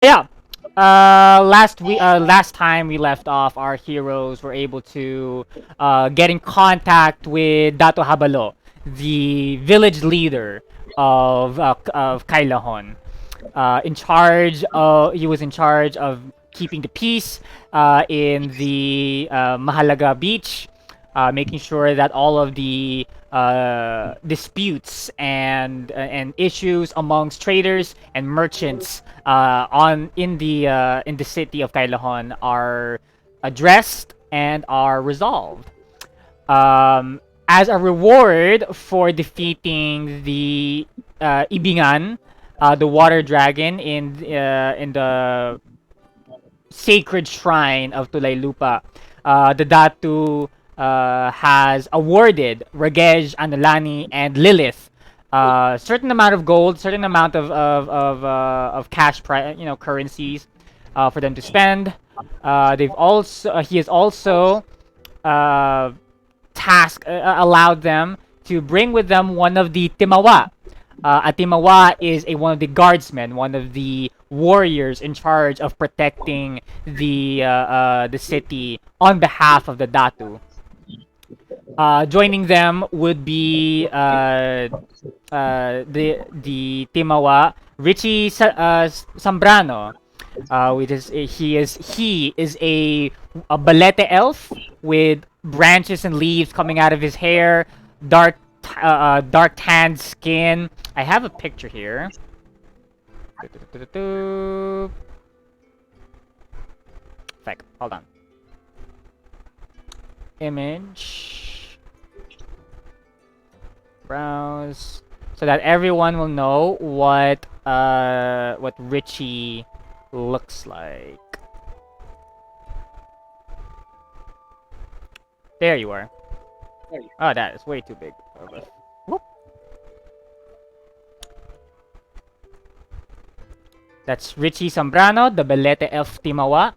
Yeah. Last time we left off, our heroes were able to get in contact with Dato Habalo, the village leader of Kailahon. He was in charge of keeping the peace in the Mahalaga beach, making sure that all of the disputes and issues amongst traders and merchants on in the city of Kailahon are addressed and are resolved. As a reward for defeating the Ibingan, the water dragon in the sacred shrine of Tulaylupa, the Datu has awarded Ragesh, Analani, and Lilith certain amount of gold, certain amount of cash, currencies for them to spend. He has also uh, allowed them to bring with them one of the Timawa. A Timawa is one of the guardsmen, one of the warriors in charge of protecting the city on behalf of the Datu. Joining them would be the Timawa Richie Sambrano, which is he is a balete elf with branches and leaves coming out of his hair, dark dark tanned skin. I have a picture here. Fuck, hold on. Image. Browse. So that everyone will know what Richie looks like. There you are. Oh, that is way too big. Whoop. That's Richie Zambrano, the Belete Elf Timawa.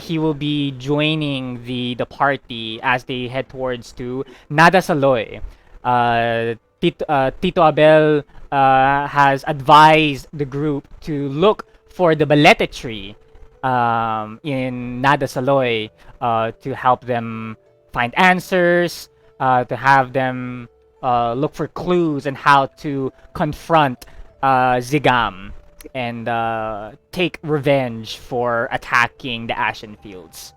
He will be joining the party as they head towards to Nada Saloy. Tito Abel has advised the group to look for the Belete tree in Nada Saloy to help them find answers, to have them look for clues and how to confront Zigam and take revenge for attacking the Ashen Fields.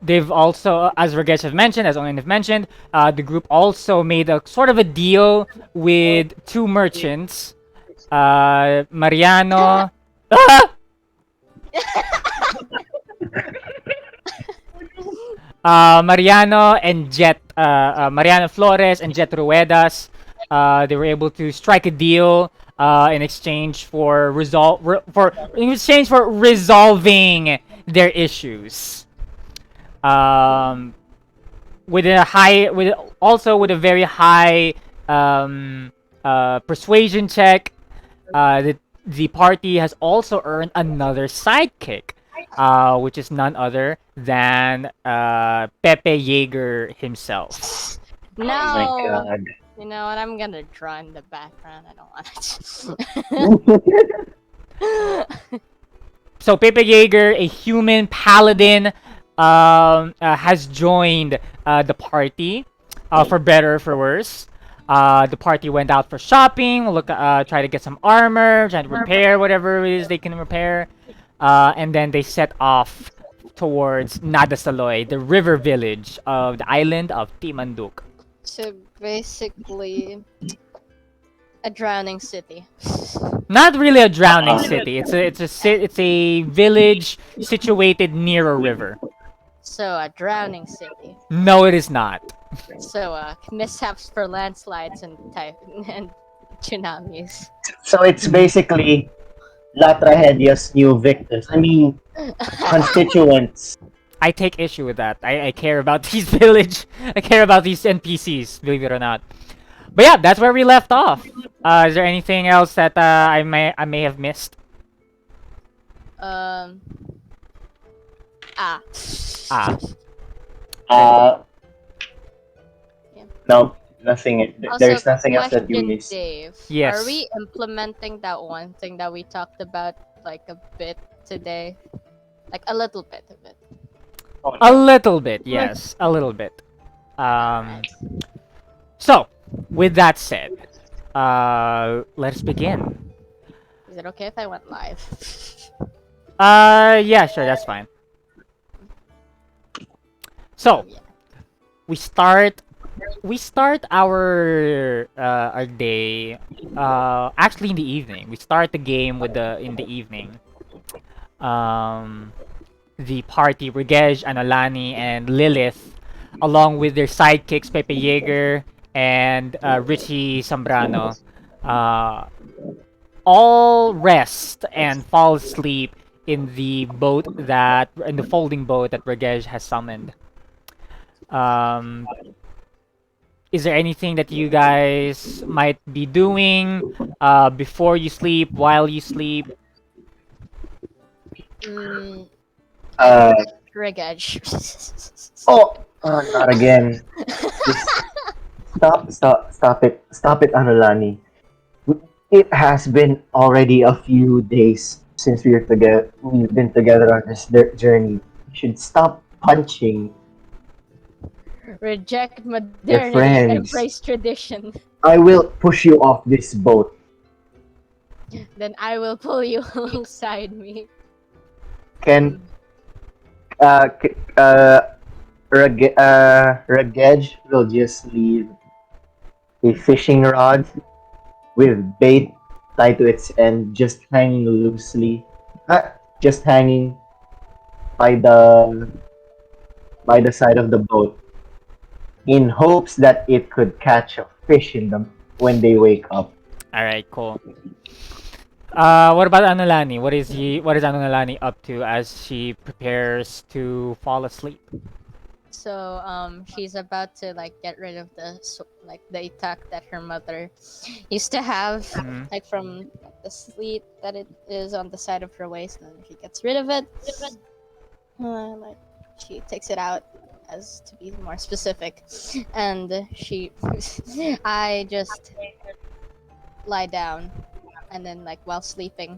They've also, as Ragesh have mentioned, as Owen have mentioned, the group also made a sort of a deal with two merchants, Mariano. Mariano and Mariano Flores and Jet Ruedas. They were able to strike a deal in exchange for resolving their issues. Um, with a very high persuasion check. The party has also earned another sidekick, which is none other than Pepe Yeager himself. Oh my No. god. You know what? I'm gonna draw in the background. I don't want it. So Pepe Yeager, a human paladin, has joined the party, for better or for worse. The party went out for shopping, try to get some armor, try to repair whatever it is they can repair, and then they set off towards Nadasaloy, the river village of the island of Timanduk. So basically, a drowning city. Not really a drowning city. It's a village situated near a river. So a drowning city. No, it is not. So mishaps for landslides and and tsunamis. So it's basically La Tragedia's new victims. I mean, constituents. I take issue with that. I care about these village. I care about these NPCs, believe it or not. But yeah, that's where we left off. Is there anything else that I may have missed? Um. Ah. Ah, Uh, Yeah. no, Nothing. Also, There's nothing else that you question, missed. Dave. Are Yes. we implementing that one thing that we talked about like a bit today? Like a little bit of it. Oh A no. little bit, yes, a little bit. Um, Alright. so, with that said, let's begin. Is it okay if I went live? Yeah, sure, that's fine. So, Yeah. we start our day actually in the evening. We start the game with the in the evening. Um, the party, Regej, Analani, and Lilith, along with their sidekicks Pepe Yeager and Richie Zambrano, uh, all rest and fall asleep in the folding boat that Regej has summoned. Um, is there anything that you guys might be doing before you sleep, while you sleep? Mm, I Uh. protect Regage. Not again. Just stop it, Anulani. It has been already a few days since we're together. We've been together on this journey. You should stop punching Reject your modernity, friends. embrace tradition. I will push you off this boat. Then I will pull you alongside me. Can Ragej will just leave a fishing rod with bait tied to its end, just hanging loosely, just hanging by the side of the boat, in hopes that it could catch a fish in them when they wake up. All right, cool. What about Anulani? What is Anulani up to as she prepares to fall asleep? So she's about to like get rid of like the attack that her mother used to have, Mhm. like from the slit that it is on the side of her waist, and she gets rid of it. Like she takes it out, as to be more specific, and I just lie down, and then like while sleeping,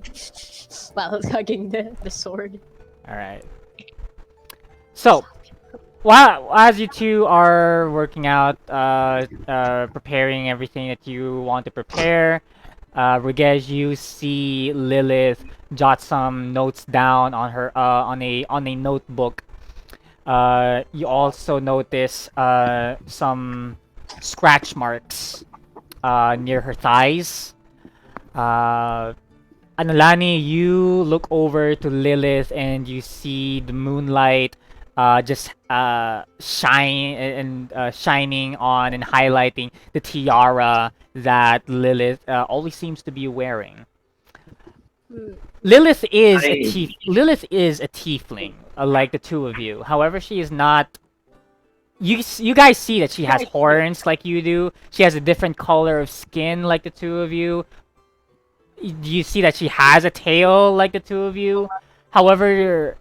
while hugging the sword. All right. So, while as you two are working out, preparing everything that you want to prepare, Ragesh, you see Lilith jot some notes down on her on a notebook. You also notice some scratch marks near her thighs. Uh, Anulani, you look over to Lilith and you see the moonlight just shining on and highlighting the tiara that Lilith always seems to be wearing. Hmm. I Lilith is a tiefling, like the two of you. However, she is not. You guys see that she has horns like you do. She has a different color of skin like the two of you. You see that she has a tail like the two of you. However,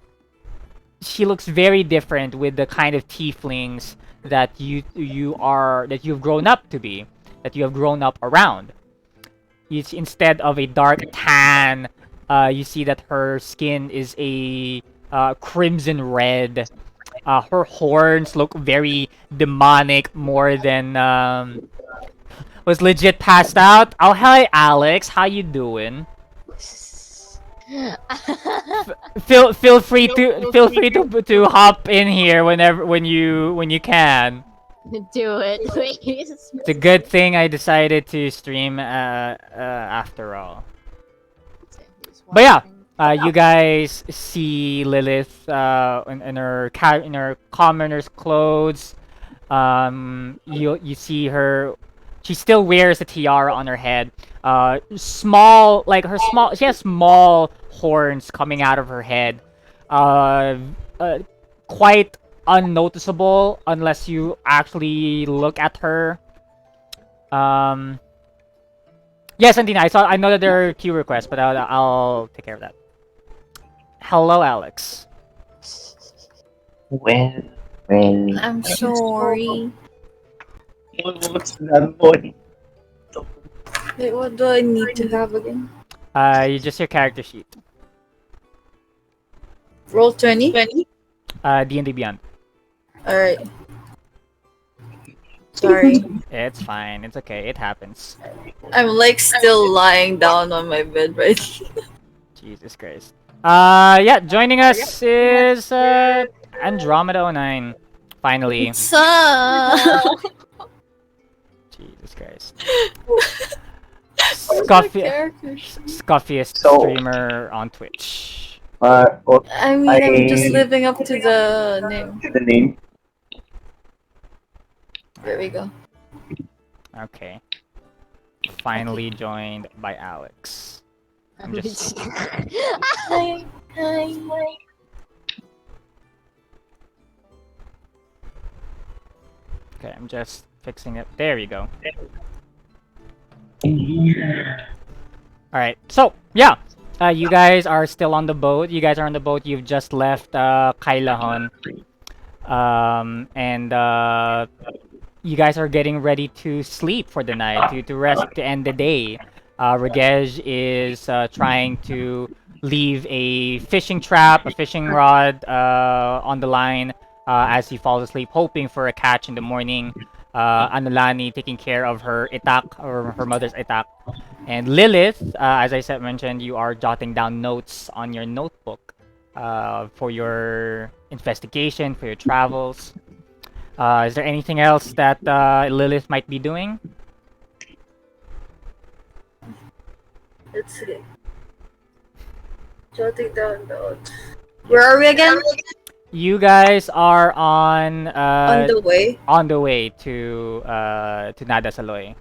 she looks very different with the kind of tieflings that you've grown up to be, that you have grown up around. Instead of a dark tan, you see that her skin is a crimson red. Her horns look very demonic, more than was legit passed out. Oh, hi Alex, how you doing? Feel free to hop in here when you can. Do it, please. It's a good thing I decided to stream after all. Who's But yeah, watching? you guys see Lilith in her commoner's clothes. You see her. She still wears a tiara on her head. Small, like her small. She has small horns coming out of her head. Uh, uh, quite unnoticeable unless you actually look at her. Um, yes, Antina, I know that there are queue requests, but I'll take care of that. Hello, Alex. well, well, I'm sorry. What's that boy? Wait, what do I need to have again? Just your character sheet. Roll 20? D&D Beyond. Alright. Sorry. It's fine. It's okay. It happens. I'm like still lying down on my bed right now. Jesus Christ. Yeah, joining us is Andromeda 09. Finally. So, Jesus Christ. Where's my Scuffy character? scuffiest So- streamer on Twitch. What I mean, I'm just living up to the name. the name? There we go. Okay. Finally joined by Alex. I'm just Hi. okay. I'm just fixing it. There you go. All right. So yeah, you guys are still on the boat. You guys are on the boat. You've just left Kailahon, and you guys are getting ready to sleep for the night, to rest, to end the day. Ragesh is trying to leave a fishing trap, a fishing rod on the line as he falls asleep, hoping for a catch in the morning. Anulani taking care of her itak, or her mother's itak. And Lilith, as I said, mentioned, you are jotting down notes on your notebook for your investigation, for your travels. Is there anything else that Lilith might be doing? Let's see. Jotting down notes. Where are we again? You guys are on On the way. to Nada Saloy.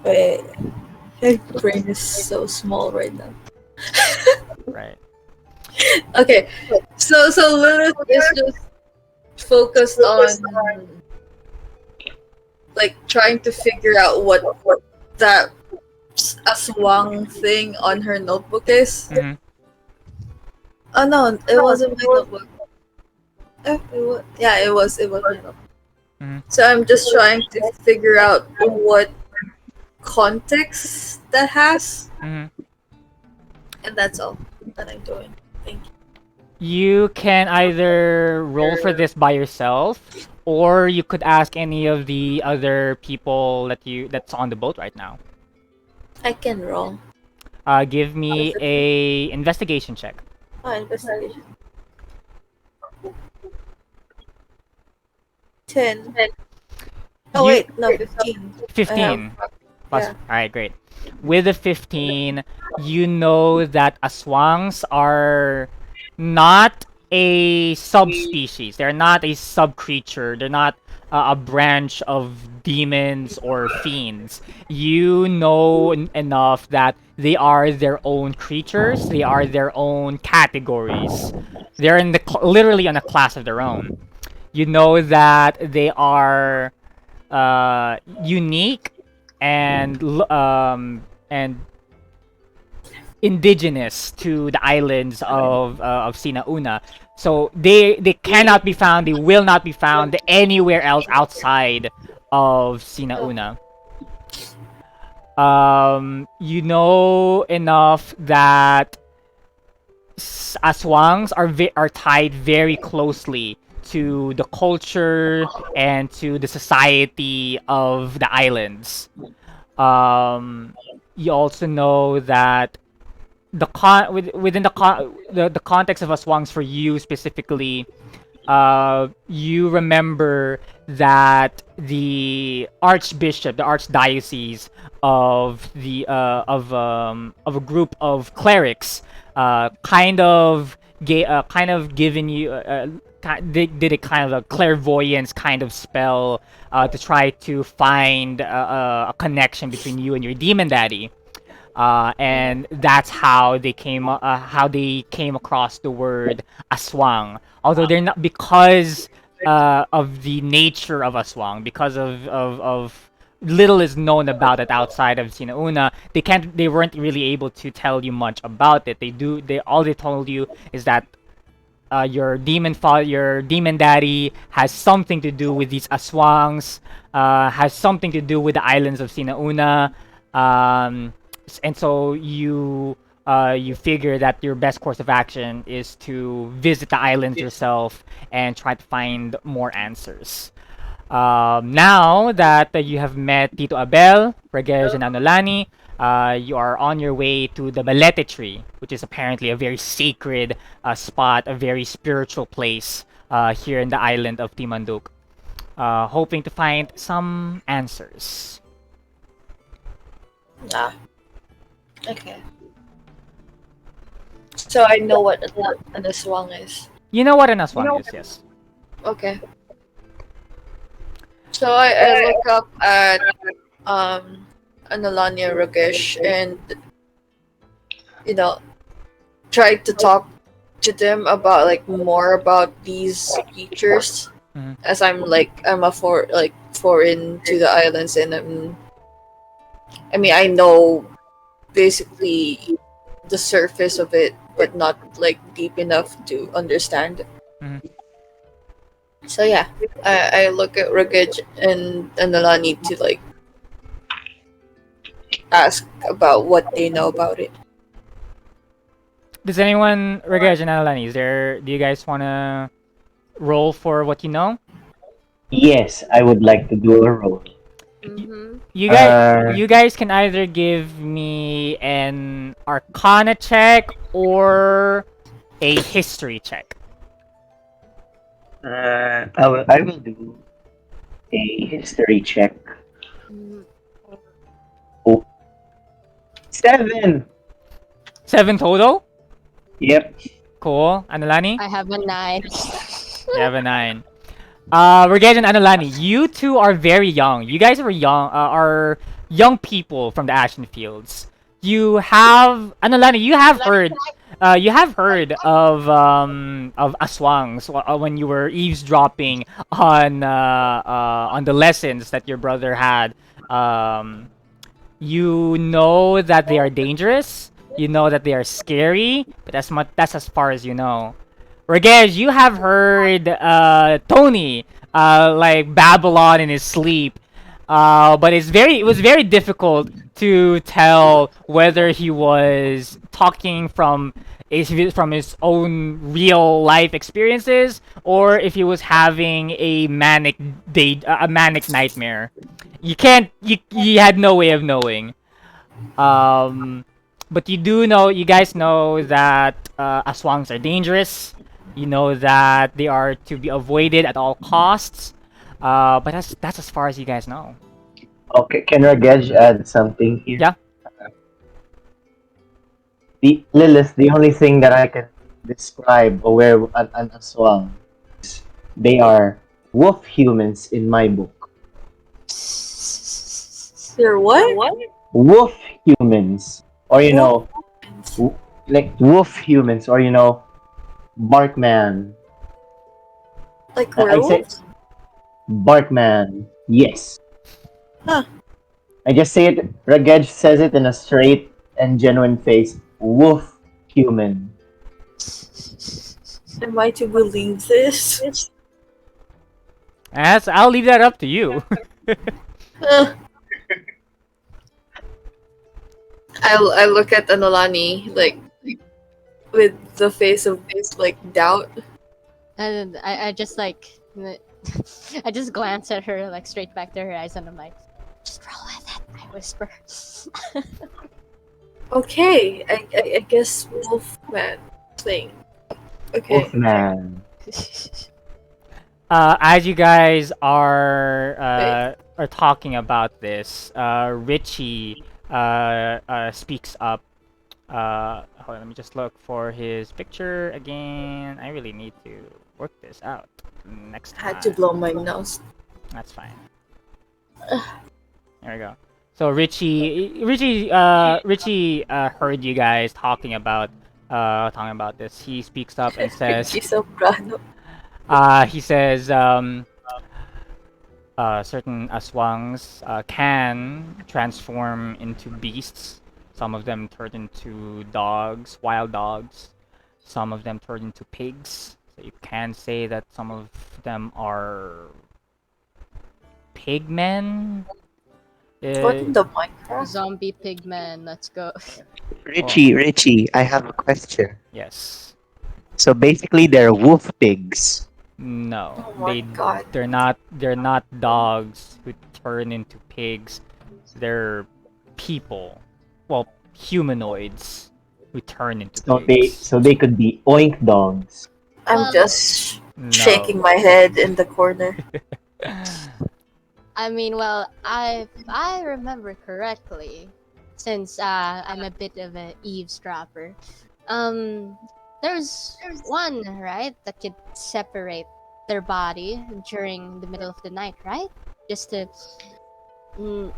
Wait. My brain is so small right now. Right. Okay. So Lilith is just focused on like trying to figure out what that aswang thing on her notebook is. Mhm. Oh no, it wasn't my notebook. It was my notebook. Mhm. So I'm just trying to figure out what context that has, Mhm. and that's all that I'm doing. Thank you. You can either roll for this by yourself, or you could ask any of the other people that's on the boat right now. I can roll. Give me a investigation check. Oh, investigation. 10. Oh You- wait, no, 15. 15. Plus, yeah. alright, great. With a 15, you know that aswangs are not a subspecies. They're not a sub-creature. They're not a branch of demons or fiends. You know enough that they are their own creatures. They are their own categories. They're in the literally on a class of their own. You know that they are unique and indigenous to the islands of Sinauna. So they cannot be found. They will not be found anywhere else outside of Sinauna. You know enough that aswangs are tied very closely to the culture and to the society of the islands. You also know that within the context of aswangs for you specifically, you remember that the archbishop, the archdiocese of a group of clerics, kind of given you they did a kind of a clairvoyance kind of spell to try to find a connection between you and your demon daddy. And that's how they came across the word aswang. Although they're not, because of the nature of aswang, because of little is known about it outside of Sinauna. They weren't really able to tell you much about it. All they told you is that your demon daddy has something to do with these aswangs, has something to do with the islands of Sinauna, and so you figure that your best course of action is to visit the islands yourself and try to find more answers. Now that you have met Tito Abel, Regesh, and Anolani, you are on your way to the Balete tree, which is apparently a very sacred spot, a very spiritual place here in the island of Timanduk, hoping to find some answers. Ah, okay. So I know what an aswang is. You know what an aswang is, yes. Okay. So I look up at Analania Ragesh and you know try to talk to them about like more about these creatures Mhm. as I'm a foreign to the islands and I mean I know basically the surface of it but not like deep enough to understand. Mhm. So yeah, I look at Rugage and Nalani to like ask about what they know about it. Does anyone, Regesh and Anolani, do you guys want to roll for what you know? Yes, I would like to do a roll. Mm-hmm. You guys can either give me an Arcana check or a History check. I will do a history check. Mm-hmm. Oh, 7. 7 total. Yep. Cool. Anolani, I have a 9. you have a 9. Regesh and Anolani, you two are very young. You guys are young people from the Ashen Fields. Anolani, you have heard of aswangs when you were eavesdropping on the lessons that your brother had. Um, you know that they are dangerous. You know that they are scary, but that's as far as you know. Ragesh, you have heard Tony like Babylon in his sleep, but it was very difficult to tell whether he was talking from his own real life experiences or if he was having a manic nightmare. You had no way of knowing. Um, but you guys know that aswangs are dangerous. You know that they are to be avoided at all costs. But that's as far as you guys know. Okay, can Ragesh add something here? Yeah. The Lilith, the only thing that I can describe a an aswang, they are wolf humans in my book. They're what? Wolf humans, or like wolf humans, or Barkman. Like I'd say werewolves? Barkman. Yes. Huh. I just say it. Ragej says it in a straight and genuine face. Wolf human. Am I to believe this? I'll leave that up to you. Uh, I look at Anolani like with the face of like doubt. And I just like I just glance at her like straight back to her eyes and I'm like, just roll with it, I whisper. Okay, I guess Wolfman thing. Okay. Wolfman. As you guys are talking about this, Richie speaks up. Hold on, let me just look for his picture again. I really need to work this out next time. Had to blow my nose. That's fine. There we go. So Richie heard you guys talking about this. He speaks up and says, Soprano. he says, certain aswangs can transform into beasts. Some of them turn into dogs, wild dogs. Some of them turn into pigs. So you can say that some of them are pigmen. What Uh, in the Minecraft? Zombie pigman, let's go. well, Richie, I have a question. yes. So basically, they're wolf pigs. No, Oh my god. they're not dogs who turn into pigs. They're people. Well, humanoids who turn into So they pigs. so they could be oink dogs. I'm Well, just shaking No. my head in the corner. I mean, well, if I remember correctly, since I'm a bit of a eavesdropper, um, there's one right that could separate their body during the middle of the night, right? Just to mm,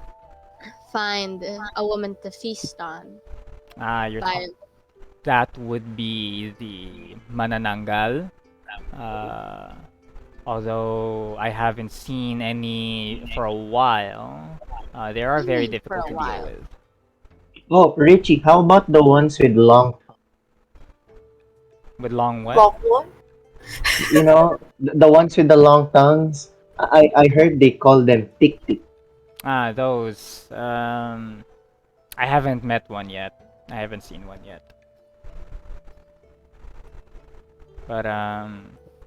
find a woman to feast on. You're By that would be the manananggal. Uh, Although I haven't seen any for a while, they what are do you very mean for difficult a to deal while? with. Oh, Richie, how about the ones with long? With long what? Long one? You know, the ones with the long tongues. I heard they call them tik tik. Those. I haven't met one yet. I haven't seen one yet. But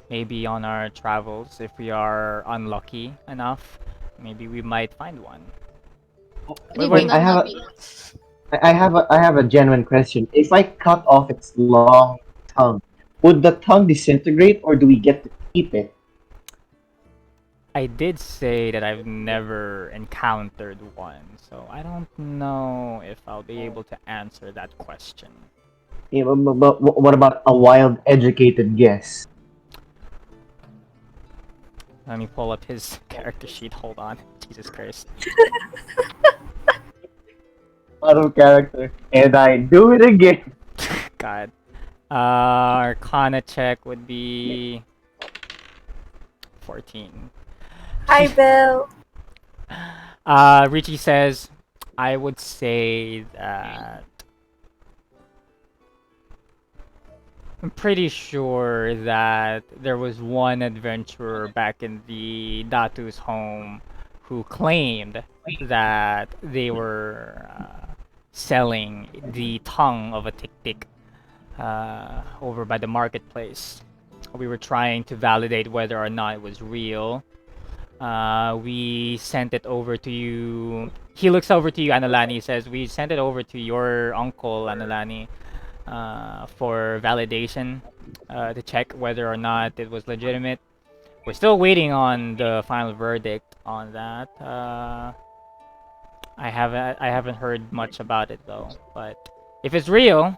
maybe on our travels, if we are unlucky enough, maybe we might find one. What do Wait, you wait. mean I have unlucky? I have a genuine question. If I cut off its long tongue, would the tongue disintegrate or do we get to keep it? I did say that I've never encountered one, so I don't know if I'll be able to answer that question. Yeah, but what about a wild, educated guess? Let me pull up his character sheet. Hold on. Jesus Christ. Out of character, and I do it again. God. Arcana check would be 14. Hi, Belle. Richie says, I would say that I'm pretty sure that there was one adventurer back in the Datu's home who claimed that they were selling the tongue of a tik-tik over by the marketplace. We were trying to validate whether or not it was real. We sent it over to you. He looks over to you, Analani. Says we sent it over to your uncle, Analani, for validation, to check whether or not it was legitimate. We're still waiting on the final verdict on that. I haven't heard much about it though. But if it's real,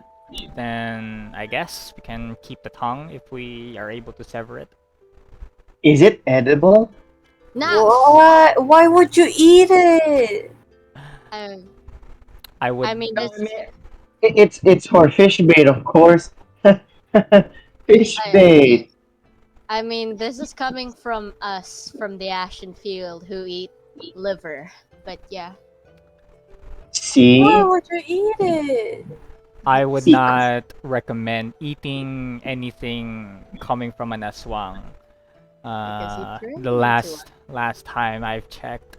then I guess we can keep the tongue if we are able to sever it. Is it edible? No. What? Why would you eat it? Um, I would. I mean, this. It's for fish bait, of course. Fish bait. I mean, this is coming from us from the Ashen Field who eat liver. But yeah, Why See, would you eat it? I would See, not recommend eating anything coming from an aswang. because he turned The into last time I've checked,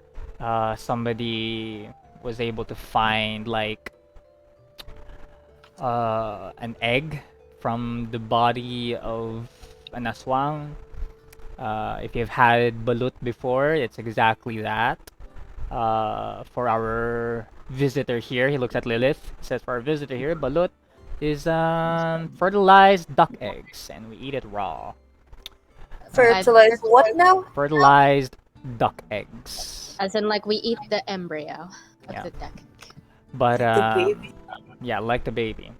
somebody was able to find like an egg from the body of an aswang. If you've had balut before, it's exactly that. For our visitor here, he looks at Lilith. He says, "For our visitor here, balut is fertilized duck eggs, and we eat it raw. Fertilize what now? Fertilized duck eggs. as in like we eat the embryo of Yeah. the duck. But The baby. yeah, like the baby,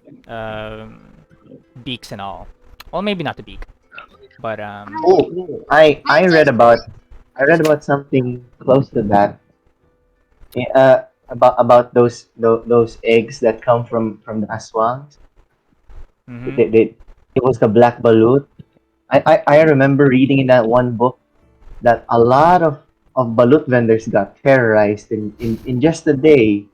beaks and all. Well, maybe not the beak, but oh, I read about something close to that. Yeah, about those eggs that come from the aswangs. mhm. It was the black balut. I remember reading in that one book that a lot of balut vendors got terrorized in just a day.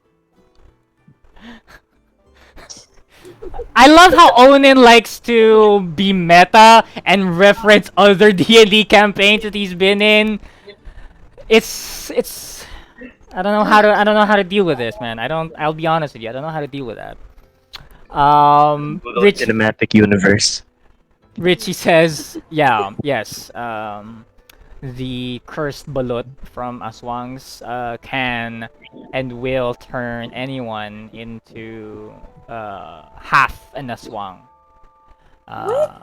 I love how Onin likes to be meta and reference other D&D campaigns that he's been in. It's I don't know how to deal with this, man. I'll be honest with you. I don't know how to deal with that. Good old Rich cinematic universe. Richie says, yeah, yes. The cursed balut from Aswang's can and will turn anyone into half an Aswang. Uh,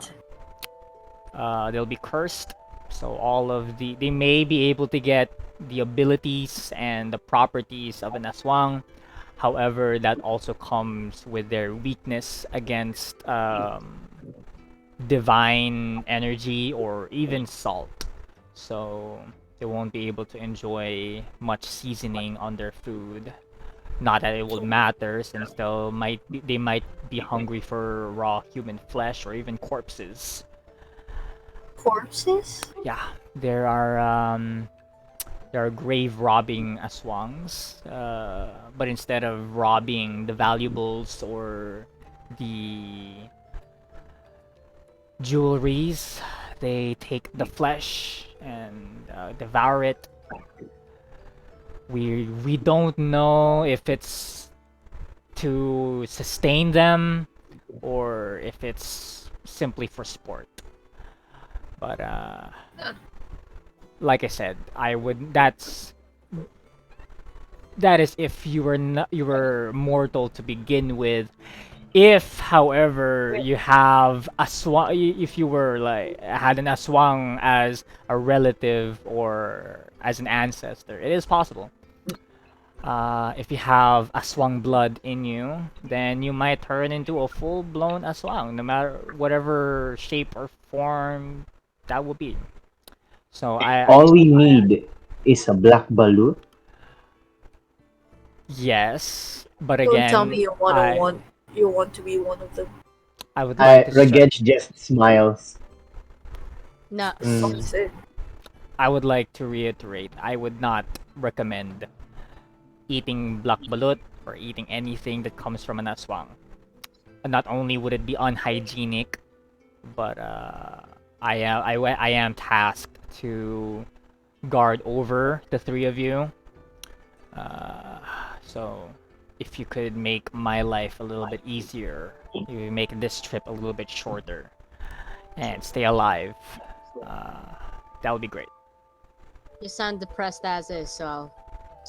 they'll be cursed, so they may be able to get the abilities and the properties of an Aswang. However, that also comes with their weakness against divine energy or even salt. So they won't be able to enjoy much seasoning on their food. Not that it will matter, since they might be hungry for raw human flesh or even corpses. Corpses? Yeah, there are grave robbing aswangs, but instead of robbing the valuables or the jewelries, they take the flesh and devour it. We don't know if it's to sustain them or if it's simply for sport. But like I said, I would. That is if you were mortal to begin with. If, however, you have aswang, if you were like had an aswang as a relative or as an ancestor, it is possible. If you have aswang blood in you, then you might turn into a full-blown aswang, no matter whatever shape or form that will be. So All we need is a black balut. yes, but Don't tell again, me you want to be one of them. I would like to stress. Ragesh just smiles. No. Mm. That's it. I would like to reiterate, I would not recommend eating black balut or eating anything that comes from an aswang. Not only would it be unhygienic, but I am tasked to guard over the three of you. So if you could make my life a little bit easier, you make this trip a little bit shorter, and stay alive, that would be great. You sound depressed as is, so I'll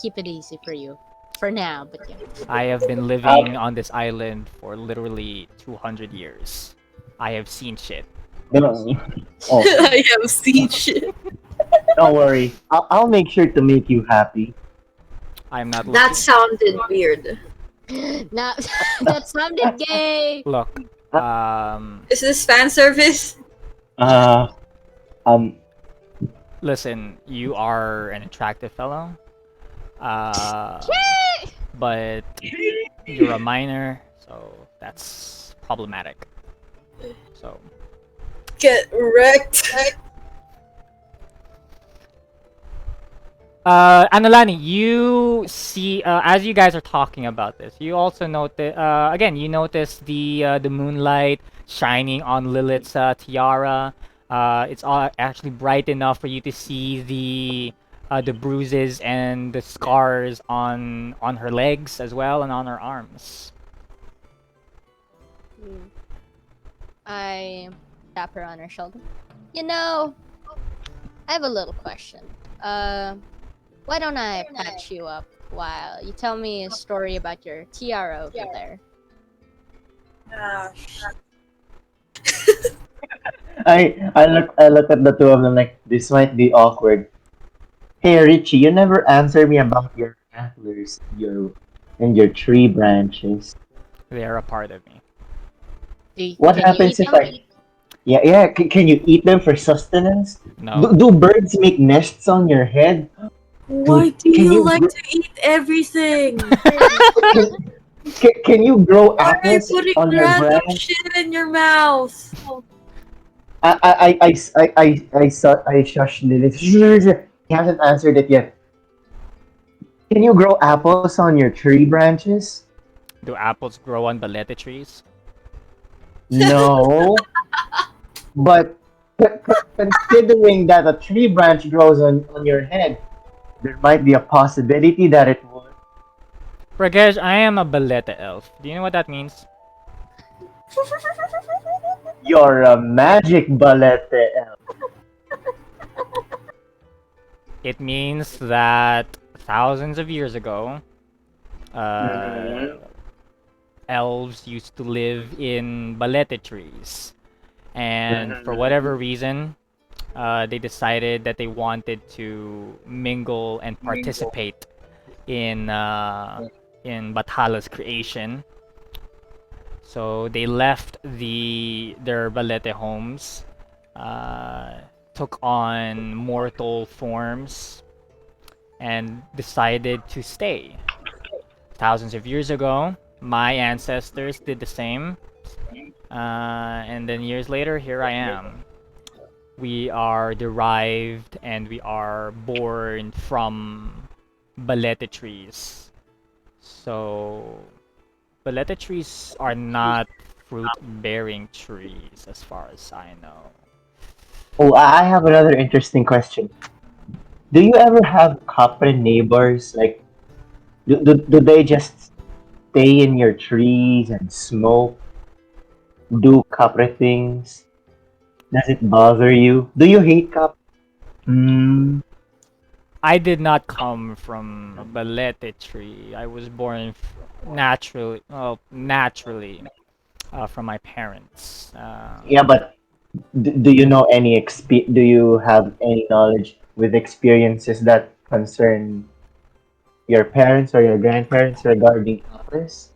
keep it easy for you. For now, but yeah. I have been living on this island for literally 200 years. I have seen shit. No. Oh, I have seen shit. don't worry. I'll make sure to make you happy. I'm not looking. That sounded weird. Now that sounded gay. Look, Is this fan service? Uh, um, listen, you are an attractive fellow. But you're a minor, so that's problematic. So, Get wrecked. Analani, you see, as you guys are talking about this, you also notice, again, you notice the moonlight shining on Lilith's tiara. It's all actually bright enough for you to see the bruises and the scars on her legs as well and on her arms. I tap her on her shoulder. You know, I have a little question. Why don't I patch you up while you tell me a story about your tiara over there? I look at the two of them like this might be awkward. Hey Richie, you never answered me about your antlers, and your tree branches. They are a part of me. What Can you happens eat if them? yeah, can you eat them for sustenance? No. Do birds make nests on your head? Why do Can you you like gr- to eat everything? Can you grow Why are you apples putting on your random branch? shit in your mouth? I shush Lilith. He hasn't answered it yet. Can you grow apples on your tree branches? Do apples grow on balete trees? No, but considering that a tree branch grows on your head, there might be a possibility that it would. Rakesh, I am a Baleta elf. Do you know what that means? You're a magic balete elf. It means that thousands of years ago, uh, Mhm. elves used to live in balete trees. And for whatever Mhm. reason, they decided that they wanted to mingle and participate in Bathala's creation. So they left their balete homes, uh, took on mortal forms, and decided to stay. Thousands of years ago, my ancestors did the same, and then years later, here I am. We are derived and we are born from balete trees. So, balete trees are not fruit-bearing trees, as far as I know. Oh, I have another interesting question. Do you ever have kapre neighbors? Like, do they just stay in your trees and smoke, do kapre things? Does it bother you? Do you hate kapre? Mm, I did not come from a balete tree. I was born naturally from my parents. yeah, but do you know any do you have any knowledge with experiences that concern your parents or your grandparents regarding kapres?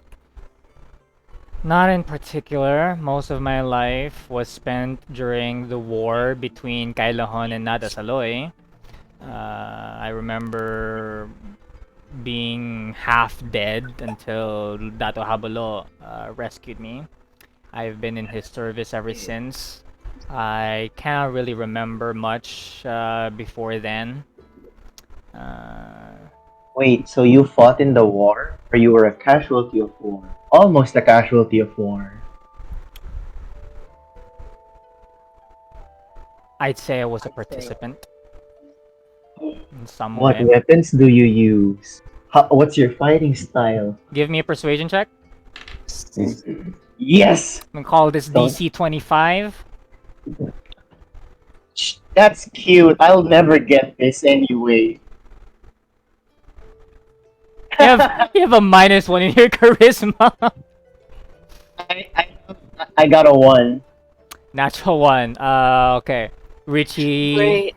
Not in particular. Most of my life was spent during the war between Kailahon and Nadasaloy. I remember being half dead until Dato Habalo rescued me. I've been in his service ever since. I cannot really remember much before then. Uh, Wait, so you fought in the war, or you were a casualty of war? Almost a casualty of war. I'd say I was a participant in some What way. weapons do you use? What's your fighting style? Give me a persuasion check. Yes! I'm gonna call this Don't. DC 25. That's cute. I'll never get this anyway. You have a -1 in your charisma. I, I, I got a one. Natural one. Okay. Richie. Great.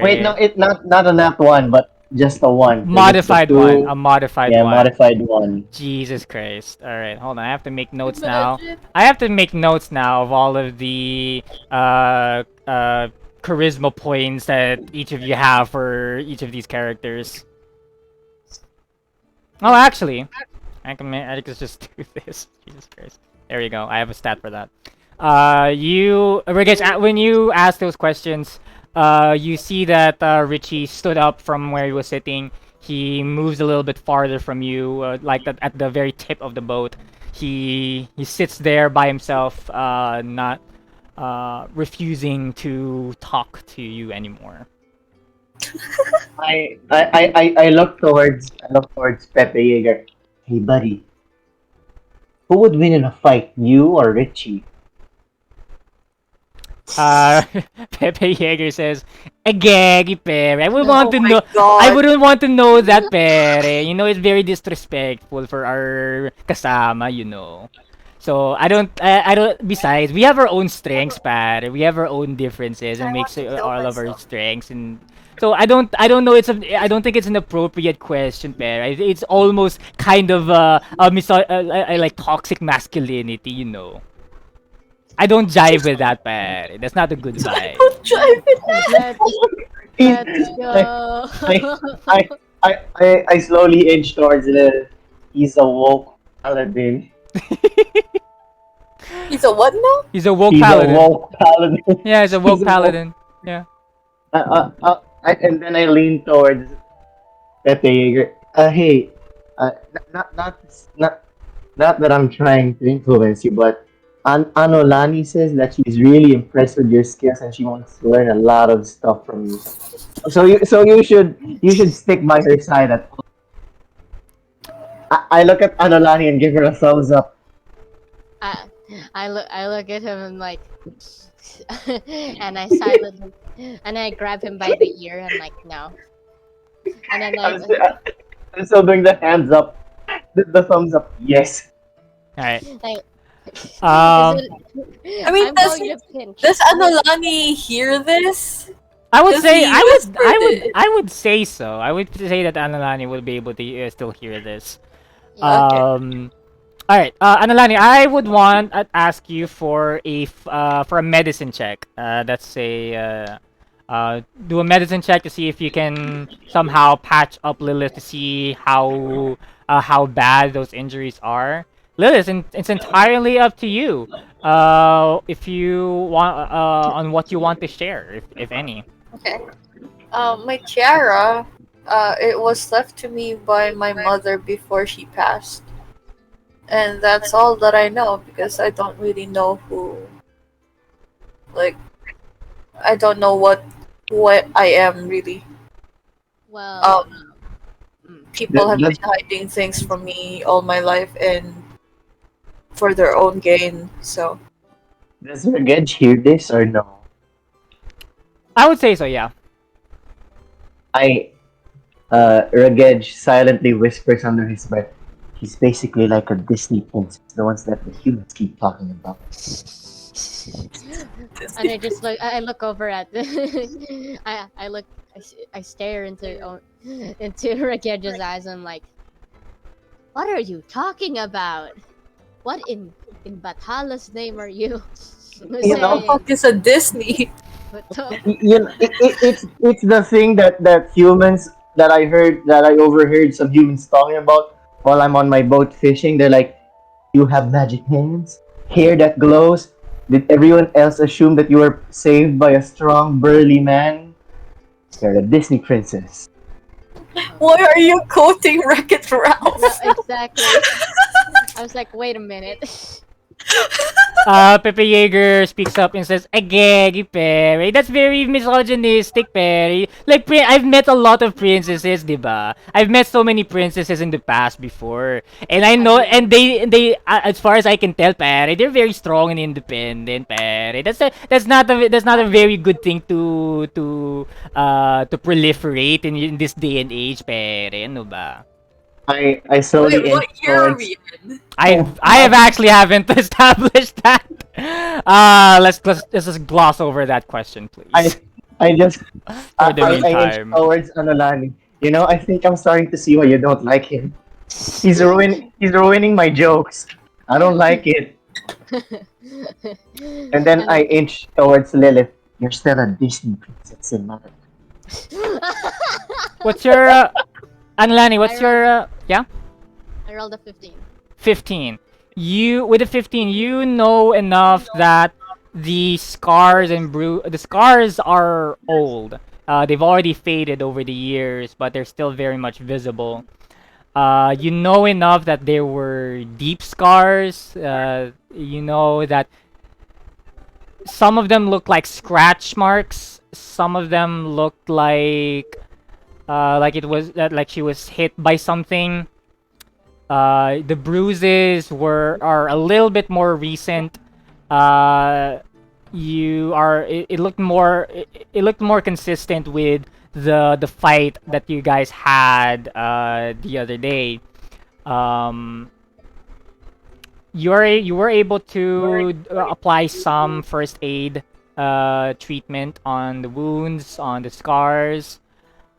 Wait, no, Great. it not a nat one, but just a one. 'Cause it's the Modified one. two. A modified Yeah, one. modified one. Jesus Christ. Alright, hold on. I have to make notes now. Imagine. I have to make notes now of all of the charisma points that each of you have for each of these characters. Oh, actually, I can just do this. Jesus Christ. There you go. I have a stat for that. Rigesh, when you ask those questions, you see that Richie stood up from where he was sitting. He moves a little bit farther from you, like that at the very tip of the boat. He sits there by himself, not refusing to talk to you anymore. I look towards Pepe Yeager. Hey buddy, who would win in a fight, you or Richie? Uh, Pepe Yeager says, "Agagi, pere. I would want Oh to my know. I god. wouldn't want to know that, pere. You know, it's very disrespectful for our kasama, you know. So I don't. Besides, we have our own strengths, pare. We have our own differences, and I want makes to kill all of our myself. strengths. And so I don't know. I don't think it's an appropriate question, pere. It's almost kind of like toxic masculinity, you know. I don't jive with that, pare. That's not a good I vibe. don't drive it. Let's I, go. I, I slowly inch towards the. He's a woke paladin. He's a what now? He's a woke He's a paladin. woke paladin. Yeah, he's a He's woke a woke. paladin. Yeah. And then I lean towards Pepe Yeager. Hey, not not not not that I'm trying to influence you, but Anolani says that she's really impressed with your skills and she wants to learn a lot of stuff from you. So you should stick by her side. I look at Anolani and give her a thumbs up. I I look at him and like, and I silently, and I grab him by the ear and like no, and then I'm still, I'm still doing the hands up, the thumbs up. Yes. All right. like Um, I mean, I'm going to pinch. does Anolani hear this? I would Does say he whisper it? I would say so. I would say that Anolani would be able to still hear this. Okay. All right, Anolani, I would want to ask you for a medicine check. That's do a medicine check to see if you can somehow patch up Lilith to see how bad those injuries are. Lilith, it's entirely up to you. If you want on what you want to share, if any. Okay. My tiara, it was left to me by my mother before she passed. And that's all that I know because I don't really know like, I don't know what I am really. Well, People have been Does, hiding things from me all my life and for their own gain, so. does Regedge hear this or no? I would say so, yeah. Regedge silently whispers under his breath. He's basically like a Disney princess, the ones that the humans keep talking about. and I just look. I look over at. I look. I stare into Rakeja's eyes. And I'm like, what are you talking about? What in Batala's name are you You know, saying? Fuck is a Disney. What the- You know, it's the thing that humans that I overheard some humans talking about while I'm on my boat fishing. They're like, "You have magic hands, hair that glows. Did everyone else assume that you were saved by a strong, burly man? You're a Disney princess." Why are you quoting Wreck-It Ralph? No, exactly. I was like, wait a minute. Pepe Yeager speaks up and says, "Agagi, Perry. That's very misogynistic, Perry. Like, I've met a lot of princesses, diba? I've met so many princesses in the past before. And I know, and as far as I can tell, Perry, they're very strong and independent, Perry. That's not a very good thing to proliferate in this day and age, Perry. Ano ba? I slowly Wait, what inch year are towards. we in? I have actually haven't established that. Let's just gloss over that question, I please. I just For the I inch meantime. towards Anolani. You know, I think I'm starting to see why you don't like him. He's ruining my jokes. I don't like it. And then I inch towards Lilith. You're still a Disney princess in my. What's your Anlani, what's your yeah? I rolled a 15. 15. You with the 15, you know enough that the scars are old. They've already faded over the years, but they're still very much visible. You know enough that there were deep scars. You know that some of them look like scratch marks. Some of them looked like it was like she was hit by something. The bruises are a little bit more recent. It looked it looked more consistent with the fight that you guys had the other day. Um, you were able to apply some first aid treatment on the wounds, on the scars,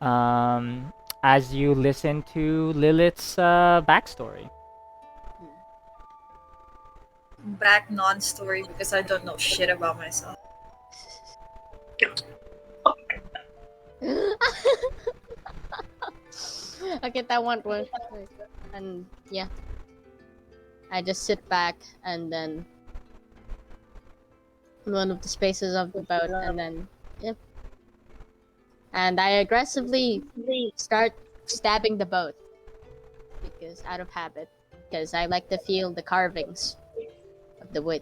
as you listen to Lilith's backstory. Back non-story because I don't know shit about myself. Okay, that one was. And yeah. I just sit back and then in one of the spaces of the boat and then yep. And I aggressively start stabbing the boat because out of habit because I like to feel the carvings of the wood.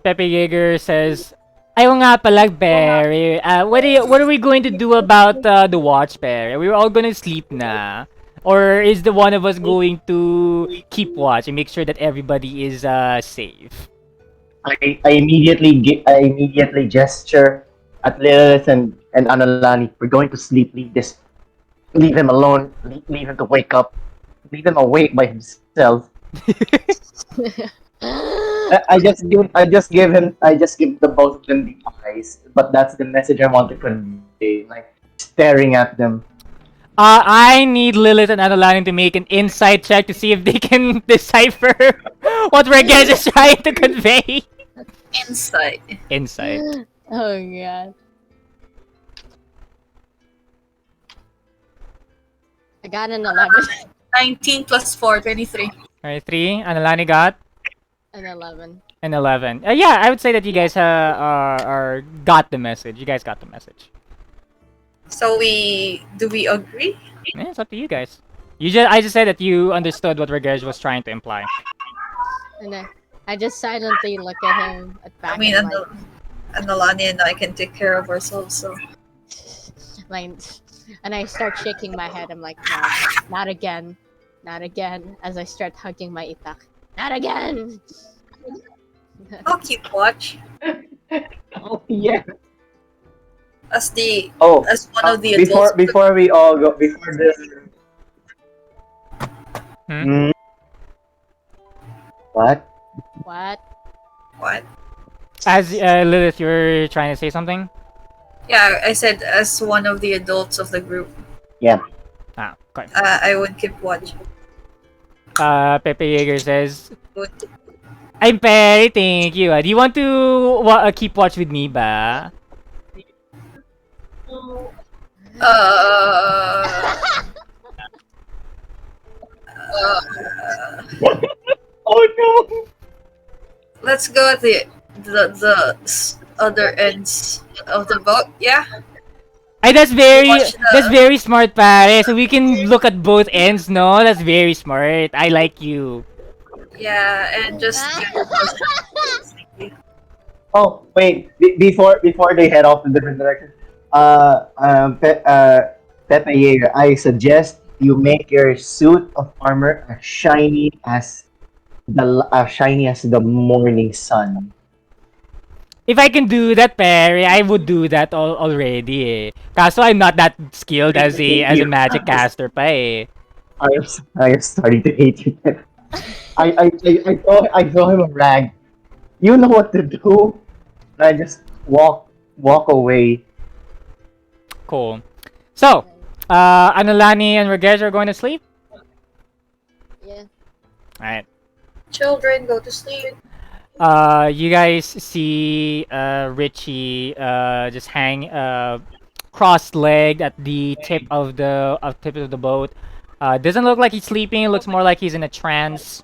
Pepe Yeager says, "Ayaw nga pala, Barry. What are we going to do about the watch, Barry? We're all gonna sleep na, or is the one of us going to keep watch and make sure that everybody is safe?" I immediately gesture at Lilith and Analani. We're going to sleep. Leave him alone. Leave him to wake up. Leave him awake by himself. I just give the both of them the eyes. But that's the message I want to convey. Like staring at them. I need Lilith and Adolani to make an insight check to see if they can decipher what Regesh is trying to convey. Insight. Insight. Oh god. I got an 11. 19 plus 4, 23. Alright, 3. Adolani got An 11. an 11. Yeah, I would say that you guys are got the message. You guys got the message. So do we agree? Yeah, it's up to you guys. I just said that you understood what Regesh was trying to imply. And then I just silently look at him at back I mean, and Nalani and I can take care of ourselves, so. like, and I start shaking my head. I'm like, no, not again. Not again. As I start hugging my itak. Not again! I'll keep watch. Oh yeah. As Oh, one of the adults. before we all go before this. Hmm? What? What? What? As Lilith, you were trying to say something? Yeah, I said as one of the adults of the group, Yeah. Ah, okay. I would keep watch. Pepe Yeager says, Would. I'm Perry, thank you. Do you want to keep watch with me ba? Oh no! Let's go at the other ends of the boat. Yeah. Ay, that's Watch the- very smart, pare. So we can look at both ends, no? That's very smart. I like you. Yeah, and just. Oh wait! Before they head off in different directions, Pepe Yeager, I suggest you make your suit of armor as shiny as the morning sun. If I can do that, pare, I would do that already. Kaso I'm not that skilled as a magic caster pa eh. I am starting to hate you. I throw him a rag. You know what to do. And I just walk away. Cool. So, Anulani and Ragesh are going to sleep? Yeah. Alright. Children, go to sleep. You guys see Richie just hang cross-legged at the tip of the boat. Doesn't look like he's sleeping. It looks more like he's in a trance.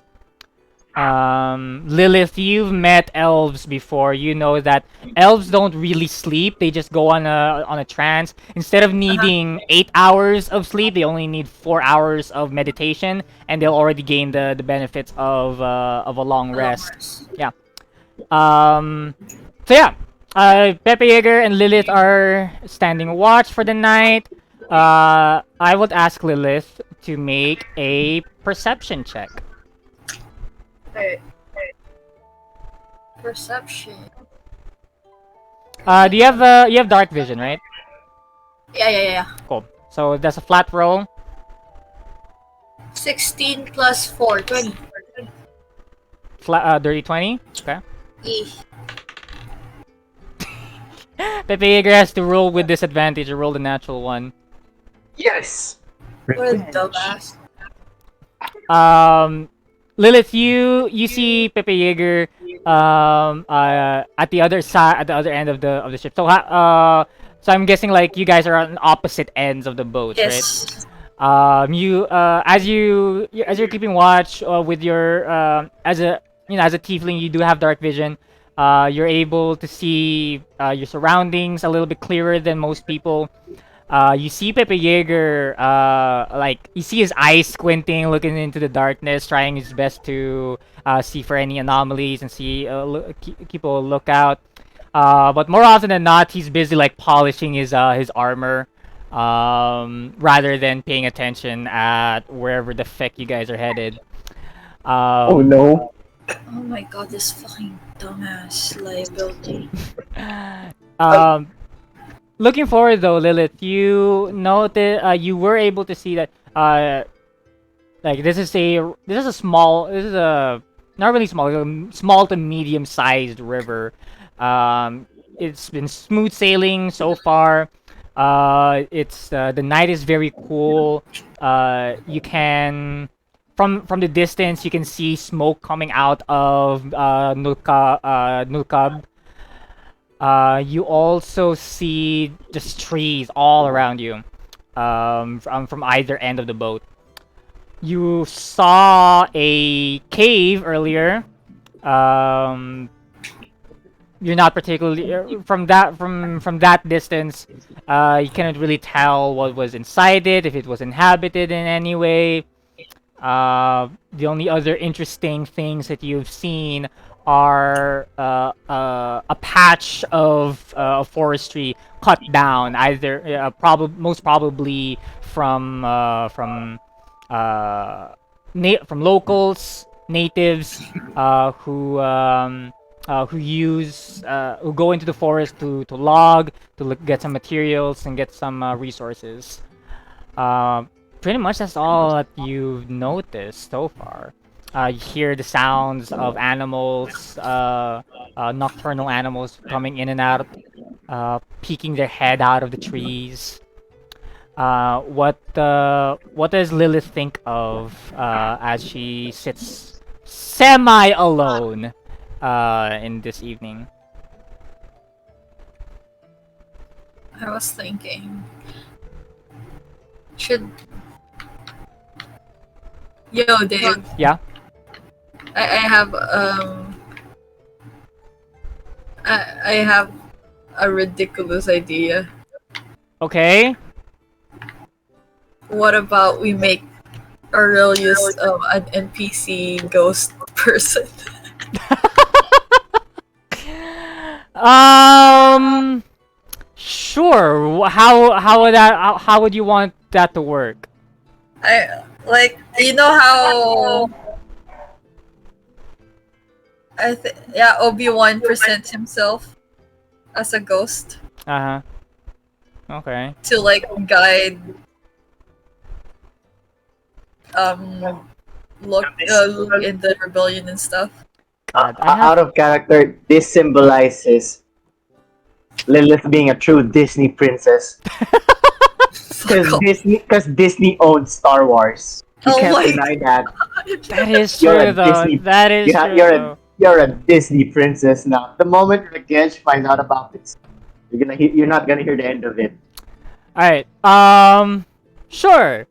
Lilith, you've met elves before. You know that elves don't really sleep. They just go on a trance. Instead of needing 8 hours of sleep, they only need 4 hours of meditation, and they'll already gain the benefits of a long rest. Yeah. So yeah, Pepe Yeager and Lilith are standing watch for the night. I would ask Lilith to make a perception check. Okay. Perception. Do you have dark vision, right? Yeah. Cool. So that's a flat roll. 16 plus 4, 20. Dirty 20. Okay. E. Pepe Yeager has to roll with disadvantage or roll the natural one. Yes. What a dumbass. Lilith, you see Pepe Yeager at the other side, at the other end of the ship. So so I'm guessing like you guys are on opposite ends of the boat, Yes. right? As you're keeping watch with your as a tiefling, you do have dark vision. You're able to see your surroundings a little bit clearer than most people. You see Pepe Jaeger, like you see his eyes squinting, looking into the darkness, trying his best to see for any anomalies and see keep a lookout. But more often than not, he's busy like polishing his armor, rather than paying attention at wherever the feck you guys are headed. Oh no. Oh my god, this fucking dumbass liability. Um, looking forward though, Lilith, you noted you were able to see that like this is a not really small, small to medium sized river. It's been smooth sailing so far. It's the night is very cool. You can from the distance you can see smoke coming out of Nulkab. You also see just trees all around you, from either end of the boat. You saw a cave earlier. Um, you're not particularly from that distance. You cannot really tell what was inside it, if it was inhabited in any way. The only other interesting things that you've seen are a patch of forestry cut down, either most probably from locals, natives, who go into the forest to log, to get some materials and get some resources. Uh, Pretty much that's all that you've noticed so far. You hear the sounds of animals, nocturnal animals coming in and out, peeking their head out of the trees. What does Lilith think of as she sits semi alone in this evening? I was thinking, should Yo, Dave. Yeah. I have I have a ridiculous idea. Okay. What about we make Aurelius an NPC ghost person? Sure. How would you want that to work? I like, you know how Obi-Wan presents himself as a ghost Uh-huh. Okay. to like guide look in the rebellion and stuff. God, Out of character, this symbolizes Lilith being a true Disney princess. Fuck off. Because Disney owns Star Wars. You Oh can't my deny that. That is You're true a though. Disney- That is true though. You're a Disney princess now. The moment Rakesh finds out about this, you're not gonna hear the end of it. Alright. Sure.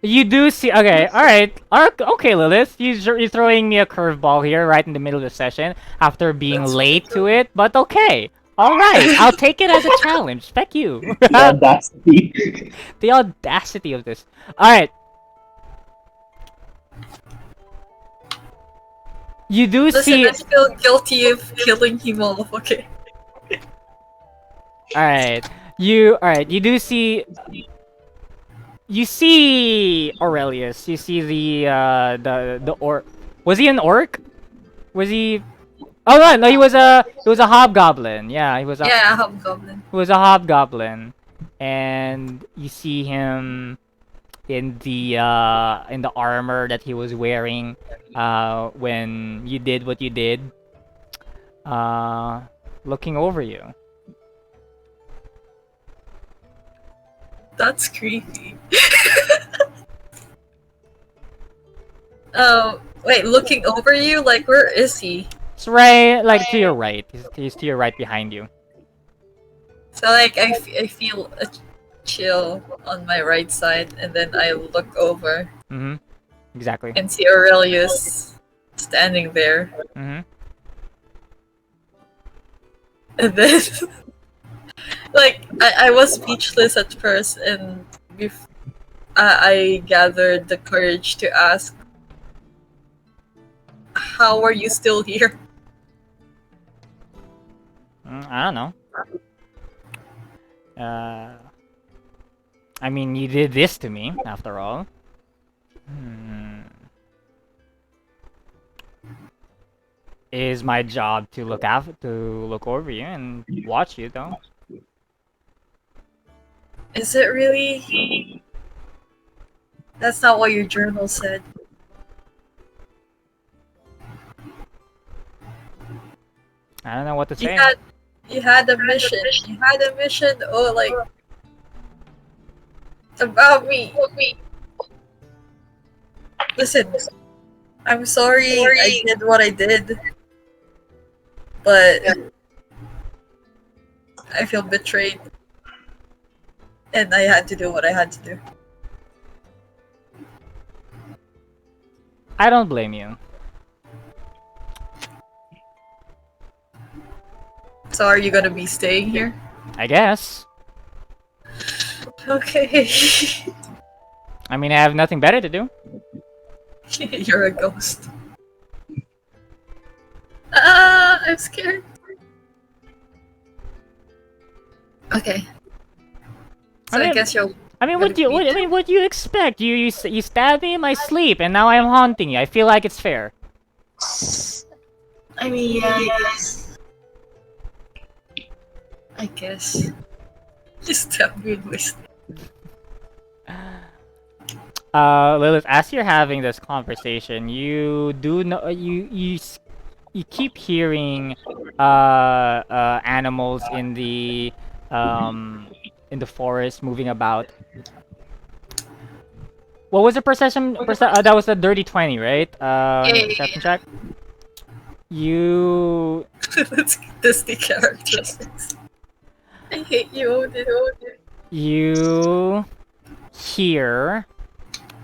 You do see. Okay. Alright. Okay, Lilith. You're throwing me a curveball here, right in the middle of the session, after being That's late to it. But okay. All right. I'll take it as a challenge. Feck you. The audacity. The audacity of this. All right. You do Listen, see. I feel guilty of killing him all. Okay. All right. You do see. You see Aurelius. You see the orc. Was he an orc? Was he? Oh no, he was a hobgoblin. Yeah, he was a Yeah, hobgoblin. he was a hobgoblin, and you see him in the armor that he was wearing when you did what you did, looking over you. That's creepy. Wait, looking over you? Like, where is he? It's right, like to your right. He's to your right behind you. So, like, I feel a chill on my right side, and then I look over Mm-hmm. Exactly. and see Aurelius standing there. Mm-hmm. And then Like I was speechless at first, and I gathered the courage to ask, "How are you still here?" I don't know. I mean, you did this to me, after all. It is my job to look over you and watch you, though. Is it really? That's not what your journal said. I don't know what to You say. had you had a mission. You had a mission. Oh, like about me. Listen, I'm sorry I did what I did, but I feel betrayed, and I had to do what I had to do. I don't blame you. So are you gonna be staying here? I guess. Okay. I mean, I have nothing better to do. You're a ghost. Ah, I'm scared. Okay. So I guess you're. I mean, what do you? I mean, what do you expect? You stabbed me in my sleep, and now I'm haunting you. I feel like it's fair. I mean, yeah, I guess. I guess. Just stab me in my sleep. Lilith, as you're having this conversation, you do know you keep hearing animals in the forest moving about. What was the that was a dirty 20, right? Yeah. Perception check. You Let's get this the characteristics. I hate you, Odin. you hear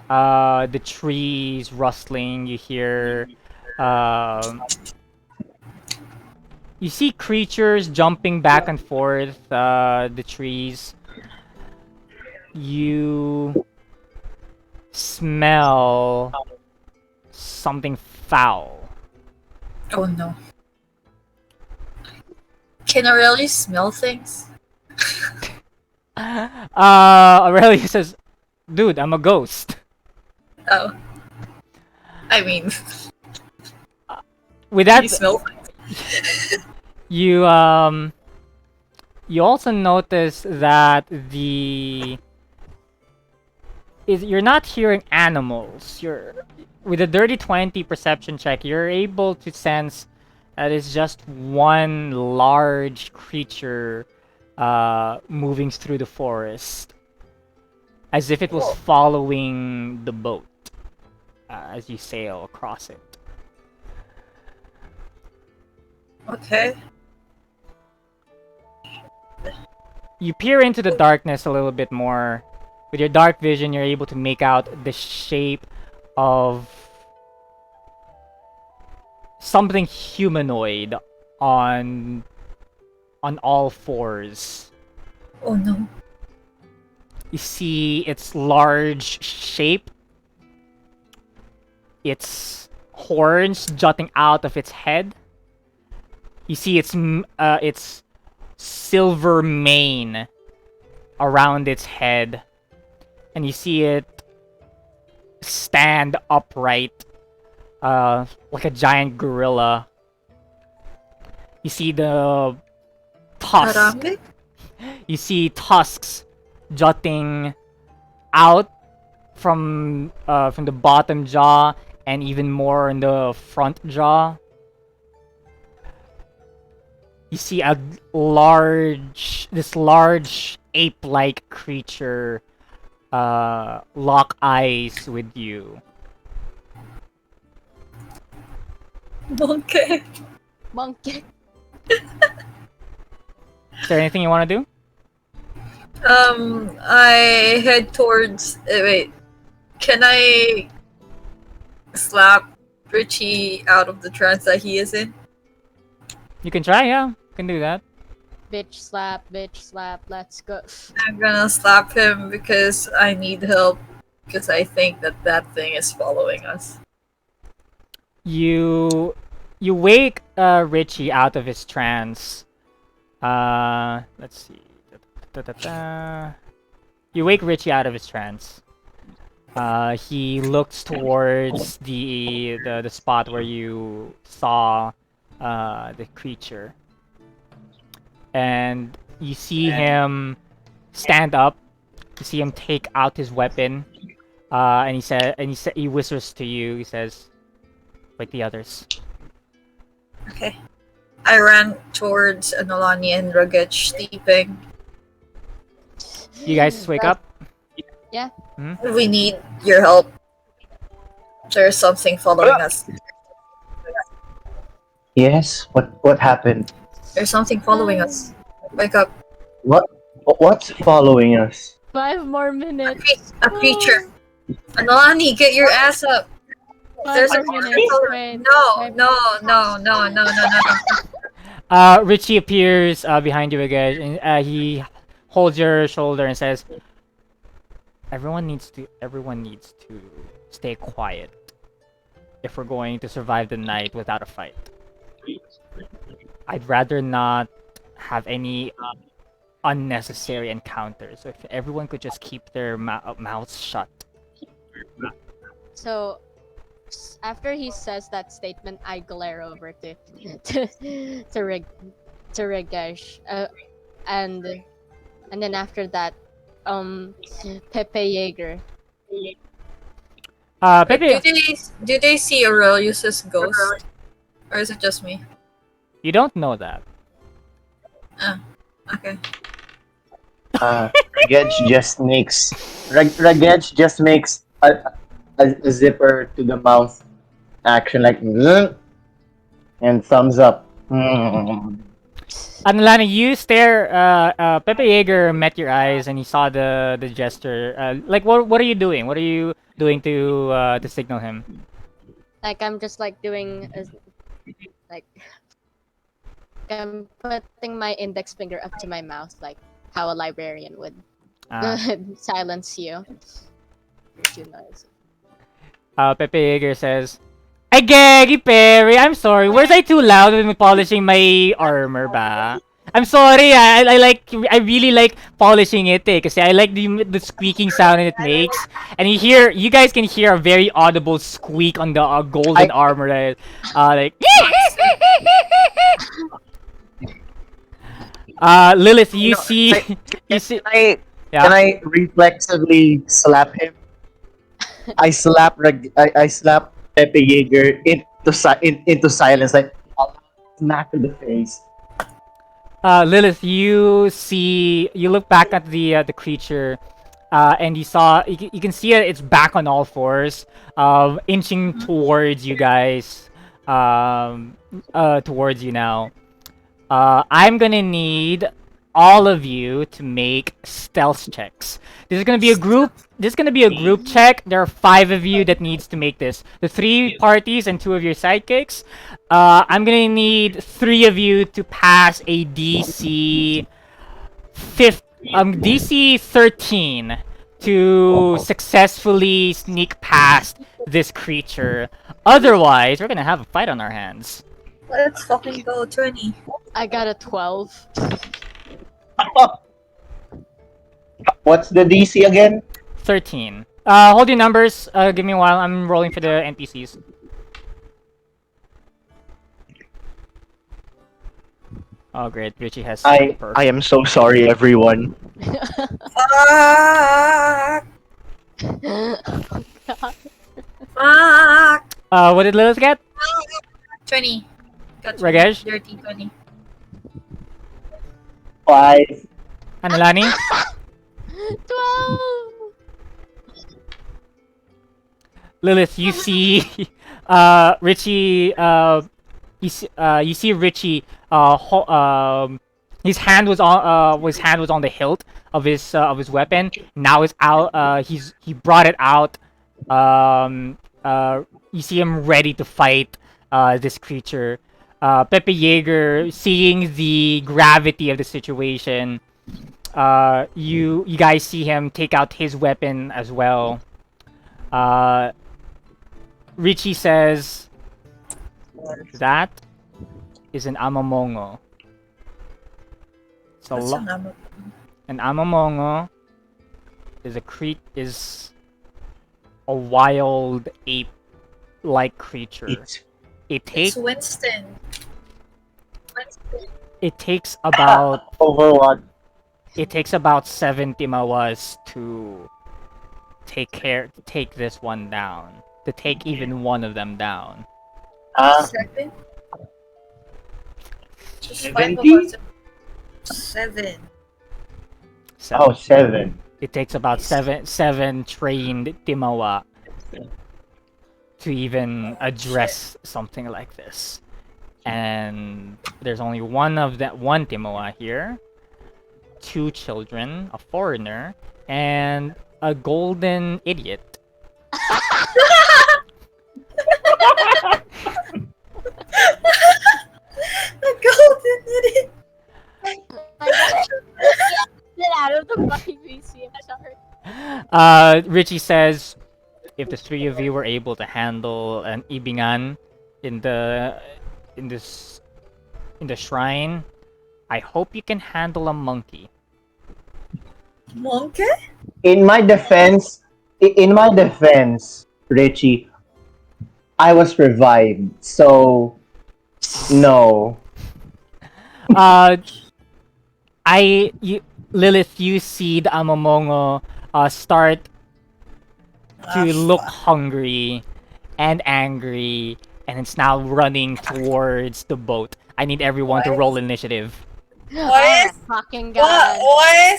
the trees rustling. You hear you see creatures jumping back and forth the trees. You smell something foul. Oh no. Can I really smell things? Aurelia says, "Dude, I'm a ghost." Oh. I mean, With can that, you smell things? you you also notice that you're not hearing animals. You're with a dirty 20 perception check, you're able to sense that it's just one large creature moving through the forest as if it was Whoa. following the boat as you sail across it. Okay. You peer into the darkness a little bit more. With your dark vision, you're able to make out the shape of something humanoid on all fours. Oh no. You see its large shape, its horns jutting out of its head. You see its silver mane around its head, and you see it stand upright, like a giant gorilla. You see the tusks. Harambe? You see tusks jutting out from the bottom jaw and even more in the front jaw. You see this large ape-like creature lock eyes with you. Okay. Monkey. Is there anything you want to do? I head towards. Wait. Can I slap Richie out of the trance that he is in? You can try, yeah. You can do that. bitch slap, let's go. I'm gonna slap him because I need help. Because I think that thing is following us. You wake Richie out of his trance. Let's see. You wake Richie out of his trance. He looks towards the spot where you saw the creature, and you see him stand up. You see him take out his weapon, and he whispers to you. He says, "Wake the others." Okay. I ran towards Anolani and Ragech sleeping. You guys wake up. We need your help. There's something following us. Yes. What happened? There's something following us. Wake up. What's following us? 5 more minutes. A creature. Anolani, get your ass up. 5 There's a more creature minutes. following. Wait. No. Richie appears behind you again, and he holds your shoulder and says, Everyone needs to stay quiet if we're going to survive the night without a fight. I'd rather not have any unnecessary encounters. So if everyone could just keep their mouths shut. So after he says that statement, I glare over to Regesh, and then after that, Pepe Jaeger. Pepe, Do they see Aurelius's ghost? Or is it just me? you don't know that. Okay. Ragech just makes a zipper to the mouth action like "Zzz," and thumbs up. Anolani, you stare. Pepe Jaeger met your eyes and he saw the gesture. Like, what are you doing? What are you doing to signal him? Like I'm just like doing like I'm putting my index finger up to my mouth, like how a librarian would silence you. You know. Pepe Jaeger says, Agagi Perry, I'm sorry. Was I too loud when polishing my armor ba? I'm sorry. I really like polishing it because I like the squeaking sound it makes. And you guys can hear a very audible squeak on the golden armor. Like Lilith, you see. Can I reflexively slap him? I slap Pepe Jaeger into silence, like smack to the face. Lilith, you look back at the creature, and you can see it's back on all fours, inching towards you guys, towards you now. I'm gonna need all of you to make stealth checks. This is gonna be a group check. There are 5 of you that needs to make this. The 3 parties and 2 of your sidekicks. I'm gonna need 3 of you to pass a DC 13 to successfully sneak past this creature. Otherwise, we're gonna have a fight on our hands. Let's fucking go, 20. I got a 12. What's the DC again? 13. Hold your numbers. Give me a while. I'm rolling for the NPCs. Oh, great. Richie has. I am so sorry, everyone. Fuck! Fuck! What did Lilith get? 20. Got Ragesh? Dirty 20. 5. Anolani? 12. Lilith, you see, Richie. You see Richie. His hand was on the hilt of his weapon. Now it's out. He brought it out. You see him ready to fight this creature. Pepe Jaeger, seeing the gravity of the situation, you guys see him take out his weapon as well. Richie says that is an Amamongo. So What's an amo? an Amamongo is a wild ape-like creature. It's It It's takes Winston. it takes about Overwatch. it takes about 7 Timawas to take this one down. To take even one of them down. Ah, 7? Just 5 of 70? us. 7. Oh, 7. It takes about seven trained Timawa to even address something like this. And there's only one Timawa here, 2 children, a foreigner, and a golden idiot. The golden idiot. I gotta get out of the fucking VC. I'm sorry. Richie says, if the 3 of you were able to handle an ibingan in the in this in the shrine, I hope you can handle a monkey. Monkey? In my defense, Richie, I was revived, so no. Uh, Lilith, you see the Amamongo start to look hungry and angry, and it's now running towards the boat. I need everyone to roll initiative. Why is Fucking god. why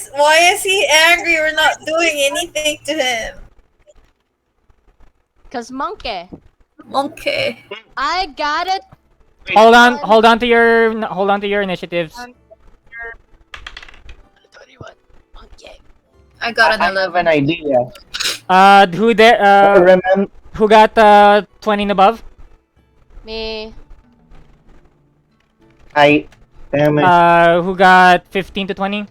is he angry? We're not doing anything to him. Cause monkey. Monkey. I got it. Hold on to your initiatives. 21. Monkey. I got an I have 11. an idea. Remember, Who got 20 and above? Me. damn it, Who got 15 to 20?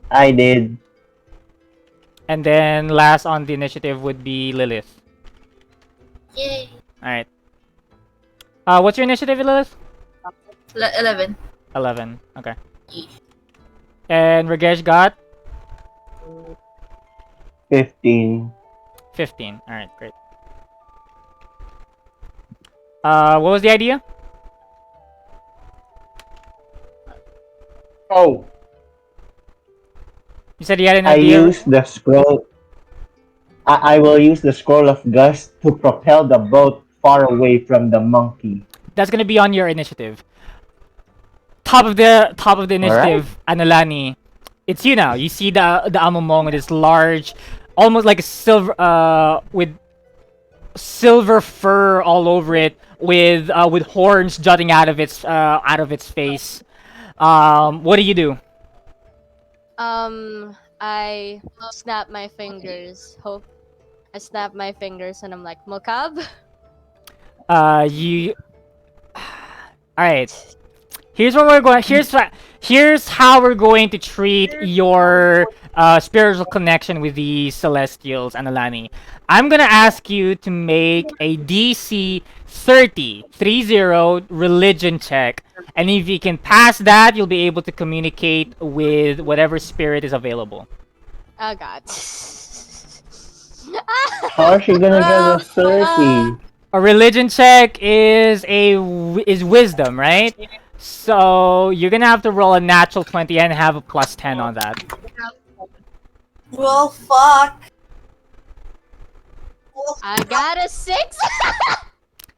I did. And then last on the initiative would be Lilith. Yay. Alright. What's your initiative, Lilith? 11. 11. Okay. And Ragesh got 15. 15. Alright, great. What was the idea? Oh, You said you had an I idea? used the scroll. I will use the scroll of gust to propel the boat far away from the monkey. That's gonna be on your initiative. Top of the initiative, Analani. It's you now. You see the Amamong with this large, almost like a silver with silver fur all over it, with horns jutting out of its face. What do you do? I snap my fingers. I snap my fingers and I'm like, Mokab? You. All right. Here's what we're going. Here's how we're going to treat your spiritual connection with the Celestials, Analani. I'm gonna ask you to make a DC 30 religion check, and if you can pass that, you'll be able to communicate with whatever spirit is available. Oh god. How is she gonna get a 30? A religion check is wisdom, right? So you're gonna have to roll a natural 20 and have a plus 10 on that. Well, fuck. I got a 6.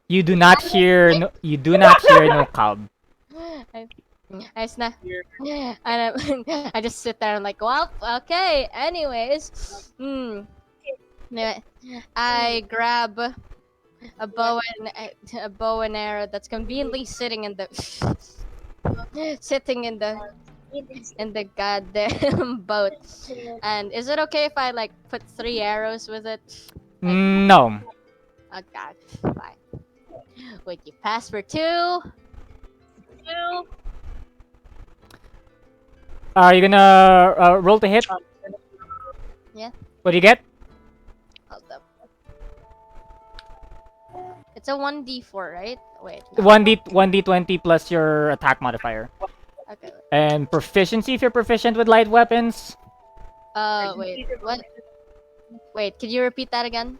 You do not hear no cub. I snap. And I just sit there and like, well, okay. Anyways, anyway, I grab a bow and arrow that's conveniently sitting in the goddamn boat. And is it okay if I like put 3 arrows with it? No. Oh god, fine. Wait, you passed for 2. Are you gonna roll to hit? Yeah. What do you get? Hold up. It's a 1d4, right? Wait. No. 1d20 plus your attack modifier. Okay. And proficiency if you're proficient with light weapons. Wait. What? Wait, could you repeat that again?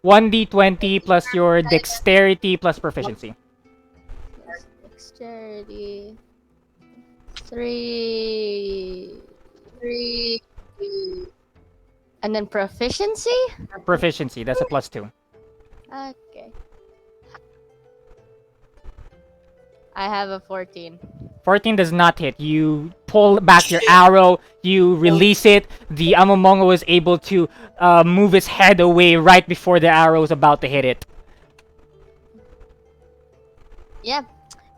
1d20 plus your dexterity plus proficiency. Yes, dexterity. 3. And then proficiency? Proficiency, that's a +2. Okay. I have a 14. 14 does not hit. You pull back your arrow, you release it. The Amomongo is able to move its head away right before the arrow is about to hit it. Yep.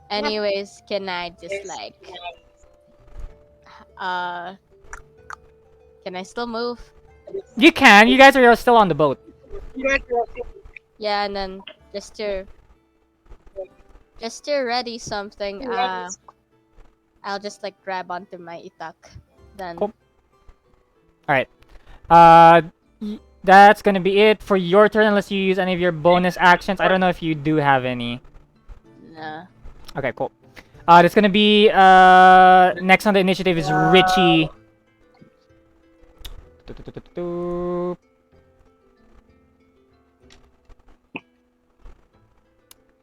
Anyways, can I just like can I still move? You can. You guys are still on the boat. Yeah, and then just to ready something, I'll just like grab onto my itak. Then Cool. Alright. That's gonna be it for your turn unless you use any of your bonus actions. I don't know if you do have any. nah. Okay, cool. That's gonna be next on the initiative is Richie.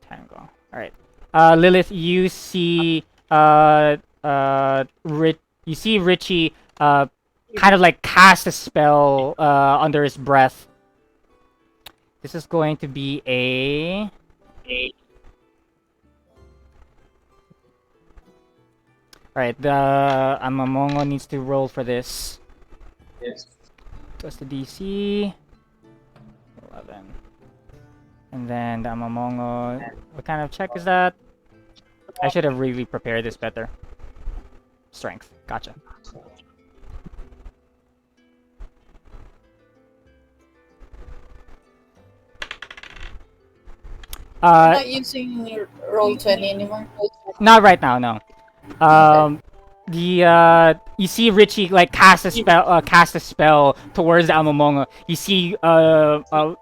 Tango. Alright. Lilith, you see you see Richie kind of like cast a spell under his breath. This is going to be a Alright, the Amamongo needs to roll for this. Yes. What's the DC? 11. And then the Amamongo. What kind of check is that? I should have really prepared this better. Strength. Gotcha. I'm not using roll 20 anymore. Not right now, no. You see Richie like cast a spell towards the Amomongo. You see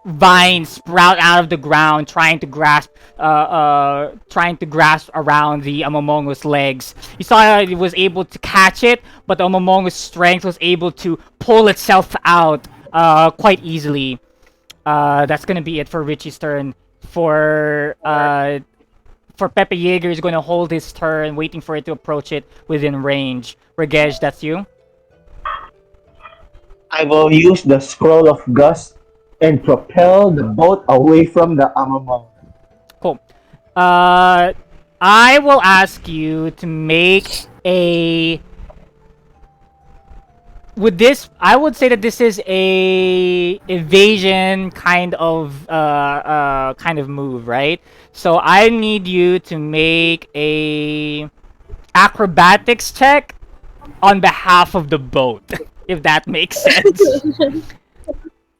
vines sprout out of the ground trying to grasp around the Amomongo's legs. You saw it was able to catch it, but the Amomongo's strength was able to pull itself out quite easily. That's gonna be it for Richie's turn. For Pepe Jaeger is going to hold his turn, waiting for it to approach it within range. Regesh, that's you. I will use the scroll of gust and propel the boat away from the Amamon. Cool. I will ask you to make a... With this, I would say that this is a evasion kind of move, right? So I need you to make a acrobatics check on behalf of the boat, if that makes sense.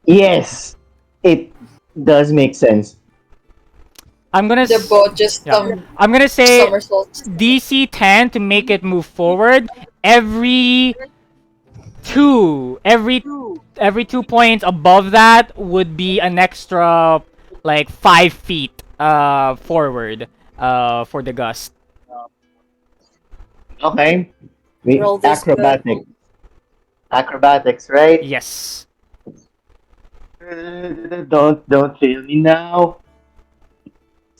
Yes, it does make sense. I'm gonna The boat just I'm gonna say somersaults. DC 10 to make it move forward. Every 2 points above that would be an extra like 5 feet forward for the gust. Okay. Roll this Acrobatics, right? Yes. Don't fail me now.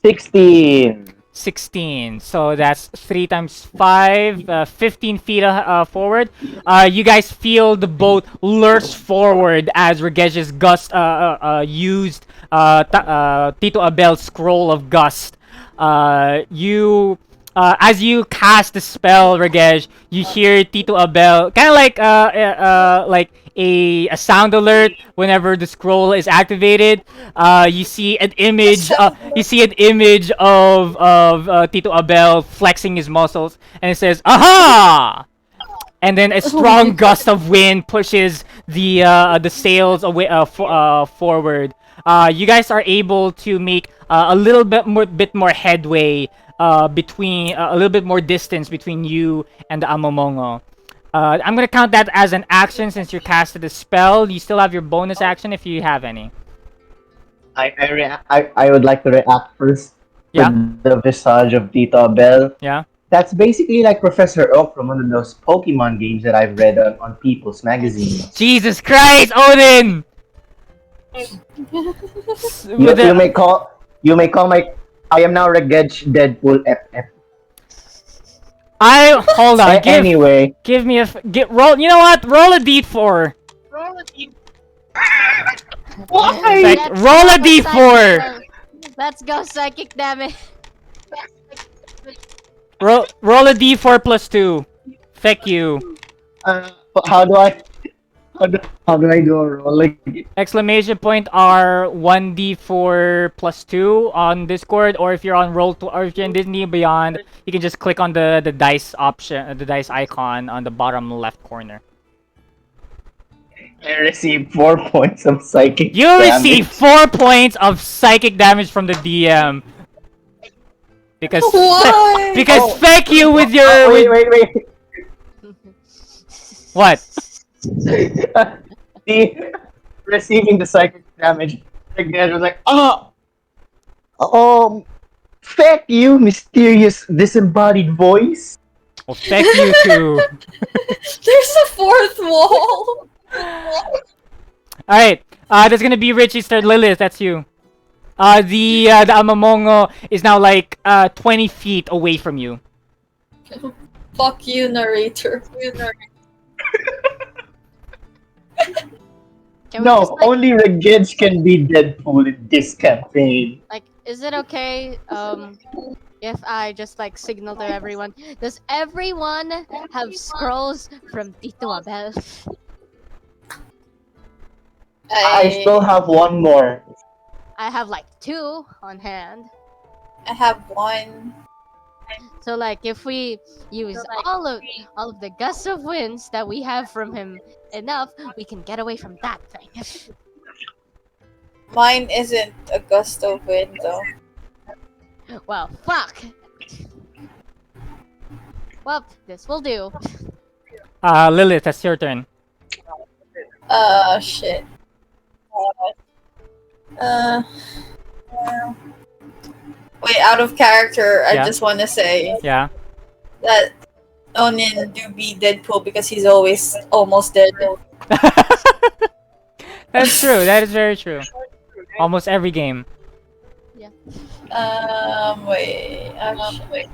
16. 16. So that's 3 times 5, 15 feet forward. You guys feel the boat lurch forward as Regesh's gust used Tito Abel's scroll of gust. As you cast the spell, Regesh, you hear Tito Abel kind of like a sound alert whenever the scroll is activated. You see an image. You see an image of Tito Abel flexing his muscles, and it says "Aha!" And then a strong gust of wind pushes the sails away forward. you guys are able to make a little bit more headway between a little bit more distance between you and the Amomongo. I'm gonna count that as an action since you casted a spell. You still have your bonus action if you have any. I would like to react first Yeah. with the visage of Tito Abel. Yeah. That's basically like Professor Oak from one of those Pokemon games that I've read on People's Magazine. Jesus Christ, Odin! You, you may call my I am now Regedge Deadpool FF. Hold on. Anyway, Give me roll. You know what? Roll a d4. why? Let's roll go a with d4. psychic- Let's go psychic damage. Roll a d4 plus 2. Feck you. How do I how do I do a roll? Like, Exclamation point are 1d4 plus 2 on Discord, or if you're on or if you're in Disney Beyond, you can just click on the dice option, the dice icon on the bottom left corner. I received 4 points of psychic You damage. receive 4 points of psychic damage from the DM. Because Why? because feck you with your Wait. what? Receiving the psychic damage, the guy was like, feck you, mysterious disembodied voice. Well, feck you too. There's a fourth wall. Alright, that's gonna be Richie's turn. Lilith, that's you. The Amamongo is now like 20 feet away from you. Fuck you, narrator. Can we No, just, like, only Regedge can be Deadpool in this campaign. like, is it okay if I just like signal to everyone? Does everyone have scrolls from Tito Abel? I still have one more. I have like 2 on hand. I have one. So like if we use all of the gusts of winds that we have from him enough, we can get away from that thing. Mine isn't a gust of wind though. Well, fuck. Well, this will do. Lilith, that's your turn. Shit. Uh, wait, out of character, I Yeah. just want to say Yeah. that Onin do be Deadpool because he's always almost dead. That's true. That is very true. Almost every game. Wait, actually,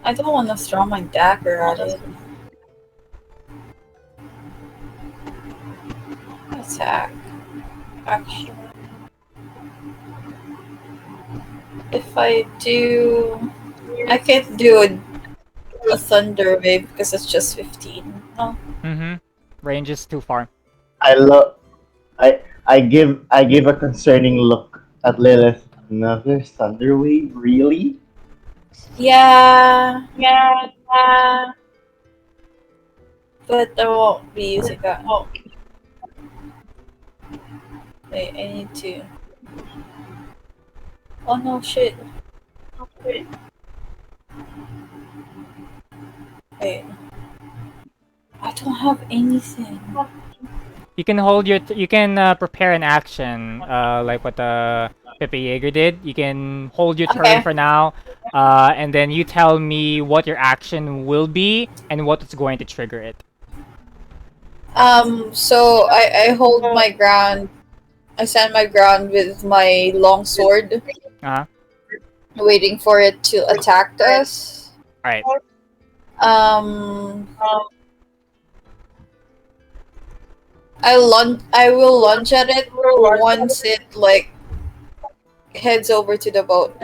I don't want to throw my dagger at it. Attack. Actually, if I do, I can't do a thunder wave because it's just 15. No. Mm-hmm. Range is too far. I give a concerning look at Lilith. Another thunder wave, really? Yeah. But I won't be using that. Oh. Wait, I need to. Oh no, shit. Wait. I don't have anything. You can hold your. You can prepare an action, like what Pepe Jaeger did. You can hold your turn Okay. for now, and then you tell me what your action will be and what is going to trigger it. So I hold my ground. I stand my ground with my long sword, Uh-huh. waiting for it to attack us. All right. I will lunge at it once it like heads over to the boat.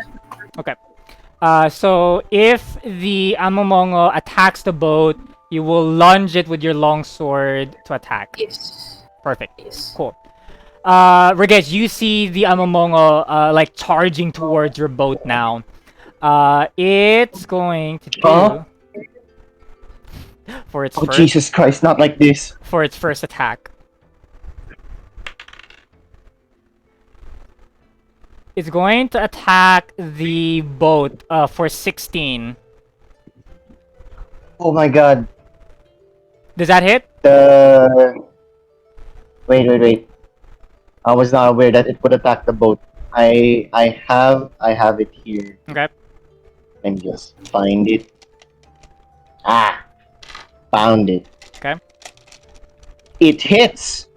So if the Amomongo attacks the boat, you will lunge it with your long sword to attack. Yes. Perfect. Yes. Cool. Ragesh, you see the Amomongo like charging towards your boat now. It's going to do Huh? for its Oh Jesus Christ! Not like this. first attack. It's going to attack the boat for 16. Oh my god. Does that hit? Wait. I was not aware that it would attack the boat. I have it here. Okay. And just find it. Ah, found it. Okay. It hits.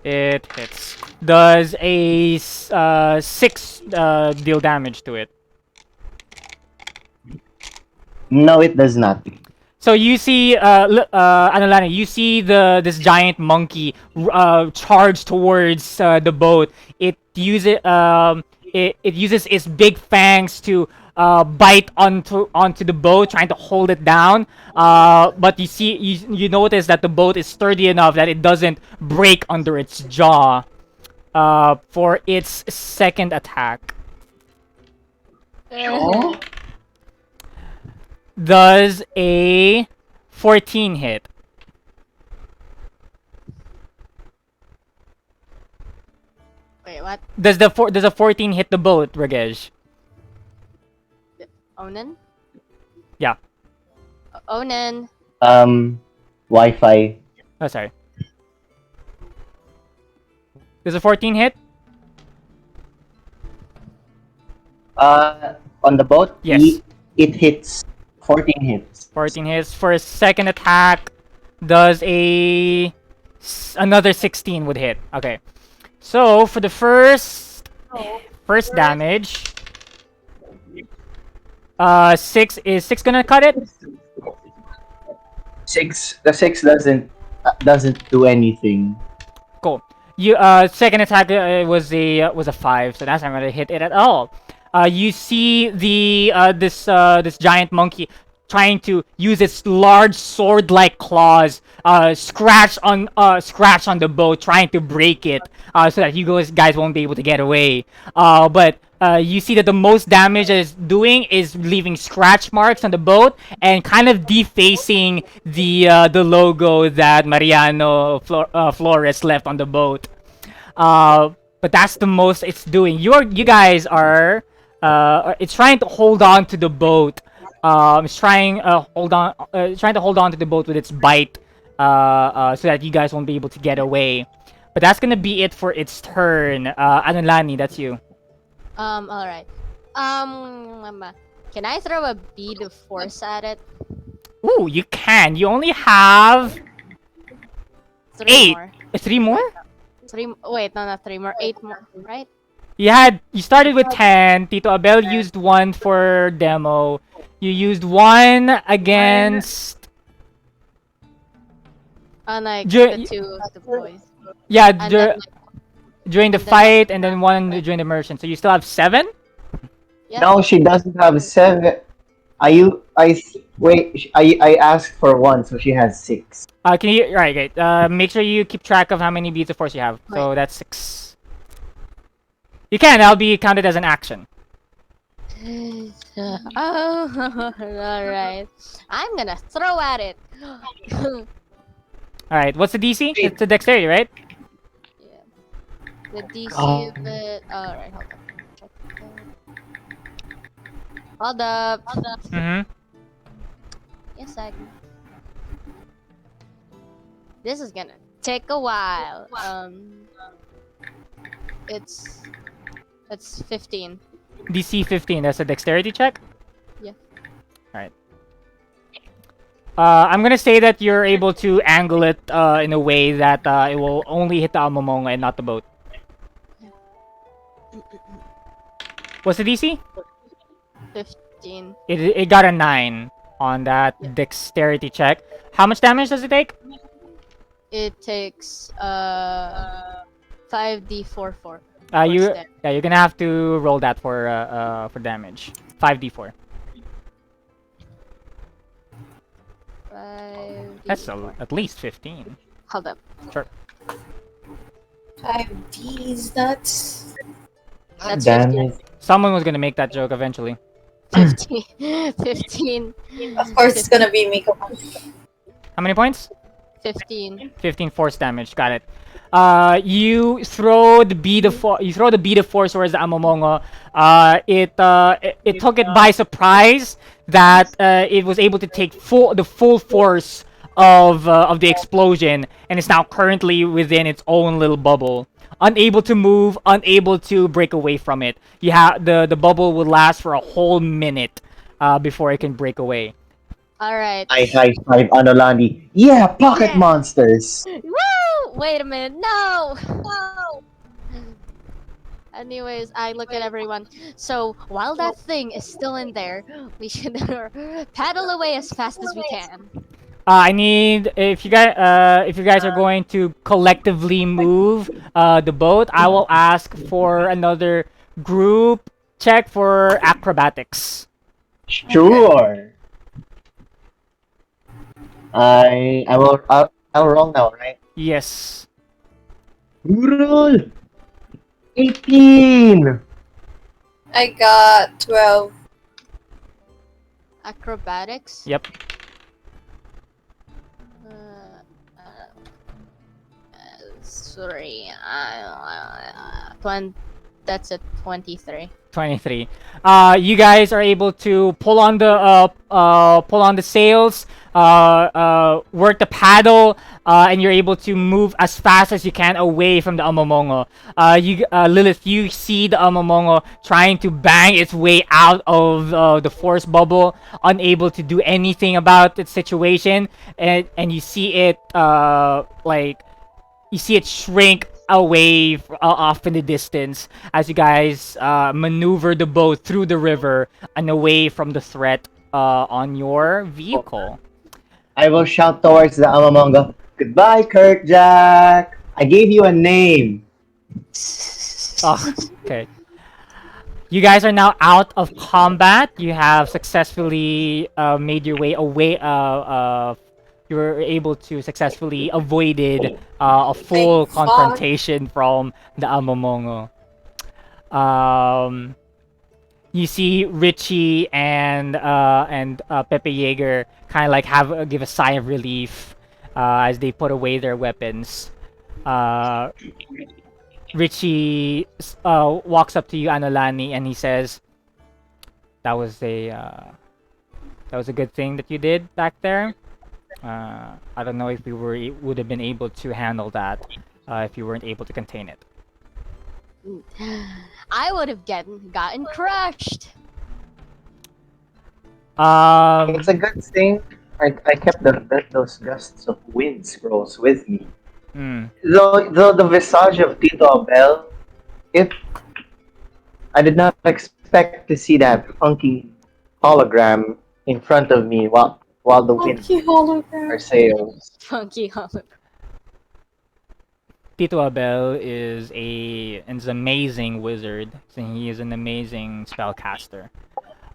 It hits. Does a 6 deal damage to it. No, it does not. So you see, Anolani, you see this giant monkey charge towards the boat. It uses its big fangs to bite onto the boat, trying to hold it down. But you notice that the boat is sturdy enough that it doesn't break under its jaw. For its second attack. Does a 14 hit? Wait, what? Does a 14 hit the boat, Ragesh? Onan? Yeah. Onan. Wi-Fi. Oh, sorry. Does a 14 hit? On the boat? Yes. It hits. 14 hits. 14 hits. For a second attack, does another 16 would hit. Okay. So for the first damage, 6 is 6 gonna cut it? The six doesn't do anything. Cool. You second attack was a 5, so that's not gonna hit it at all. You see this giant monkey trying to use its large sword-like claws, scratch on the boat, trying to break it, so that you guys won't be able to get away. But you see that the most damage it's doing is leaving scratch marks on the boat and kind of defacing the logo that Mariano Flores left on the boat. But that's the most it's doing. You guys are it's trying to hold on to the boat. It's trying to hold on to the boat with its bite, so that you guys won't be able to get away. But that's gonna be it for its turn. Anolani, that's you. All right. Can I throw a bead of force at it? Ooh, you can. You only have 3 8. more. 3 more? 3. Wait, no, not 3 more. 8 more, right? You started with 10. Tito Abel used 1 for demo. You used 1 against. Like Dur- the 2 of the boys. Yeah, And then, during the fight, and then 1 during the merchant. So you still have 7. yeah. No, she doesn't have 7. Wait, I asked for 1, so she has 6. Can you right? Make sure you keep track of how many beads of force you have. So Right. that's 6. You can. That'll be counted as an action. Oh, alright. I'm gonna throw at it. All right. What's the DC? It's a dexterity, right? Yeah. The DC Oh. of it. Alright, hold up. Hold up. Mm-hmm. Yes, I can. This is gonna take a while. It's 15. DC 15. That's a dexterity check. Yeah. All right. I'm gonna say that you're able to angle it in a way that it will only hit the Amomonga and not the boat. What's the DC? 15. It got a 9 on that dexterity check. How much damage does it take? It takes 5d4. You're gonna have to roll that for damage. 5d4. 5d4. That's at least 15. Hold up. Sure. 5D's nuts. That's Damn 15. it. Someone was gonna make that joke eventually. 15. 15. Of course, it's gonna be me. How many points? 15. 15 force damage. Got it. You throw the bead of force towards the Amomongo. It took it by surprise that it was able to take the full force of the explosion, and is now currently within its own little bubble, unable to move, unable to break away from it. You have the bubble will last for a whole minute before it can break away. Alright. I high five Anolani. Yeah, pocket Yeah. monsters. Woo! Wait a minute. No! No! Anyways, I look at everyone. So, while that thing is still in there, we should paddle away as fast as we can. I need if you guys are going to collectively move the boat, I will ask for another group check for acrobatics. Sure. I'll roll now, right? Yes. Roll. 18. I got 12. Acrobatics? Yep. Uh, sorry. That's a 23. 23. You guys are able to pull on the sails, work the paddle, and you're able to move as fast as you can away from the Amomongo. Lilith, you see the Amomongo trying to bang its way out of the force bubble, unable to do anything about its situation, and you see it shrink away off in the distance as you guys maneuver the boat through the river and away from the threat on your vehicle. I will shout towards the Amamonga. Goodbye, Kirkjack. I gave you a name. Oh, okay. You guys are now out of combat. You have successfully made your way away. You were able to successfully avoided a full Thank God. confrontation from the Amomongo. You see Richie and Pepe Yeager kind of like give a sigh of relief as they put away their weapons. Richie walks up to you, Anolani, and he says, "That was a good thing that you did back there. I don't know if we would have been able to handle that if you weren't able to contain it." I would have gotten crushed. It's a good thing I kept those gusts of wind scrolls with me. Though the visage of Tito Abel, I did not expect to see that funky hologram in front of me while the wind Funky hologram. our sails. Funky hologram. Tito Abel is an amazing wizard, and he is an amazing spellcaster.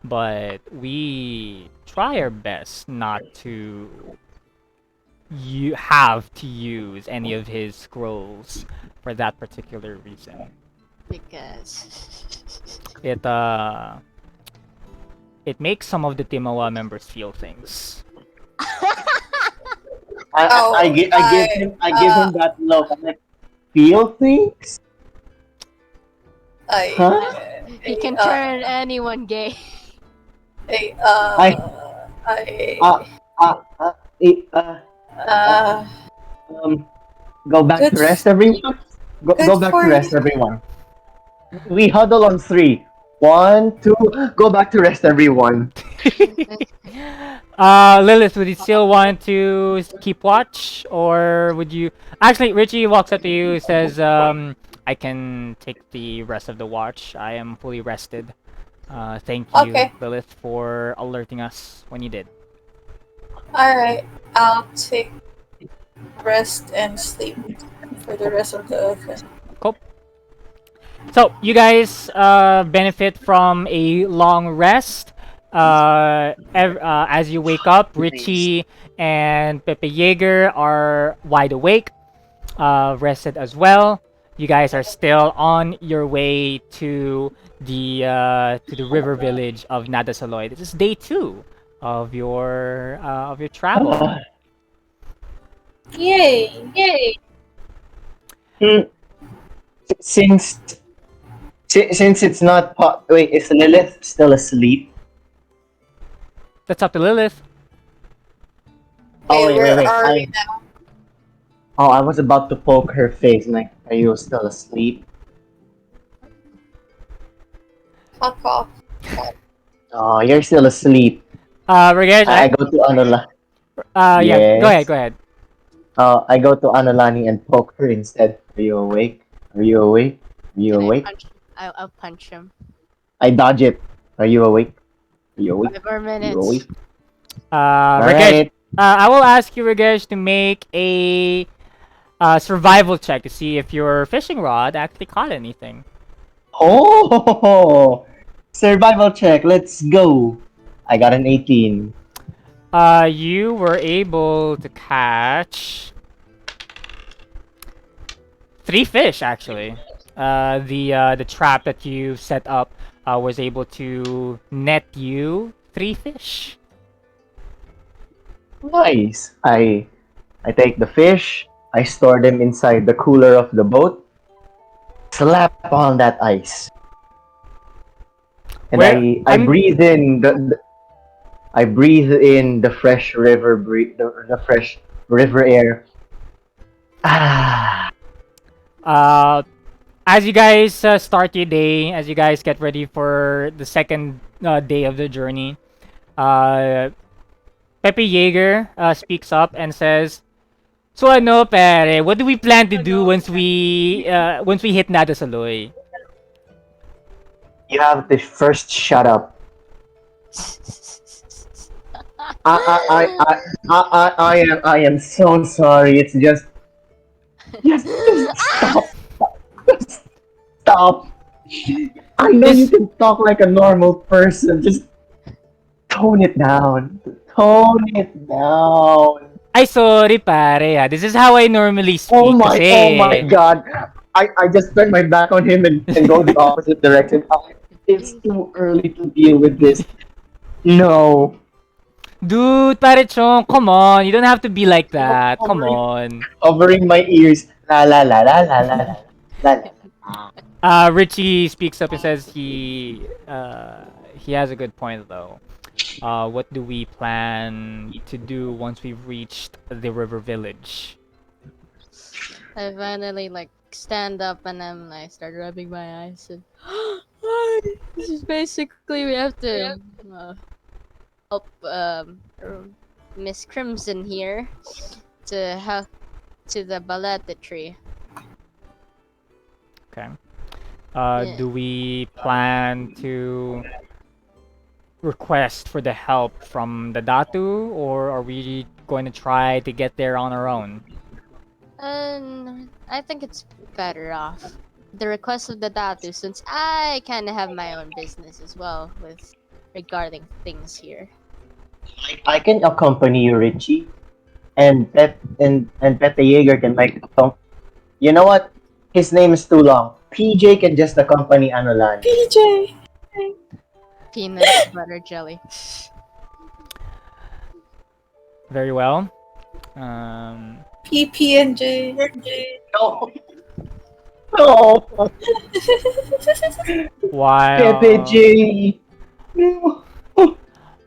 But we try our best not to have to use any of his scrolls for that particular reason. Because It makes some of the Timawa members feel things. I give him that look. I'm like, feel things? Huh? he can turn anyone gay. Go back Good to rest, everyone. Go back to for rest, you. everyone. We huddle on 3. 1, 2. Go back to rest, everyone. Lilith, would you still want to keep watch, or would you? Actually, Richie walks up to you, says, "I can take the rest of the watch. I am fully rested. Thank you, Okay. Lilith, for alerting us when you did." Alright, I'll take rest and sleep for the rest of the thing. So you guys benefit from a long rest. As you wake up, Richie and Pepe Yeager are wide awake, rested as well. You guys are still on your way to the river village of Nadasaloy. This is day 2 of your travel. Yay! Yay! Hmm, since since it's not wait, is Lilith still asleep? That's up to Lilith. Oh Wait, where wait. are we now? I was about to poke her face. Like, are you still asleep? Fuck off. Oh, you're still asleep. Ragesh, I go to Anola. yeah, go ahead, Yes. go ahead. I go to Anolani and poke her instead. Are you awake? Are you awake? Are you Can I awake? punch? I'll punch him. I dodge it. Are you awake? Are you awake? 5 more Are you minutes. awake? All Ragesh, right. I will ask you, Ragesh, to make a survival check to see if your fishing rod actually caught anything. Oh, survival check. Let's go. I got an 18. You were able to catch 3 fish actually. The trap that you set up was able to net you 3 fish. Nice. I take the fish. I store them inside the cooler of the boat. Slap on that ice, and Where I I'm breathe in I breathe in the fresh the fresh river air. Ah, uh as you guys start your day, as you guys get ready for the second day of the journey, uh Pepe Yeager speaks up and says, "So ano, pare, what do we plan to do once we hit Nadasaloy?" you have to first shut up. I am so sorry. It's just stop. Just stop. I know you This can talk like a normal person. Just tone it down. Tone it down. Ay sorry pare this is how I normally speak Oh my kasi. god. I just turn my back on him and go the opposite direction. It's too early to deal with this. No. Dude, pare Chong, come on. You don't have to be like that. Come on. Covering my ears. La la la la la la la la la. Richie speaks up and says he has a good point though. What do we plan to do once we've reached the river village? I finally like stand up and I'm like start rubbing my eyes and this is basically we have to help Miss Crimson here to help to the baleta tree. Okay. Yeah. Do we plan to request for the help from the Datu, or are we going to try to get there on our own? And I think it's better off the request of the Datu since I kind of have my own business as well with regarding things here. I can accompany you, Richie. And Pepe Yeager can you know what? His name is too long. PJ can just accompany Anolan. PJ! Peanut butter jelly. Very well. Um, PPNJ. No. No. Pepe while J. No.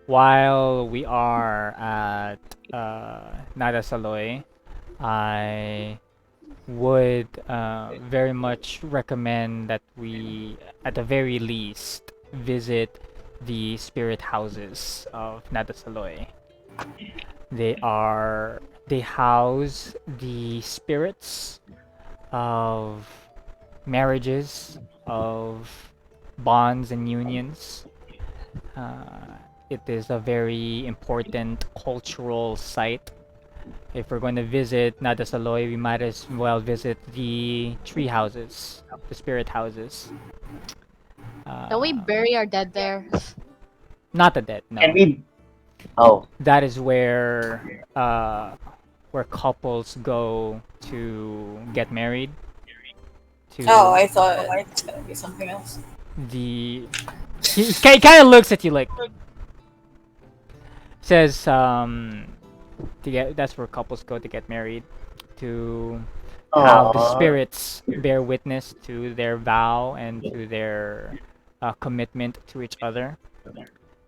while we are at Nadasaloy, I would very much recommend that we, at the very least, visit the spirit houses of Nadasaloy. They house the spirits of marriages, of bonds and unions. It is a very important cultural site. If we're going to visit Nadasaloy, we might as well visit the tree houses, the spirit houses. Don't we Uh, bury our dead there? Not the dead, Can no. we? Oh, That is where couples go to get married. To Oh, I thought it was gonna be something else. the he kind of looks at you like says to get. That's where couples go to get married, to have the Aww. spirits bear witness to their vow and to their commitment to each other.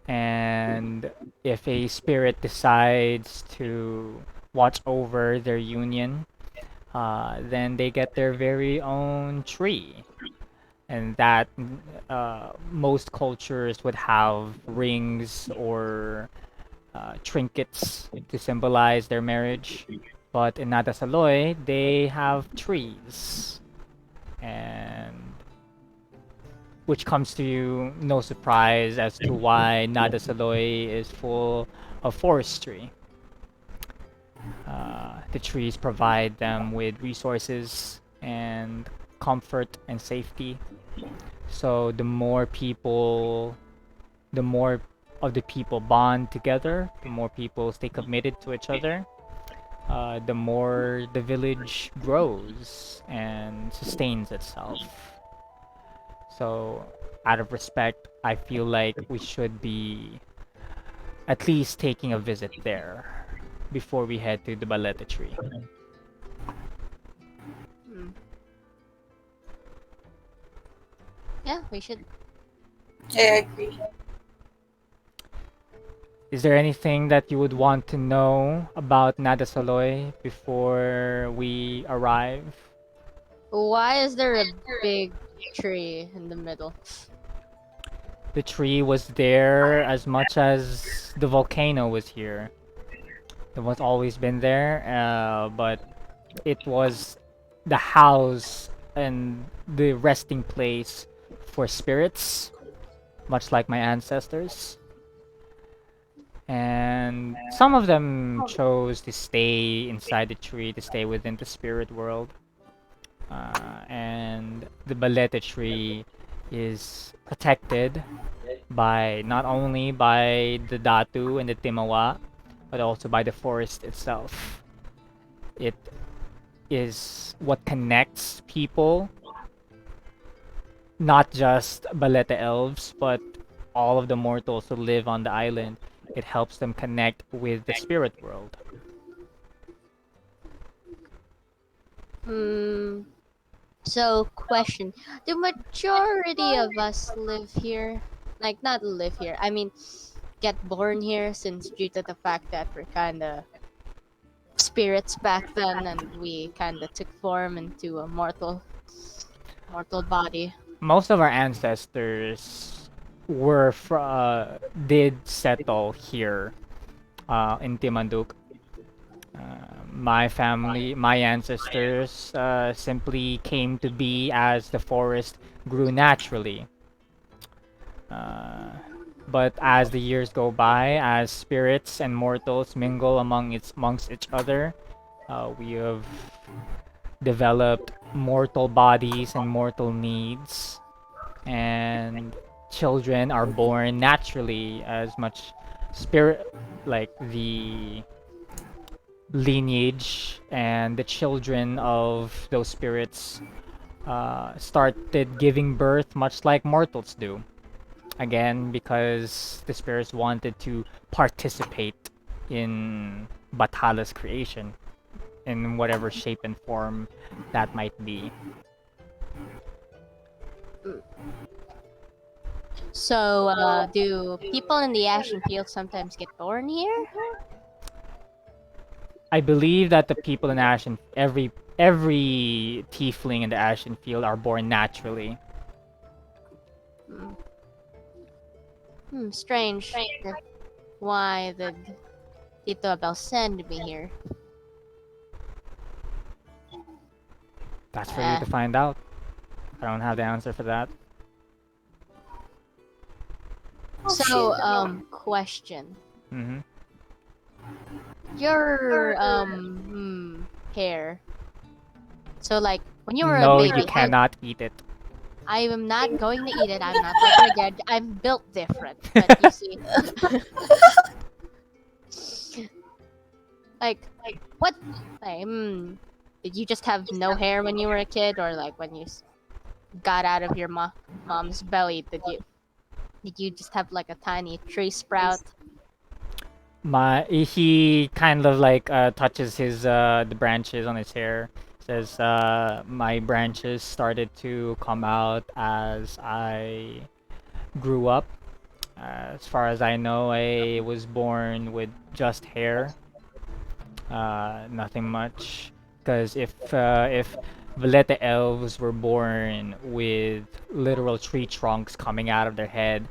And if a spirit decides to watch over their union, then they get their very own tree. And that most cultures would have rings or trinkets to symbolize their marriage. But in Nadasaloy, they have trees. And which comes to you no surprise as to why Nadasaloy is full of forestry. The trees provide them with resources and comfort and safety. So the more of the people bond together, the more people stay committed to each other, the more the village grows and sustains itself. So, out of respect, I feel like we should be at least taking a visit there before we head to the Baleta tree. Hmm. Yeah, we should. I agree. Is there anything that you would want to know about Nadasaloy before we arrive? Why is there a big tree in the middle? The tree was there as much as the volcano was here. It was always been there, but it was the house and the resting place for spirits, much like my ancestors. And some of them chose to stay inside the tree, to stay within the spirit world. And the baleta tree is protected by not only by the datu and the timawa, but also by the forest itself. It is what connects people, not just baleta elves, but all of the mortals who live on the island. It helps them connect with the spirit world. Hmm. So, question: the majority of us live here? Like, not live here. I mean, get born here, since due to the fact that we're kind of spirits back then, and we kind of took form into a mortal body. Most of our ancestors did settle here in Timanduk. My family, my ancestors simply came to be as the forest grew naturally. Uh, but as the years go by, as spirits and mortals mingle amongst each other, we have developed mortal bodies and mortal needs, and children are born naturally as much spirit like the lineage and the children of those spirits started giving birth much like mortals do. Again, because the spirits wanted to participate in Batala's creation in whatever shape and form that might be. So, do people in the Ashen Field sometimes get born here? I believe that the people in Ashen, every tiefling in the Ashen Field are born naturally. Hmm. Strange. Why did Tito Abel send me here? That's for you to find out. I don't have the answer for that. So, question. Hmm. Your hair. So, like, when you were a No, baby, you cannot eat it. I am not going to eat it. I'm not like my dad. I'm built different. But you see, like what? Like, did you just have no hair when you were a kid, or like when you got out of your mom's belly? Did you just have like a tiny tree sprout? He kind of like touches his the branches on his hair. Says my branches started to come out as I grew up. As far as I know, I was born with just hair, nothing much. Because if Valletta elves were born with literal tree trunks coming out of their head,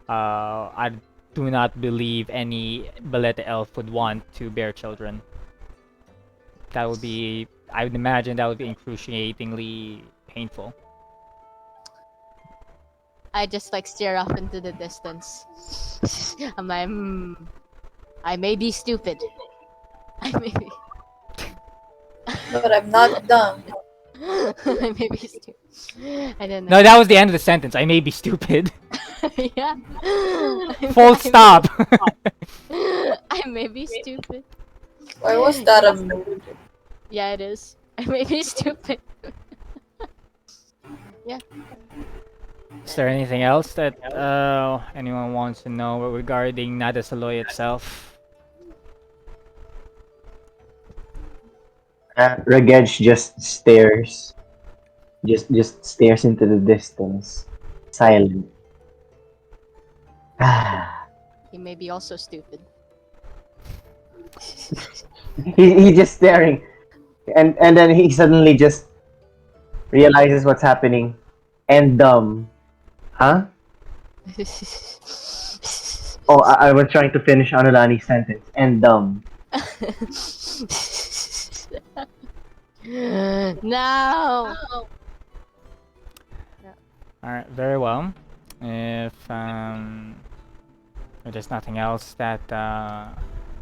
I do not believe any Valletta elf would want to bear children. That would be, I would imagine that would be excruciatingly painful. I just like stare off into the distance. I'm like, I may be stupid. I may be. But I'm not dumb. I may be stupid. I don't No, know. that was the end of the sentence. I may be stupid. Yeah. Full stop. I may be stupid. Why was that a mood? Yeah, it is. I may be stupid. Is there anything else that anyone wants to know regarding Nada Saloy itself? Regej just stares. Just stares into the distance. Silent. He may be also stupid. He's just staring. And then he suddenly just realizes what's happening. And huh? Oh, I was trying to finish Anulani's sentence. And No. Alright, very well. If there's nothing else that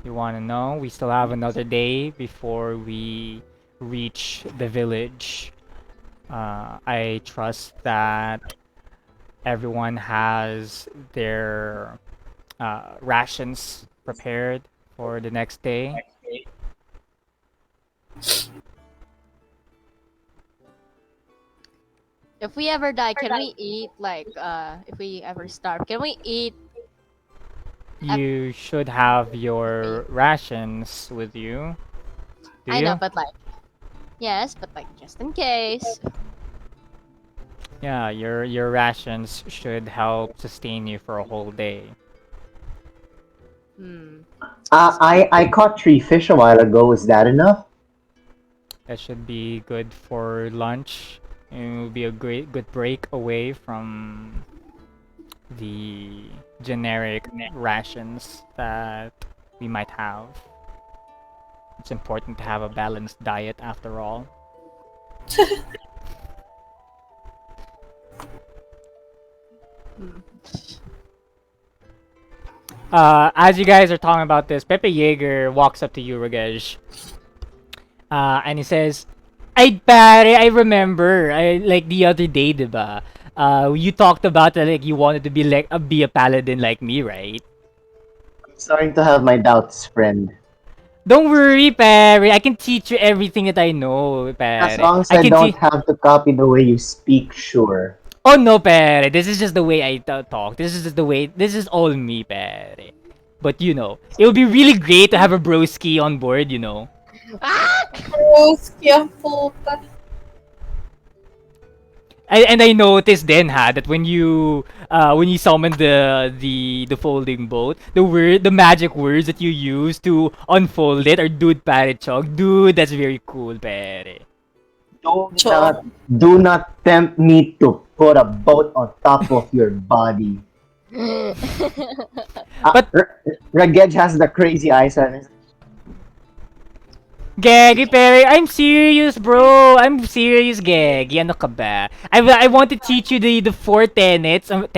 you want to know, we still have another day before we reach the village. I trust that everyone has their rations prepared for the next day. If we ever die, can we eat like if we ever starve, can we eat You should have your rations with you. Do I you? know, but like yes, but like just in case. Yeah, your rations should help sustain you for a whole day. Hmm. I caught 3 fish a while ago. Is that enough? That should be good for lunch. It will be a good break away from the generic rations that we might have. It's important to have a balanced diet after all. As you guys are talking about this, Pepe Yeager walks up to you, Ragesh. And he says, "Ay pare, I remember. Like the other day, diba? You talked about like you wanted to be like be a paladin like me, right? I'm starting to have my doubts, friend. Don't worry, pare. I can teach you everything that I know, As pare. long as I I can don't teach. have to copy the way you speak, sure. Oh no, pare. This is just the way I talk. This is just the way. This is all me, pare. But you know, it would be really great to have a broski on board. You know." Ah! Broski ang puta. I noticed then that when you summon the folding boat, the magic words that you use to unfold it are dude pare chog. Dude, that's very cool, pare. Do not tempt me to put a boat on top of your body. But- Ragej has the crazy eyes on his. Gaggy, pare, I'm serious, bro. I'm serious, Gaggy. Ano ka ba? I want to teach you the four tenets of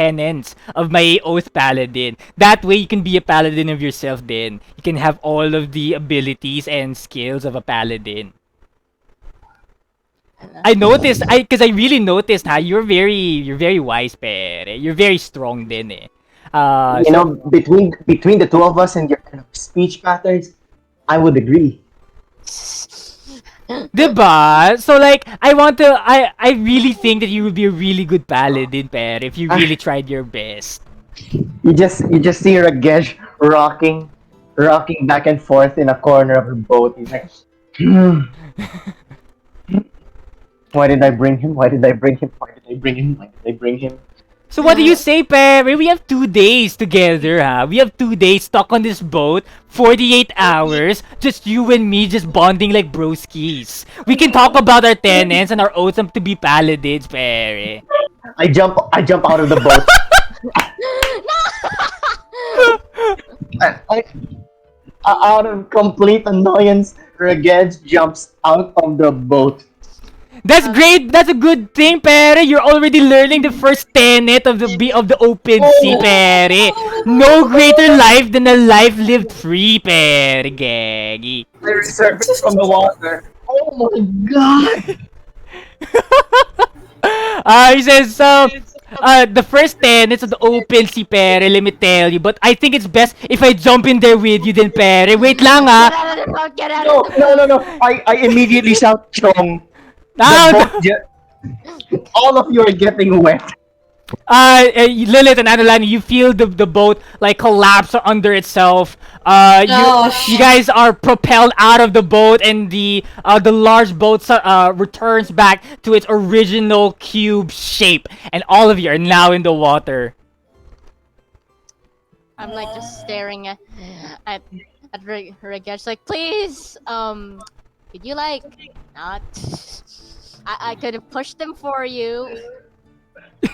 my oath paladin. That way you can be a paladin of yourself then. You can have all of the abilities and skills of a paladin. I noticed, because I really noticed you're very wise, pare. You're very strong din eh. You know, between the two of us and your kind of speech patterns, I would agree. Diba? So like, I really think that you would be a really good paladin, pare, if you really tried your best. You just see Ragesh rocking rocking back and forth in a corner of the boat. He's like, "Hmm, why did I bring him? Why did I bring him? Why did I bring him? Why did I bring him?" So what do you say, Perry? We have 2 days together, huh? We have 2 days stuck on this boat, 48 hours, just you and me just bonding like broskies. We can talk about our tenants and our oaths to be paladins, Perry. I jump out of the boat. I, out of complete annoyance, Reged jumps out of the boat. That's great. That's a good thing, Perry. You're already learning the first tenet of the open sea, Perry. No greater life than a life lived free, Perry. Gaggy. I resurfaced from the water. Oh my god! He says, the first tenets of the open sea, Perry, let me tell you. But I think it's best if I jump in there with you then, Perry. Wait lang, Get ah. out of the boat! Get out No, of the no, no, no! I immediately shout, "Chong!" The Ah, boat all of you are getting wet. Lilith and Adeline, you feel the boat like collapse under itself. Oh, You guys are propelled out of the boat, and the large boat returns back to its original cube shape, and all of you are now in the water. I'm like just staring at Regesh, like, please, could you like not? I could have pushed them for you.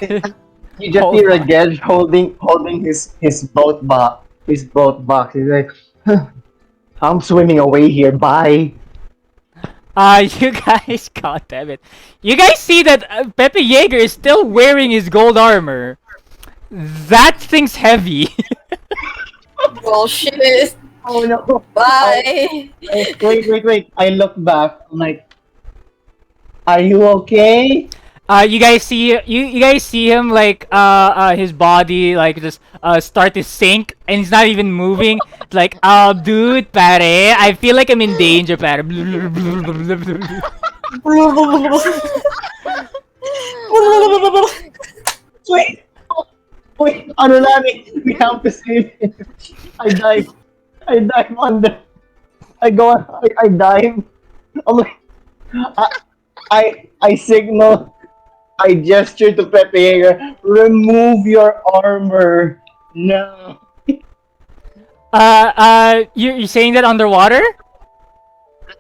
You just Hold hear on. Reged holding his boat box. His boat box. He's like, "I'm swimming away here. Bye." You guys, god damn it. You guys see that Pepe Yeager is still wearing his gold armor. That thing's heavy. bullshit. Oh no! Bye. Wait! I look back. I'm like, "Are you okay?" You guys see him like his body like just start to sink and he's not even moving. It's like, oh dude, pare, I feel like I'm in danger, pare. Wait! Wait! Ano namin? We have to save him. I dive. I dive under. I go. I dive. I'm like, I signal. I gesture to Pepe Yeager, remove your armor. No. You're saying that underwater?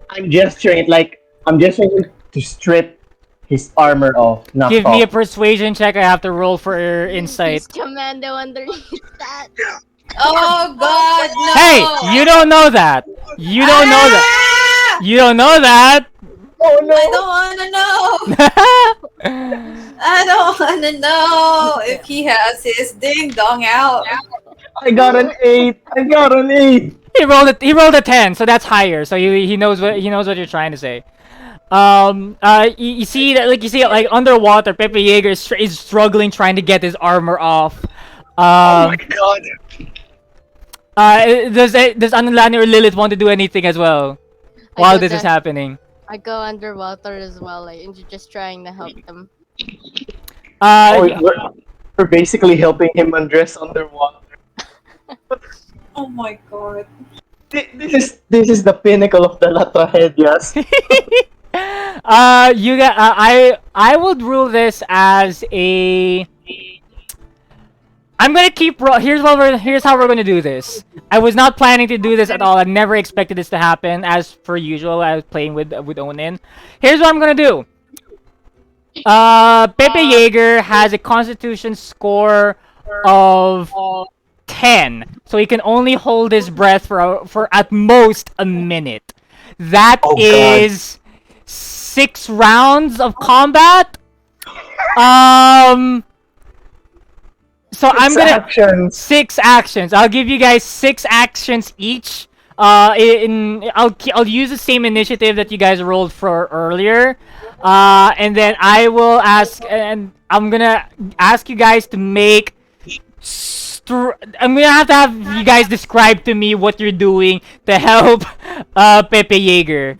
I'm gesturing it like I'm gesturing to strip his armor off. Knock Give off. me a persuasion check. I have to roll for insight. He's commando underneath that. Oh God, no. Hey, you don't know that. You don't know that. Ah! You don't know that. Oh no! I don't wanna know. I don't wanna know if he has his ding dong out. I got an 8. I got an 8. He rolled a 10, so that's higher. So he knows what you're trying to say. You see that like underwater, Pepe Yeager is struggling trying to get his armor off. Oh my god. Does Anulani or Lilith want to do anything as well while this is happening? I go underwater as well, like, and just trying to help them. We're basically helping him undress underwater. Oh my God. This is the pinnacle of the La Tragedias. I would rule this as a. I'm gonna keep. Here's how we're gonna do this. I was not planning to do this at all. I never expected this to happen. As per usual, I was playing with Onin. Here's what I'm gonna do. Pepe Yeager has a Constitution score of 10, so he can only hold his breath for at most a minute. That Oh, God. is 6 rounds of combat. So I'm gonna Actions. 6 actions. I'll give you guys 6 actions each. I'll use the same initiative that you guys rolled for earlier. And then I will ask, and I'm gonna ask you guys to make. I'm gonna have to have you guys describe to me what you're doing to help Pepe Yeager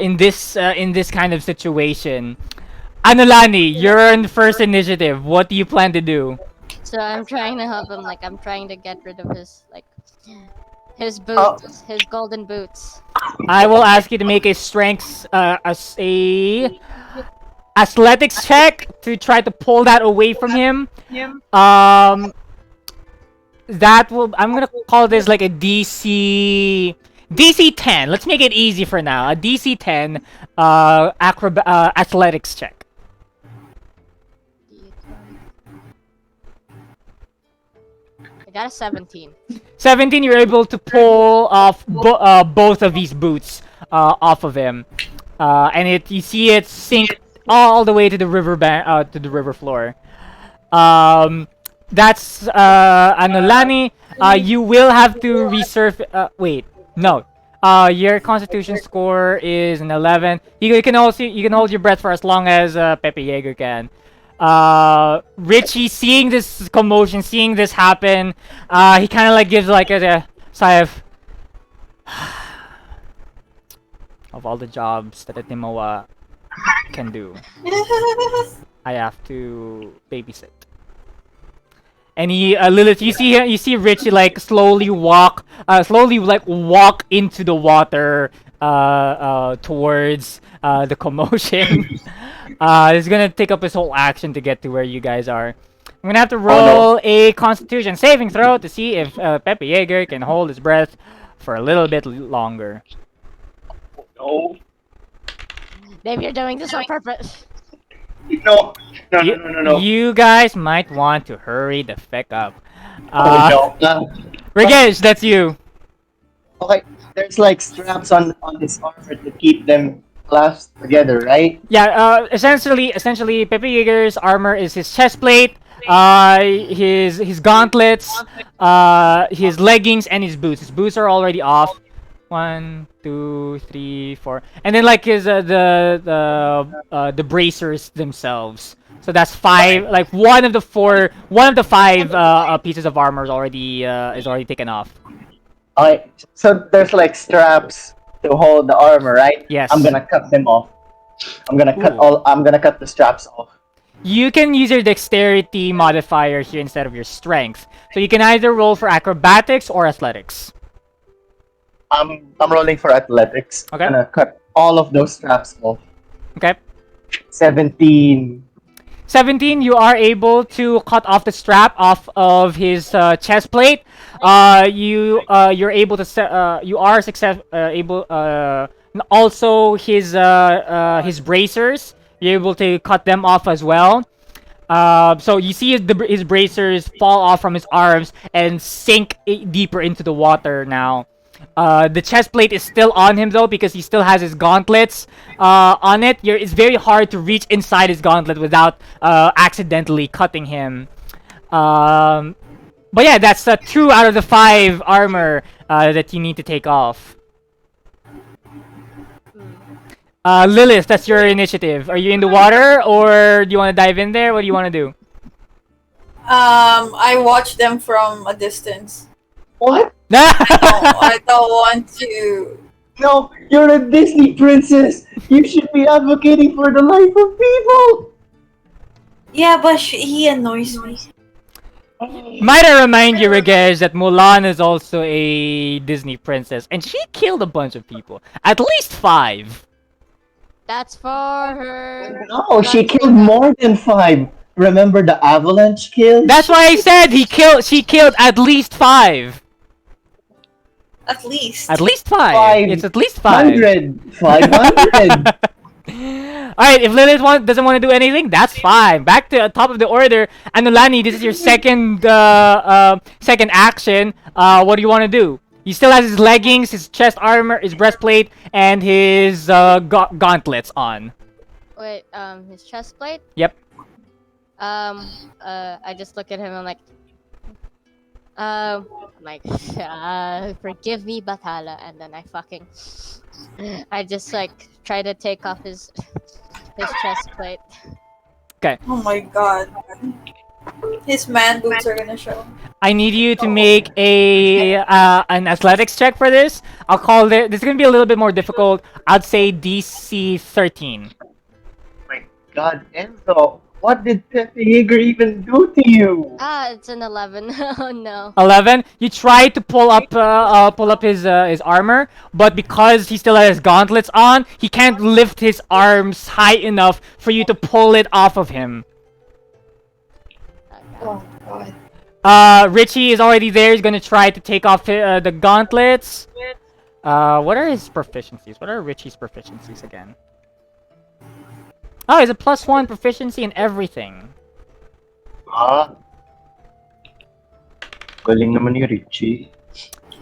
in this kind of situation. Anulani, you're in first initiative. What do you plan to do? So I'm trying to help him, like, I'm trying to get rid of his, like, His boots, his golden boots. I will ask you to make a strength, as a athletics check to try to pull that away from him. That will. I'm gonna call this like a DC 10. Let's make it easy for now. A DC 10, athletics check. I got a 17. 17. You're able to pull off both of these boots off of him, and you see it sink all the way to the river to the river floor. That's Anolani. You will have to resurface. Wait, no. Your Constitution score is an 11. You can hold your breath for as long as Pepe Jaeger can. Richie, seeing this commotion, seeing this happen, he kind of like gives like a sigh of all the jobs that a Timoa can do. I have to babysit. And he, Lilith, you see Richie like slowly walk into the water, towards the commotion. He's gonna take up his whole action to get to where you guys are. I'm gonna have to roll a Constitution saving throw to see if Pepe Jaeger can hold his breath for a little bit longer. No. Dave, you're doing this on purpose. No. No. You guys might want to hurry the feck up. Oh, no. Regesh, that's you. Okay, there's like straps on his armor to keep them clasped together, right? Yeah, essentially, Pepe Jaeger's armor is his chest plate, his gauntlets, his leggings, and his boots. His boots are already off. 1, 2, 3, 4, and then like his the bracers themselves. So that's 5. Like one of the 5 pieces of armor is already taken off. Okay, so there's like straps to hold the armor, right? Yes. I'm gonna cut them off. I'm gonna cut the straps off. You can use your dexterity modifier here instead of your strength. So you can either roll for acrobatics or athletics. I'm rolling for athletics. Okay. I'm gonna cut all of those straps off. Okay. 17. 17, you are able to cut off the strap off of his chest plate. You're able to you are able also his bracers. You're able to cut them off as well. So you see his bracers fall off from his arms and sink deeper into the water now. The chest plate is still on him though because he still has his gauntlets on it. It's very hard to reach inside his gauntlet without accidentally cutting him. But yeah, that's 2 out of the 5 armor that you need to take off. Lilith, that's your initiative. Are you in the water or do you want to dive in there? What do you want to do? I watch them from a distance. What? No, I don't want to. No, you're a Disney princess. You should be advocating for the life of people. Yeah, but he annoys me. Might I remind you, Regesh, that Mulan is also a Disney princess, and she killed a bunch of people. At least 5. That's for her. No, she killed more than 5. Remember the avalanche kill? That's why I said she killed at least 5. At least. At least 5. 5. It's at least 5. 500. Alright, if Lilith doesn't want to do anything, that's fine. Back to the top of the order. Anolani, this is your second action. What do you want to do? He still has his leggings, his chest armor, his breastplate, and his gauntlets on. Wait, his chest plate? Yep. I just look at him and I'm like, forgive me, Bathala, and then I just like try to take off his chest plate. Okay. Oh my god. His man boots are gonna show. I need you to make an athletics check for this. I'll call it. This is gonna be a little bit more difficult. I'd say DC 13. My God, Enzo, What did Pepe Yeager even do to you? Ah, it's an 11. Oh no. 11. You try to pull up his armor, but because he still has his gauntlets on, he can't lift his arms high enough for you to pull it off of him. Oh god. Richie is already there. He's gonna try to take off the gauntlets. What are his proficiencies? What are Richie's proficiencies again? Oh, he's a +1 proficiency in everything. Ah. Galing naman ni Richie.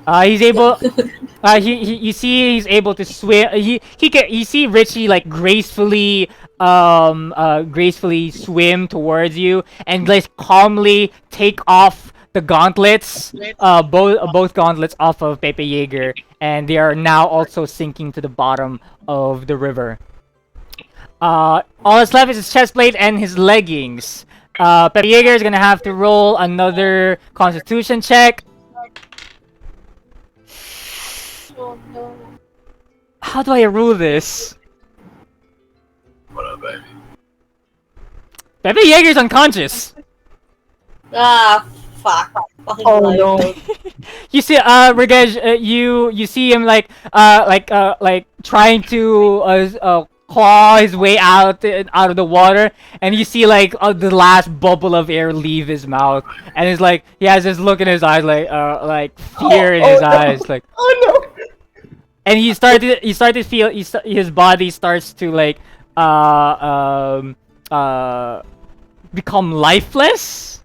He's able. You see, he's able to swim. You see Richie like gracefully swim towards you and like calmly take off the gauntlets. Both gauntlets off of Pepe Yeager, and they are now also sinking to the bottom of the river. All that's left is his chest plate and his leggings. Pepe Yeager is gonna have to roll another Constitution check. Oh no. How do I rule this? What up, baby? Pepe Yeager's unconscious. Ah, fuck. Fucking Oh life. no. You see, Regej, you see him like trying to claw his way out of the water, and you see like the last bubble of air leave his mouth, and it's like he has this look in his eyes, like fear in his eyes, like. Oh no. And he started to feel his body starts to like become lifeless.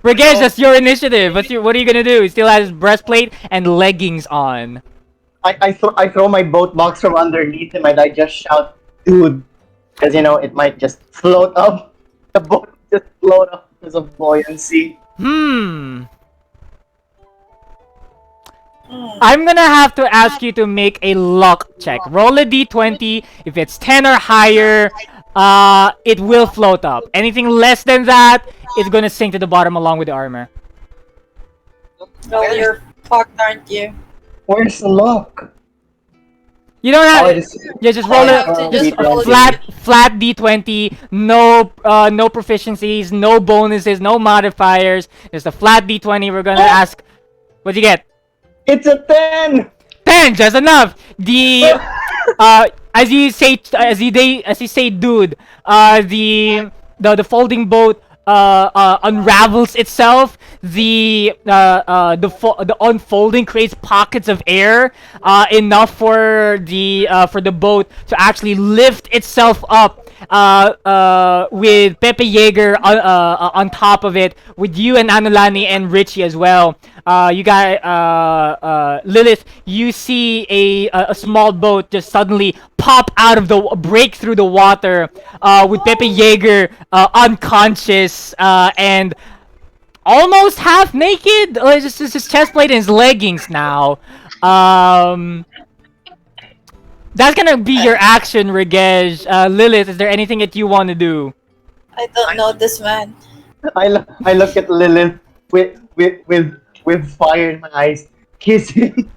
Regis, that's your initiative. What are you gonna do? He still has his breastplate and leggings on. I throw my boat box from underneath him and I just shout, dude, because it might just float up. The boat just float up because of buoyancy. I'm gonna have to ask you to make a luck check. Roll a d20. If it's 10 or higher, it will float up. Anything less than that, it's gonna sink to the bottom along with the armor. No, you're fucked, aren't you? Where's the luck? You don't have. Oh, it's- Yeah, just roll You it. have to Just just roll flat d20. No proficiencies, no bonuses, no modifiers. Just a flat d20. We're gonna ask. What'd you get? It's a 10! 10, just enough. The as you say, dude, the folding boat unravels itself. The unfolding creates pockets of air, enough for the boat to actually lift itself up. With Pepe Yeager on top of it, with you and Anulani and Richie as well. You got Lilith. You see a small boat just suddenly break through the water, with Pepe Yeager unconscious and almost half naked. Just his chest plate and his leggings now. That's gonna be your action, Regej. Lilith, is there anything that you want to do? I don't know this man. I look at Lilith with fire in my eyes. Kiss him.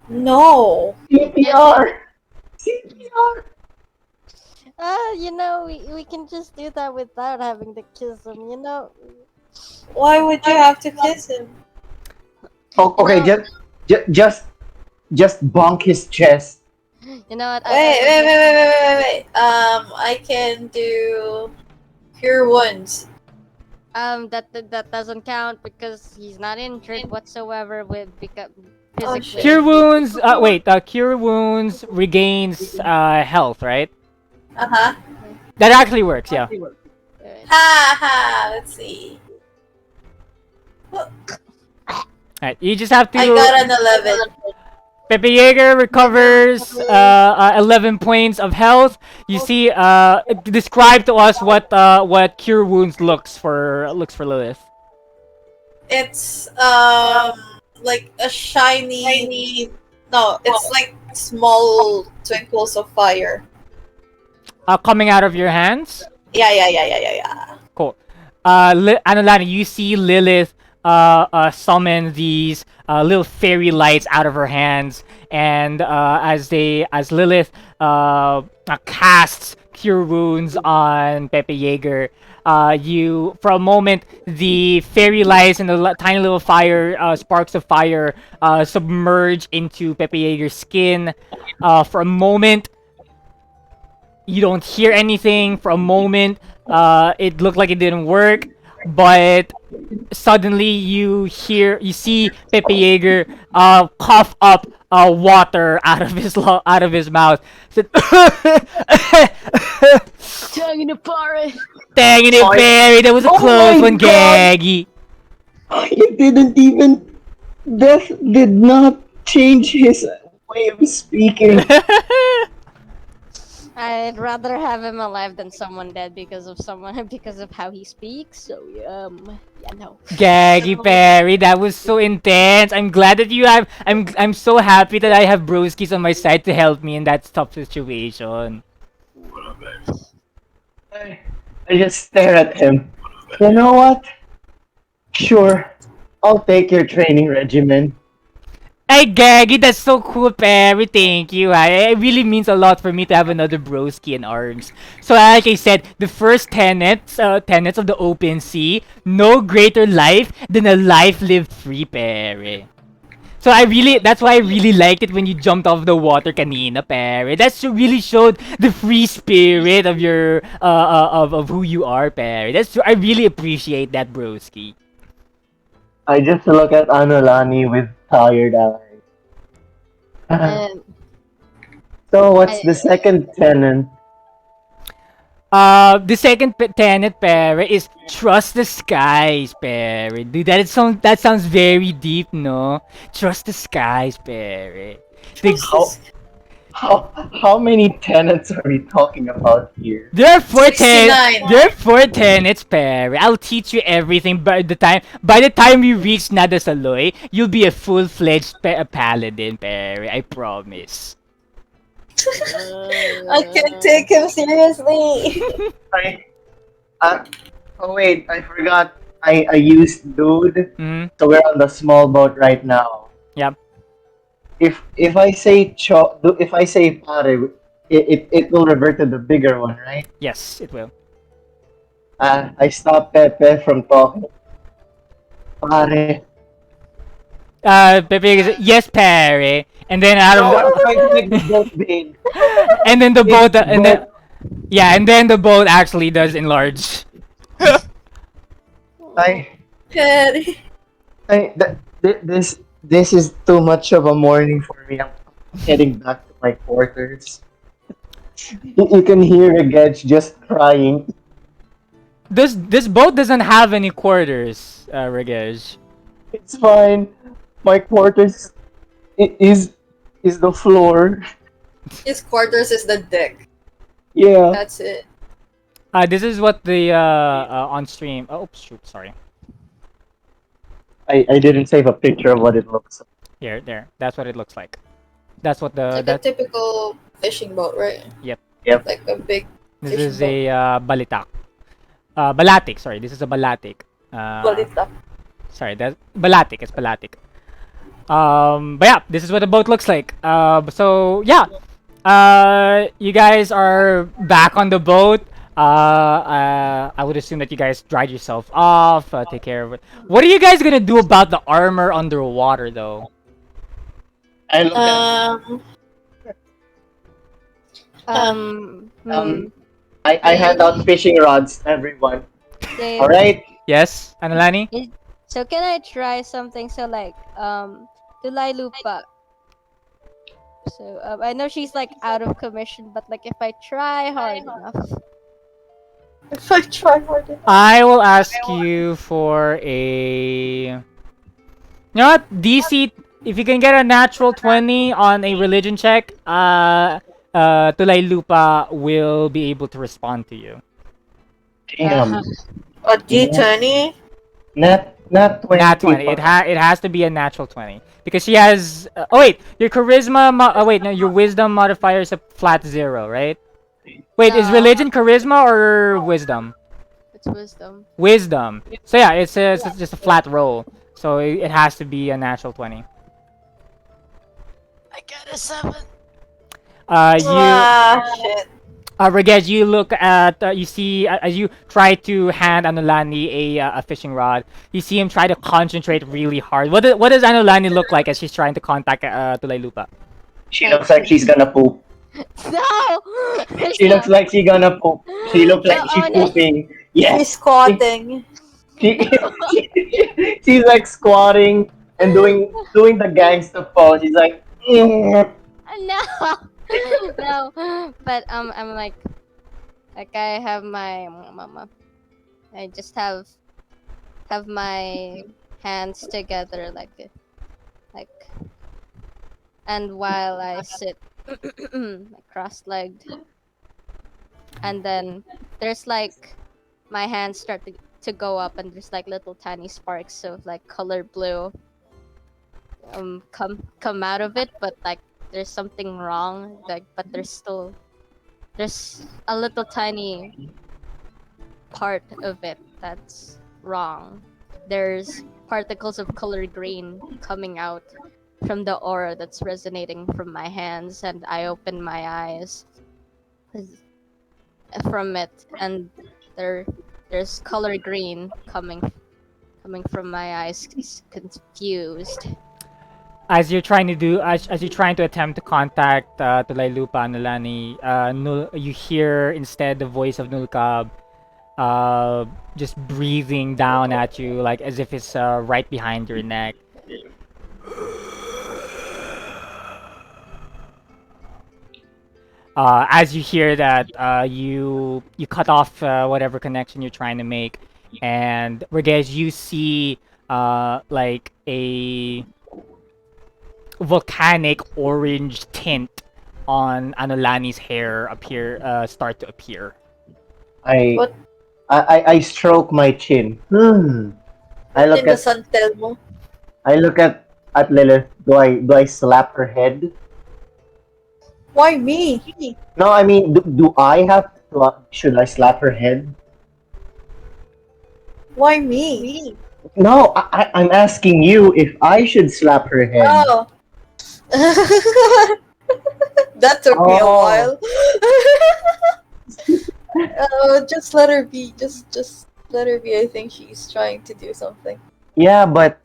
No. CPR! CPR! We can just do that without having to kiss him. Why would you have to kiss him? Oh, okay, just bonk his chest. You know what? Wait. I can do cure wounds. That doesn't count because he's not injured whatsoever with Oh, physically. shit. Cure wounds. Cure wounds regains health, right? Uh-huh. That actually works. Yeah. Ha. Let's see. Alright, you just have to. I got an 11. Pepe Yeager recovers 11 points of health. You see, describe to us what cure wounds looks for Lilith. It's like a shiny. No, it's like small twinkles of fire. Coming out of your hands. Yeah. Cool. Anulani, you see Lilith summon these little fairy lights out of her hands, and as Lilith casts cure wounds on Pepe Yeager, You for a moment the fairy lights and the tiny little fire sparks of fire submerge into Pepe Yeager's skin. For a moment, you don't hear anything. For a moment, it looked like it didn't work, but suddenly you see Pepe Yeager cough up water out of out of his mouth. Said, Tongue in the forest. dang it, Barry, that was a Oh close my one, God. Gaggy. It didn't even. Death did not change his way of speaking. I'd rather have him alive than someone dead because of someone because of how he speaks. So yeah, no. Gaggy Perry, that was so intense. I'm glad that you have. I'm so happy that I have broskis on my side to help me in that tough situation. What up, baby? I just stare at him. You know what? Sure, I'll take your training regimen. Hey, Gaggy, that's so cool, Perry. Thank you. It really means a lot for me to have another broski in arms. So, like I said, the first tenets of the open sea, no greater life than a life lived free, Perry. So that's why I really liked it when you jumped off the water kanina, Perry. Really showed the free spirit of your, of who you are, Perry. I really appreciate that, broski. I just look at Anolani with tired eyes. And So what's I, the second tenant? The second tenet, Pere, is trust the skies, Pere. Dude, that sounds very deep, no? Trust the skies, Pere. How, how many tenants are we talking about here? There are 69. there are four tenets, Pere. I'll teach you everything by the time we reach Nada Saloy, you'll be a full-fledged paladin, Pere. I promise. I can't take him seriously. I, oh wait, I forgot. I used dude, Mm, so we're on the small boat right now. yep. If I say if I say pare, it will revert to the bigger one, right? Yes, it will. I stopped Pepe from talking. Pare. Pepe says, yes, Pere. And then out of No, the, I the boat big. and then the boat, and then Boat. yeah, and then the boat actually does enlarge. I, Perry. this is too much of a morning for me. I'm heading back to my quarters. You can hear Regej just crying. This boat doesn't have any quarters, Regej. It's fine. My quarters is the floor. His quarters is the deck. Yeah. That's it. This is what the on stream. Oh, oops, shoot, sorry. I didn't save a picture of what it looks like. Here, there. That's what it looks like. That's what the Like a that. typical fishing boat, right? Yep. Yep. Like a big This fishing is a balitak. Balatik. Sorry, this is a balatik. balita. Sorry, that balatik. It's balatik. But yeah, this is what the boat looks like. So yeah, you guys are back on the boat. I would assume that you guys dried yourself off, take care of it. What are you guys gonna do about the armor underwater, though? I look at I hand out fishing rods to everyone. Dave, Alright? Yes, Analani? so can I try something? So like Tulay Lupa. So I know she's like out of commission, but like if I try hard enough. If I try hard enough. I will ask you for a. You know what? DC. If you can get a natural 20 on a religion check, Tulay Lupa will be able to respond to you. Damn. A D20? Not 20. Nat 20. It has to be a natural 20 because she has. Oh wait, your charisma. Oh wait, no, your wisdom modifier is a flat 0, right? Wait, is No. religion charisma or wisdom? It's wisdom. Wisdom. So yeah, it's just a flat roll. So it has to be a natural 20. I got a 7. You Ah, shit. Regis, you look at, you see, as you try to hand Anulani a fishing rod, you see him try to concentrate really hard. What does Anulani look like as she's trying to contact Tulaylupa? She looks like she's gonna poop. No! She looks Stop. like she's gonna poop. She looks No, like she's Onis. pooping. She's Yes. squatting. She, she's like squatting and doing the gangster pose. She's like, "Mm." No! No. But I'm like I have my mama. I just have my hands together like and while I sit like cross-legged, and then there's like my hands start to go up, and there's like little tiny sparks of like color blue come out of it, but like there's something wrong, like but there's a little tiny part of it that's wrong. There's particles of color green coming out from the aura that's resonating from my hands, and I open my eyes from it, and there's color green coming from my eyes, confused. As you're trying to as you're trying to attempt to contact Tulaylupa Anulani, you hear instead the voice of Nulkab just breathing down at you, like as if it's right behind your neck. As you hear that, you cut off whatever connection you're trying to make, and Regis, you see like a volcanic orange tint on Anolani's hair start to appear. I, What? I stroke my chin. I What look did the at sun tell mo? I look at Lilith. Do I slap her head? Why me? No, I mean, do I have to? Should I slap her head? Why me? No, I'm asking you if I should slap her head. Oh. That took me a Oh. while. Just let her be. Just let her be. I think she's trying to do something. Yeah, but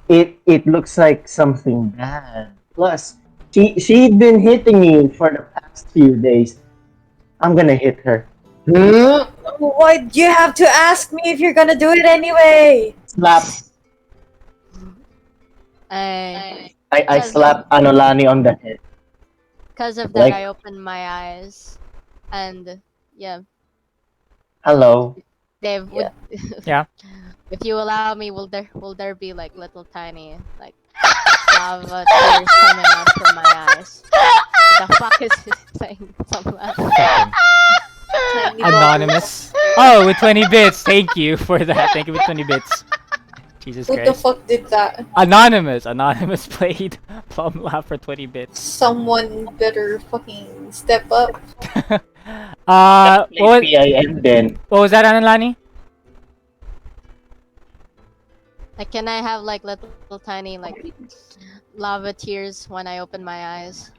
it looks like something bad. Plus, she'd been hitting me for the past few days. I'm gonna hit her. Why do you have to ask me if you're gonna do it anyway? Slap. I I slap Anolani on the head. Because of that, Like- I opened my eyes, and yeah, Hello. Dave. Yeah. Yeah. If you allow me, will there be like little tiny like lava tears coming out from my eyes? The fuck is this thing? Second. Tiny Anonymous. Oh, with 20 bits. Thank you for that. Thank you with 20 bits. Jesus Who the Christ. fuck did that? Anonymous played Plum Lab for 20 bits. Someone better fucking step up. What PIN then. was that, Anolani? Like, can I have like little tiny like lava tears when I open my eyes?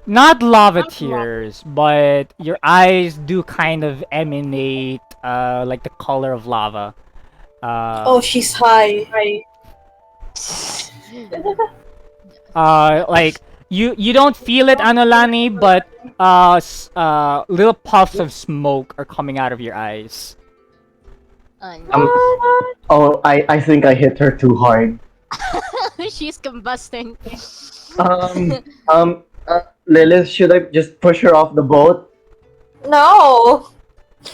Not lava tears, but your eyes do kind of emanate like the color of lava. Oh, she's high. Like you don't feel it, Anolani, but little puffs of smoke are coming out of your eyes. Oh, I think I hit her too hard. She's combusting. Lilith, should I just push her off the boat? No.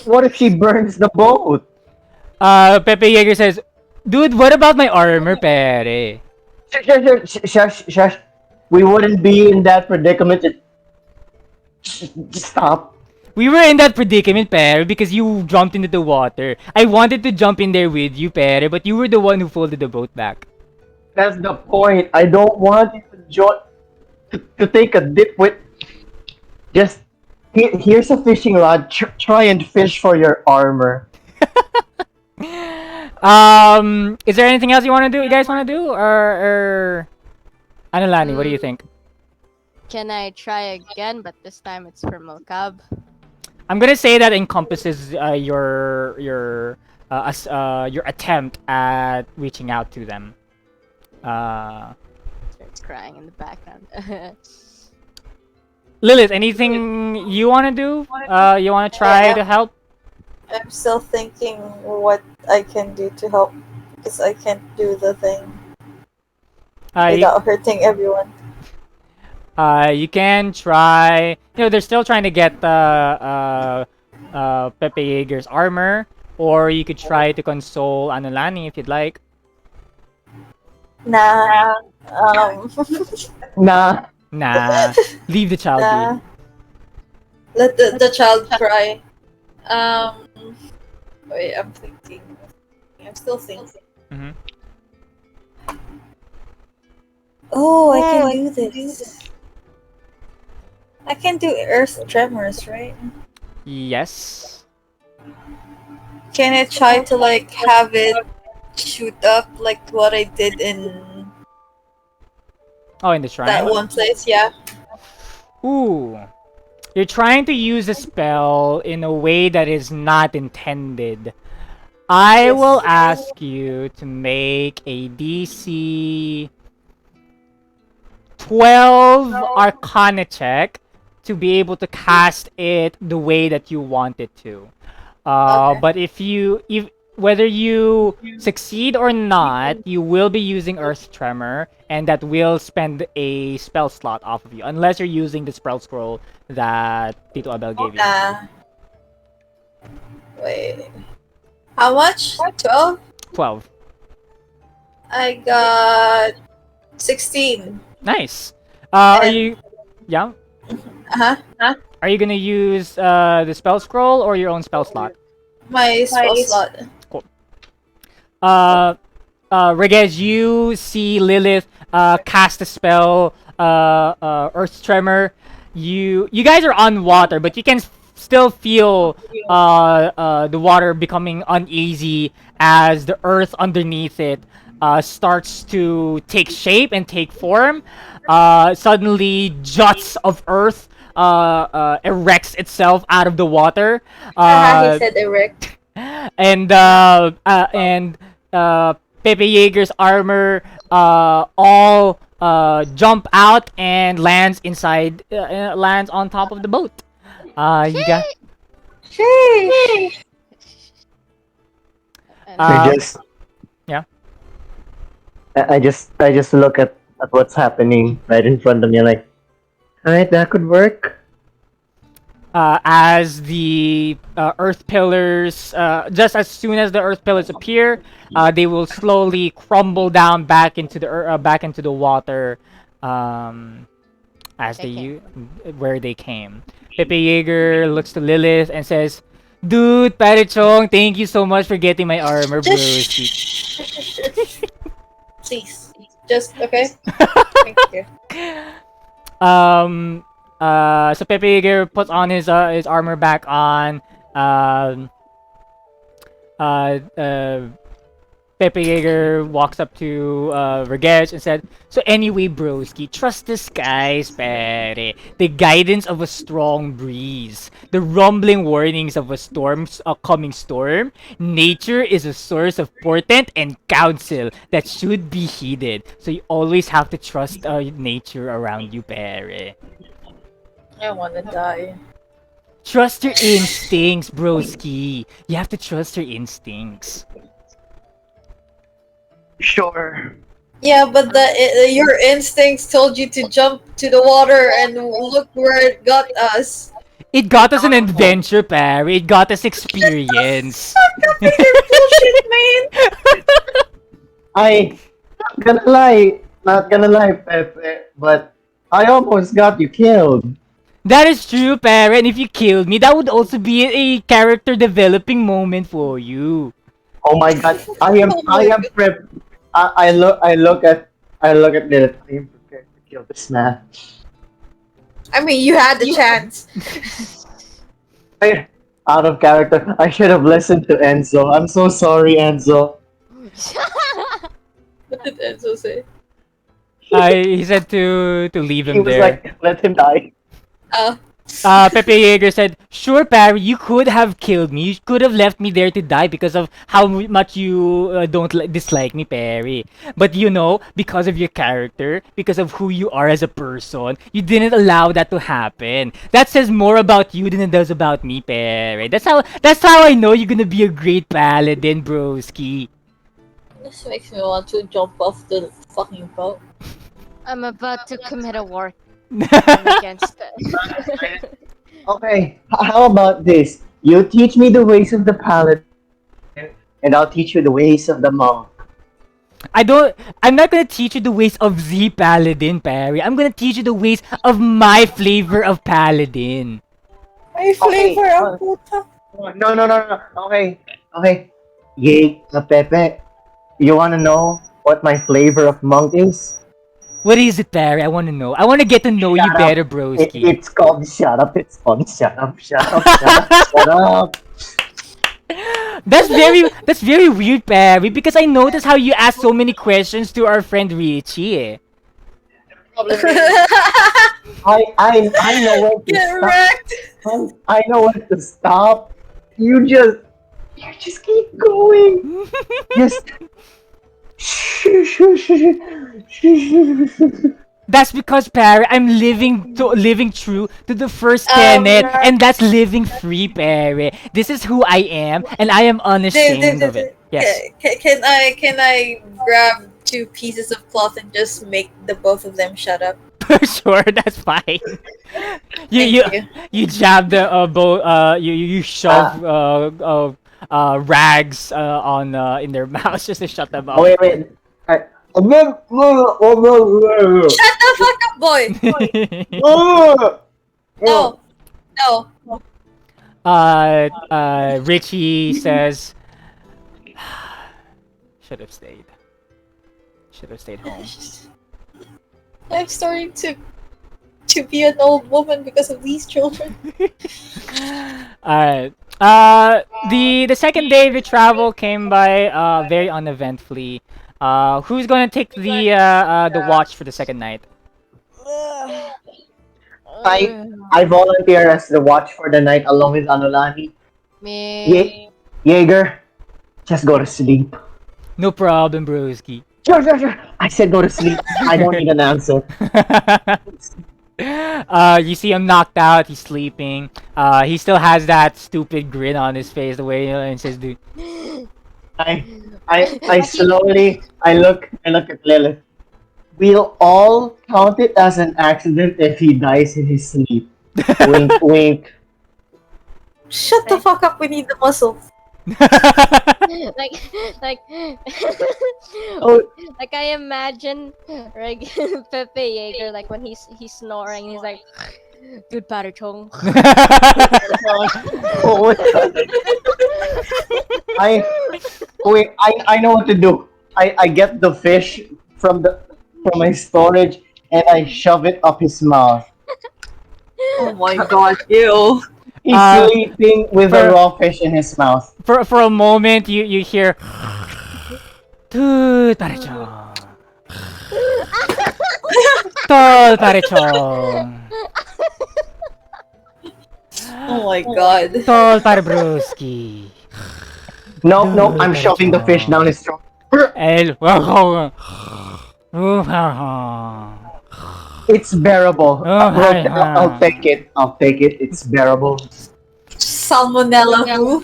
What if she burns the boat? Pepe Yeager says, "Dude, what about my armor, pere?" Shush. We wouldn't be in that predicament. Stop. We were in that predicament, pere, because you jumped into the water. I wanted to jump in there with you, pere, but you were the one who folded the boat back. That's the point. I don't want you to join to take a dip with. Just here's a fishing rod. Try and fish for your armor. Is there anything else you guys want to do, or Anolani, what do you think? Can I try again? But this time it's for Milkab. I'm gonna say that encompasses your attempt at reaching out to them. Starts crying in the background. Lilith, anything you wanna do? You wanna try to help? I'm still thinking what I can do to help because I can't do the thing You, without hurting everyone. you can try. You know, they're still trying to get Pepe Yeager's armor, or you could try to console Anulani if you'd like. Nah. Nah. Nah, leave the child Nah. be. Let the child cry. Wait, I'm thinking. I'm still thinking. Mhm. Oh, I can do this. I can do earth tremors, right? Yes. Can I try to like have it shoot up like what I did in Oh, in the shrine. that one place? Yeah. Ooh. You're trying to use a spell in a way that is not intended. I Yes. will ask you to make a DC 12 Arcana check to be able to cast it the way that you want it to. Okay. But if whether you succeed or not, you will be using Earth Tremor, and that will spend a spell slot off of you, unless you're using the spell scroll that Tito Abel gave you. Wait. How much? 12? 12. I got 16. Nice. Are And- you? Yeah. Uh-huh. Are you gonna use the spell scroll or your own spell slot? My spell slot. Regez, you see Lilith cast a spell, Earth Tremor. You guys are on water, but you can still feel the water becoming uneasy as the earth underneath it starts to take shape and take form. Suddenly, juts of earth erects itself out of the water. He said erect. And Pepe Yeager's armor all jump out and lands lands on top of the boat. You got. And I just yeah. I just look at what's happening right in front of me, like, alright, that could work. As the earth pillars, just as soon as the earth pillars appear, they will slowly crumble down back into the water, as where they came. Pepe Yeager looks to Lilith and says, "Dude, Parichong, thank you so much for getting my armor, bro." Please. Just, okay? Thank you. So Pepe Yeager puts on his armor back on. Pepe Yeager walks up to Regez and said, "So anyway, broski, trust the skies, pare. The guidance of a strong breeze, the rumbling warnings of a coming storm. Nature is a source of portent and counsel that should be heeded. So you always have to trust nature around you, pare. I wanna die. Trust your instincts, broski. You have to trust your instincts." Sure. Yeah, but your instincts told you to jump to the water and look where it got us. It got us an adventure, pare. It got us experience. Bullshit, man! I not gonna lie, Pepe, but I almost got you killed. That is true, pare. And if you killed me, that would also be a character developing moment for you. Oh my god, I am prepared. I look at Lilith. I am prepared to kill this man. I mean, you had the chance. Out of character. I should have listened to Enzo. I'm so sorry, Enzo. What did Enzo say? He said to leave He him was there. like, let him die. Oh. Pepe Yeager said, "Sure, Parry, you could have killed me. You could have left me there to die because of how much you don't dislike me, Perry. But you know, because of your character, because of who you are as a person, you didn't allow that to happen. That says more about you than it does about me, Perry. That's how I know you're gonna be a great paladin, broski." This makes me want to jump off the fucking boat. I'm about to commit a war crime against Okay, how about this? You teach me the ways of the paladin, and I'll teach you the ways of the monk. I'm not gonna teach you the ways of the paladin, Perry. I'm gonna teach you the ways of my flavor of paladin. My Okay, flavor of puta. no, no, no, no. Okay, okay. Yay, Pepe. You wanna know what my flavor of monk is? What is it, Perry? I wanna know. I wanna get to know you Shut better, up. broski. It's called shut up. It's called shut up. Shut up. Shut up. Shut up. That's very weird, Perry, because I noticed how you ask so many questions to our friend Richie. Problem is, I know when to Get stop. wrecked! I know when to stop. You just keep going. Just. That's because, Perry, I'm living true to the first tenet, Right. and that's living free, Perry. This is who I am, and I am unashamed of it. Yes. Can I grab 2 pieces of cloth and just make the both of them shut up? Sure, that's fine. You Thank you you. you jab the you shove rags on in their mouths just to shut them Oh, up. wait. I, Shut the fuck up, boy! No, no. Richie says, should have stayed. Should have stayed home. I'm starting to be an old woman because of these children. Alright. The second day of the travel came by very uneventfully. Who's gonna take the watch for the second night? I volunteer as the watch for the night along with Anulani. Me. Jaeger, just go to sleep. No problem, broski. Sure. I said go to sleep. I don't need an answer. You see him knocked out. He's sleeping. He still has that stupid grin on his face, the way he says, "Dude." I slowly I look at Lilith. We'll all count it as an accident if he dies in his sleep. Wink, wink. Shut the fuck up, we need the muscle. like like Oh, like I imagine like Pepe Yeager like when he's snoring he's like good patter chong. oh, I wait. I know what to do. I get the fish from my storage and I shove it up his mouth. Oh my god, ew. He's Uh, sleeping with for- a raw fish in his mouth. For a moment, you hear, "Dude, parechong. Tol parechong. Oh my god. Tol parebroski." No, I'm shoving the fish down his throat. El. It's bearable. Oh, hi, I'll take it. I'll take it. It's bearable. Salmonella who?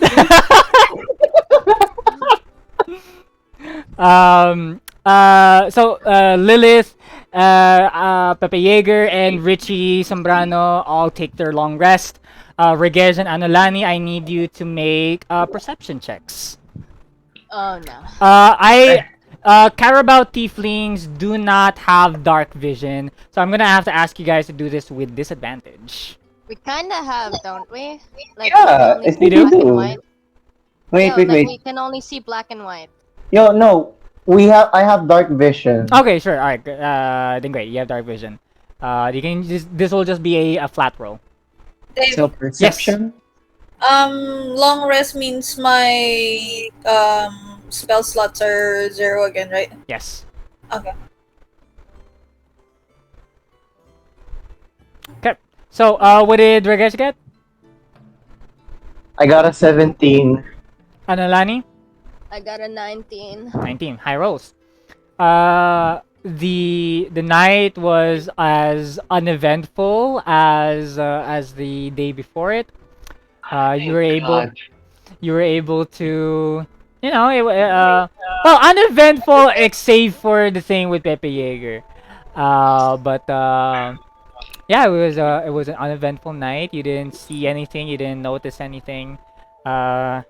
Lilith, Pepe Yeager, and Richie Zambrano all take their long rest. Reges and Anolani, I need you to make perception checks. Oh no. I Carabao tieflings do not have dark vision, so I'm gonna have to ask you guys to do this with disadvantage. We kinda have, don't we? Like Yeah, we I can think only we see black do. and white. Wait, No, wait, like wait. we can only see black and white. Yo, no. I have dark vision. Okay, sure. All right. Then great. You have dark vision. You can this will just be a flat roll. Dave, So perception. long rest means my spell slots are 0 again, right? Yes. Okay. Okay. So, what did Regesh get? I got a 17. Analani? I got a 19. 19. High rolls. The night was as uneventful as the day before it. You were Thank able God. you were able to, you know, well, uneventful except for the thing with Pepe Yeager. But yeah, it was an uneventful night. You didn't see anything. You didn't notice anything. Uh,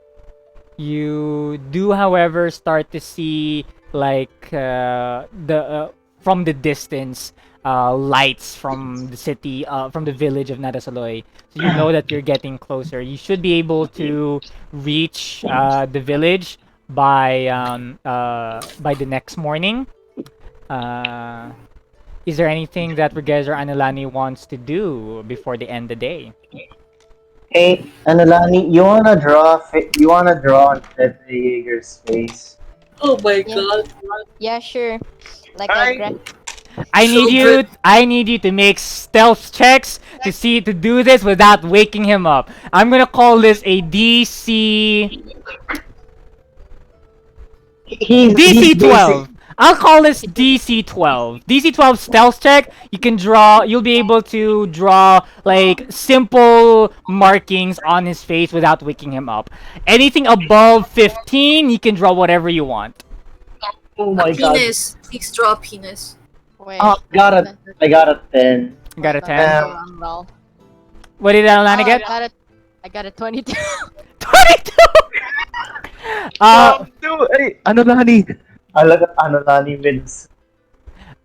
you do, however, start to see like the from the distance lights from the city, from the village of Nadasaloy. So you know that you're getting closer. You should be able to reach the village by the next morning. Uh, is there anything that Reges or Anilani wants to do before they end the day? Hey, Analani, you wanna draw on Pepe Yeager's face? Oh my Yeah. god. Yeah, sure. Like I Alright. gra- Children. I need you to make stealth checks to do this without waking him up. I'm gonna call this a He's DC basic. 12. I'll call this DC 12. DC 12 stealth check. You'll be able to draw like simple markings on his face without waking him up. Anything above 15, you can draw whatever you want. Oh A my God. penis. Please draw a penis. Wait. I got a 10. You got a Hold on, 10. hold on, roll. What did Alana Oh, get? I got a 22. 22! Dude, hey, Analani. I look at Analani wins.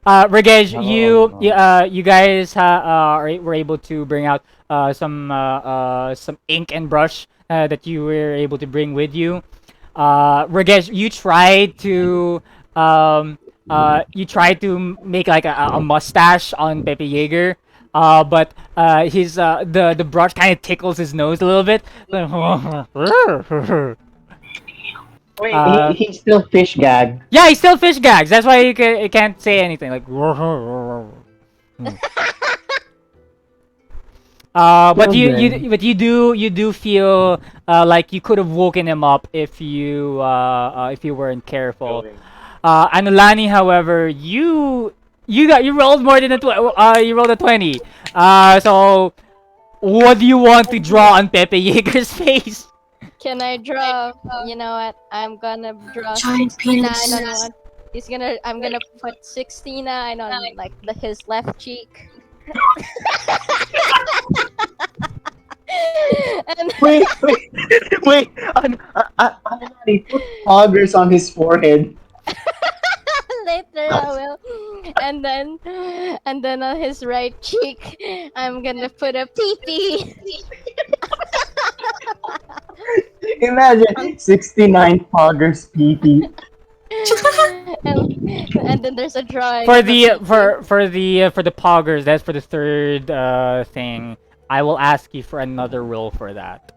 Ragesh, Oh, you guys were able to bring out some ink and brush that you were able to bring with you. Ragesh, you tried to make like a mustache on Pepe Yeager, but his the brush kind of tickles his nose a little bit. Wait, Uh, he's still fish gag. yeah, he still fish gags. That's why he can't say anything. Like, but Well then. you do feel like you could have woken him up if you weren't careful. Anulani, however, you rolled more than you rolled a 20. So what do you want to draw on Pepe Yeager's face? Can I draw? You know what? I'm gonna draw Giant 69 penis. on one. I'm gonna put 69 on like his left cheek. And Wait, wait. Analani, put poggers on his forehead. later I will. And then on his right cheek, I'm gonna put a pee. Imagine 69 poggers PP. and then there's a drawing For of a the pee-pee. for the poggers, that's for the third thing. I will ask you for another roll for that.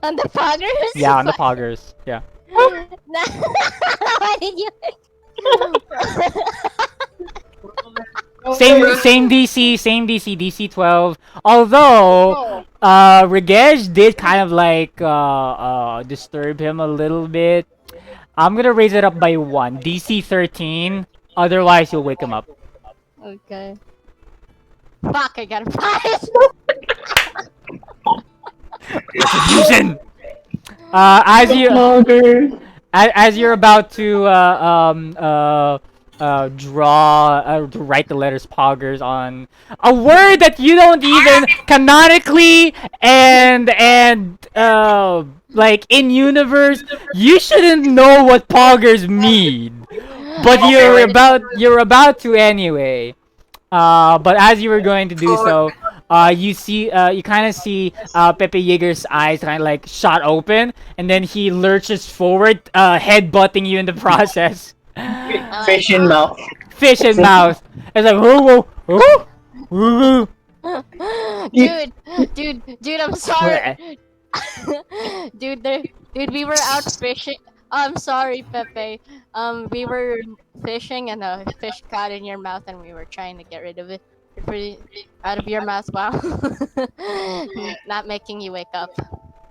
On the poggers. Yeah, on the poggers. Yeah. Why did you? Same DC 12. Although Regesh did kind of like disturb him a little bit. I'm gonna raise it up by 1. DC 13. Otherwise, you'll wake him up. Okay. Fuck! I got a 5. Retribution. Poggers. As you're about to to write the letters poggers on a word that you don't even canonically and like in universe, you shouldn't know what poggers mean, but you're about to anyway. But as you were going to do so, you kind of see Pepe Yeager's eyes kind of like shot open, and then he lurches forward, head butting you in the process. Fish in mouth. Fish in mouth. It's like whoa, whoa, whoa, whoa. Dude, I'm sorry. Dude, we were out fishing. I'm sorry, Pepe. We were fishing and a fish caught in your mouth, and we were trying to get rid of it. out of your mouth. Wow, not making you wake up.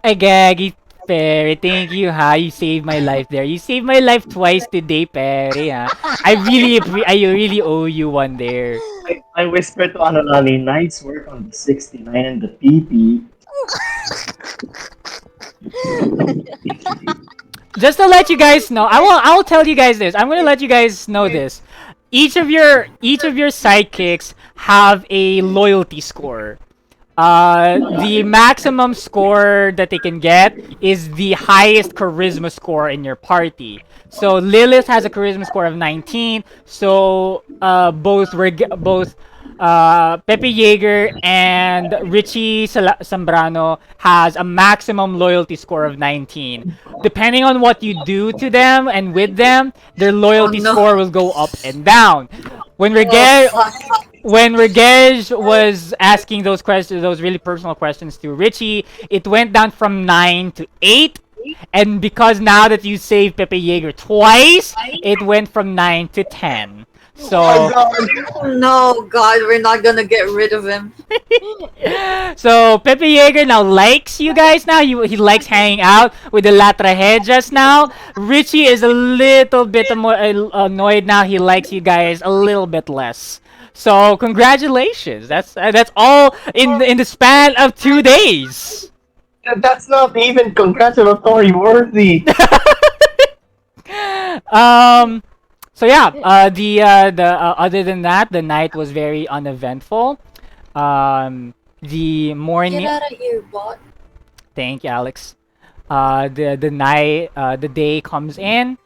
A gaggy Perry, thank you, ha. You saved my life there. You saved my life twice today, Perry, ha. I really owe you one there. I whispered to Anolani, nice work on the 69 and the PP. Just to let you guys know, I will tell you guys this. I'm gonna let you guys know this. Each of your sidekicks have a loyalty score. The maximum score that they can get is the highest charisma score in your party. So Lilith has a charisma score of 19. So both Pepe Yeager and Richie Zambrano has a maximum loyalty score of 19. Depending on what you do to them and with them, their loyalty no. score will go up and down. When Regej was asking those questions, those really personal questions to Richie, it went down from 9 to 8. And because now that you saved Pepe Yeager twice, it went from 9 to 10. So, No, God, we're not gonna get rid of him. so Pepe Yeager now likes you guys now. He likes hanging out with the La Tragejas now. Richie is a little bit annoyed now. He likes you guys a little bit less. So congratulations. That's all in the span of 2 days. That's not even congratulatory worthy. So yeah, other than that, the night was very uneventful. The morning. Get out of here, bot. Thank you, Alex. The day comes in.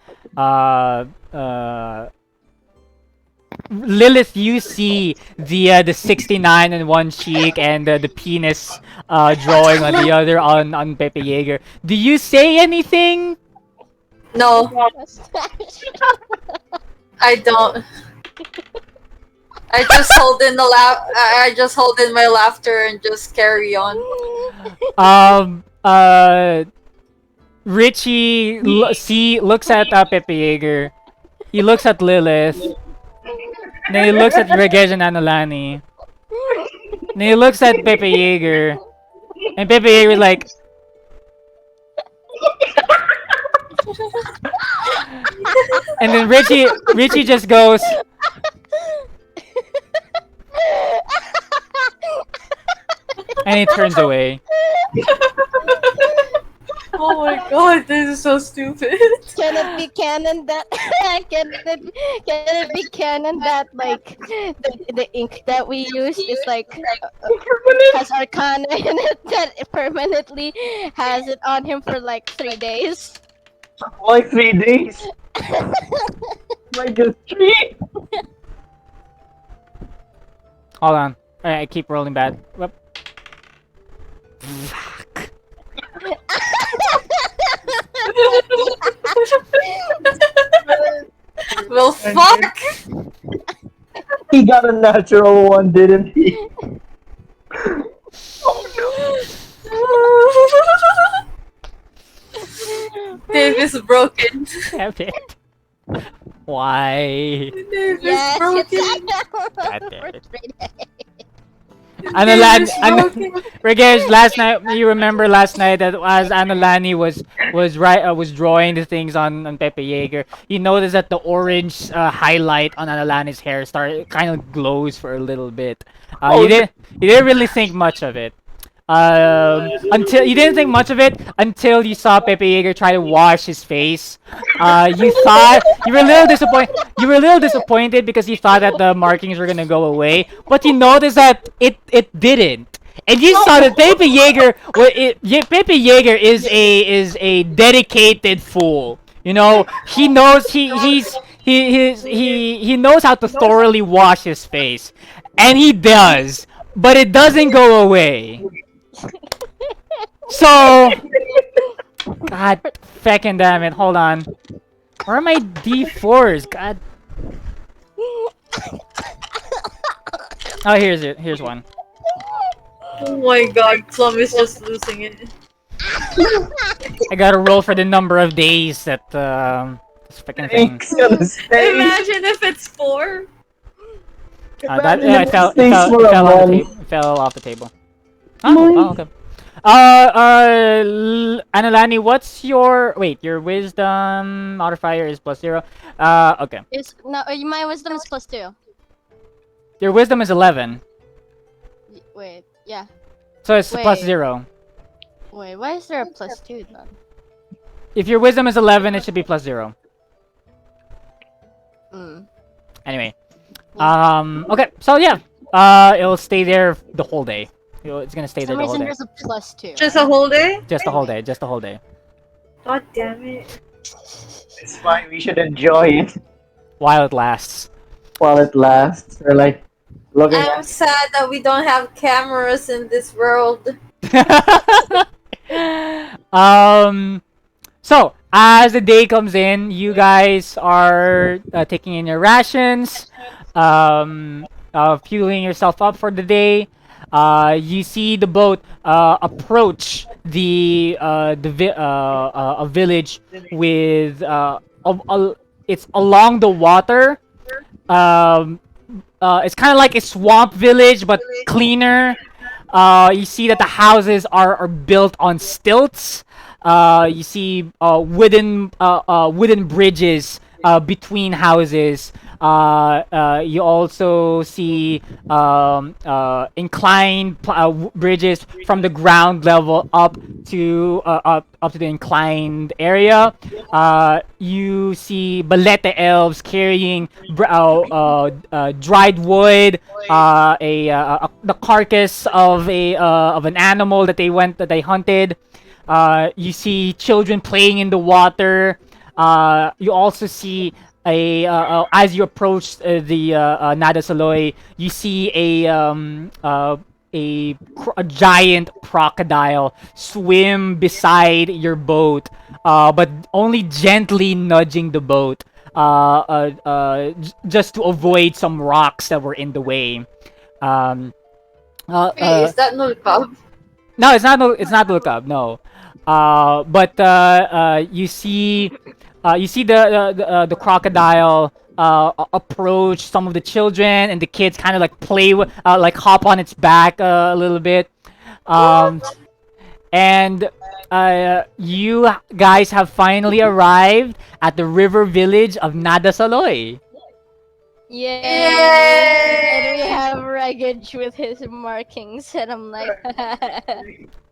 Lilith, you see the 69 on one cheek and the penis drawing on the other on Pepe Yeager. Do you say anything? No, I don't. I just hold in the I just hold in my laughter and just carry on. Richie looks at Pepe Yeager. He looks at Lilith. Then he looks at Regej and Anolani. Then he looks at Pepe Yeager. And Pepe Yeager is like... And then Richie just goes... And he turns away. Oh my God, this is so stupid. Can it be canon that can it be canon that like the ink that we use is like has arcana in it that it permanently has it on him for like 3 days? Why 3 days? Why just 3? Hold on. Alright, I keep rolling bad. Whoop. Fuck. Well, fuck. He got a natural one, didn't he? Dave is broken. Damn it. Why? Dave is Yes, broken. God damn it. Regis, last night you remember last night that as Anolani was drawing the things on Pepe Yeager, you noticed that the orange highlight on Anolani's hair kind of glows for a little bit. You didn't really think much of it. Until you didn't think much of it until you saw Pepe Yeager try to wash his face. You thought you were a little disappointed. You were a little disappointed because you thought that the markings were gonna go away, but you noticed that it didn't. And you saw that Pepe Yeager, Pepe Yeager is a dedicated fool. You know, he knows he knows how to thoroughly wash his face, and he does, but it doesn't go away. So, God, feckin' damn it! Hold on. Where are my D4s? God. Oh, here's it. Here's one. Oh my God, Plum is just losing it. I gotta roll for the number of days that this fucking thing. Ink's gonna stay. Imagine if it's 4. Imagine It the fell. It space fell. for It a fell on the month. table. It fell off the table. Oh, Money. okay. Anilani, what's your your wisdom modifier is +0. Okay. Is no, my wisdom is +2. Your wisdom is 11, Wait, yeah. so it's Wait. +0. Wait, why is there a +2 then? If your wisdom is 11, it should be +0. Mm. Anyway, okay, so yeah, it'll stay there the whole day. It's gonna stay For there some the whole reason, day. there's a +2. Just a whole day? Just the whole day. Just the whole day. God damn it. It's fine. We should enjoy it While it lasts. while it lasts. Or like looking I'm at. sad that we don't have cameras in this world. So as the day comes in, you guys are taking in your rations, fueling yourself up for the day. You see the boat approach a village with it's along the water. Um, it's kind of like a swamp village, but cleaner. You see that the houses are built on stilts. You see wooden bridges between houses. You also see inclined bridges from the ground level up to the inclined area. You see balete elves carrying dried wood, the carcass of an animal that they hunted. You see children playing in the water. You also see as you approach the Nada Saloy, you see a giant crocodile swim beside your boat, but only gently nudging the boat, just to avoid some rocks that were in the way. Um, Hey, is that Nulkab? no, it's not. It's not look up. No, but you see, the crocodile approach some of the children, and the kids kind of like play with, like hop on its back a little bit, um, and you guys have finally arrived at the river village of Nada Saloy. Yay! Yay! And we have Regage with his markings, and I'm like,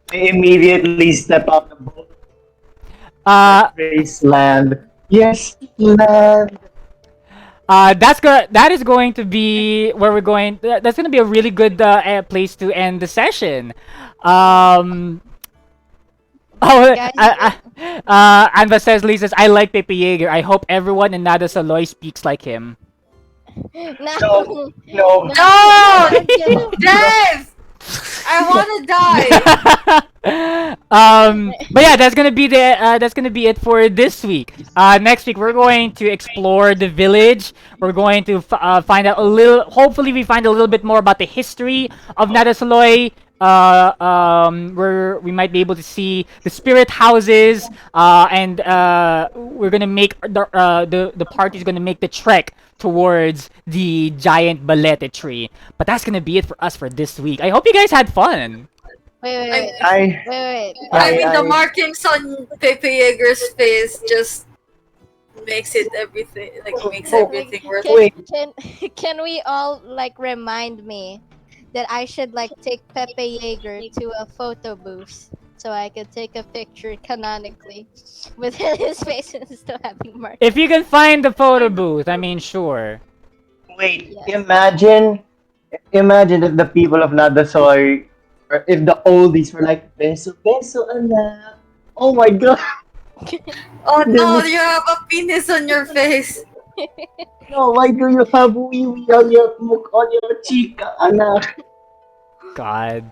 They immediately step out the boat. Uh, Face land. Yes, land. that is going to be where we're going. That's going to be a really good place to end the session. Oh, Guys, Anva says, Lee says, I like Pepe Yeager. I hope everyone in Nada Saloy speaks like him. No, no. No! Dave! I wanna die! But yeah, that's gonna be it for this week. Next week we're going to explore the village. We're going to find out a little. Hopefully, we find a little bit more about the history of Nadasaloy. Where we might be able to see the spirit houses, and we're gonna make the party's gonna make the trek towards the giant balete tree. But that's gonna be it for us for this week. I hope you guys had fun. wait. I I mean, the I- markings on Pepe Yeager's face just makes it everything, like, makes everything worth it. Can we all like remind me that I should like take Pepe Yeager to a photo booth so I could take a picture canonically with his face and still having marks. If you can find the photo booth, I mean, sure. Wait, Yes. imagine if the people of Nadasoy, or if the oldies were like, beso, beso, anak. Oh my god. Oh no, you have a penis on your face. No, why do you have wee wee on your chica, anak? God.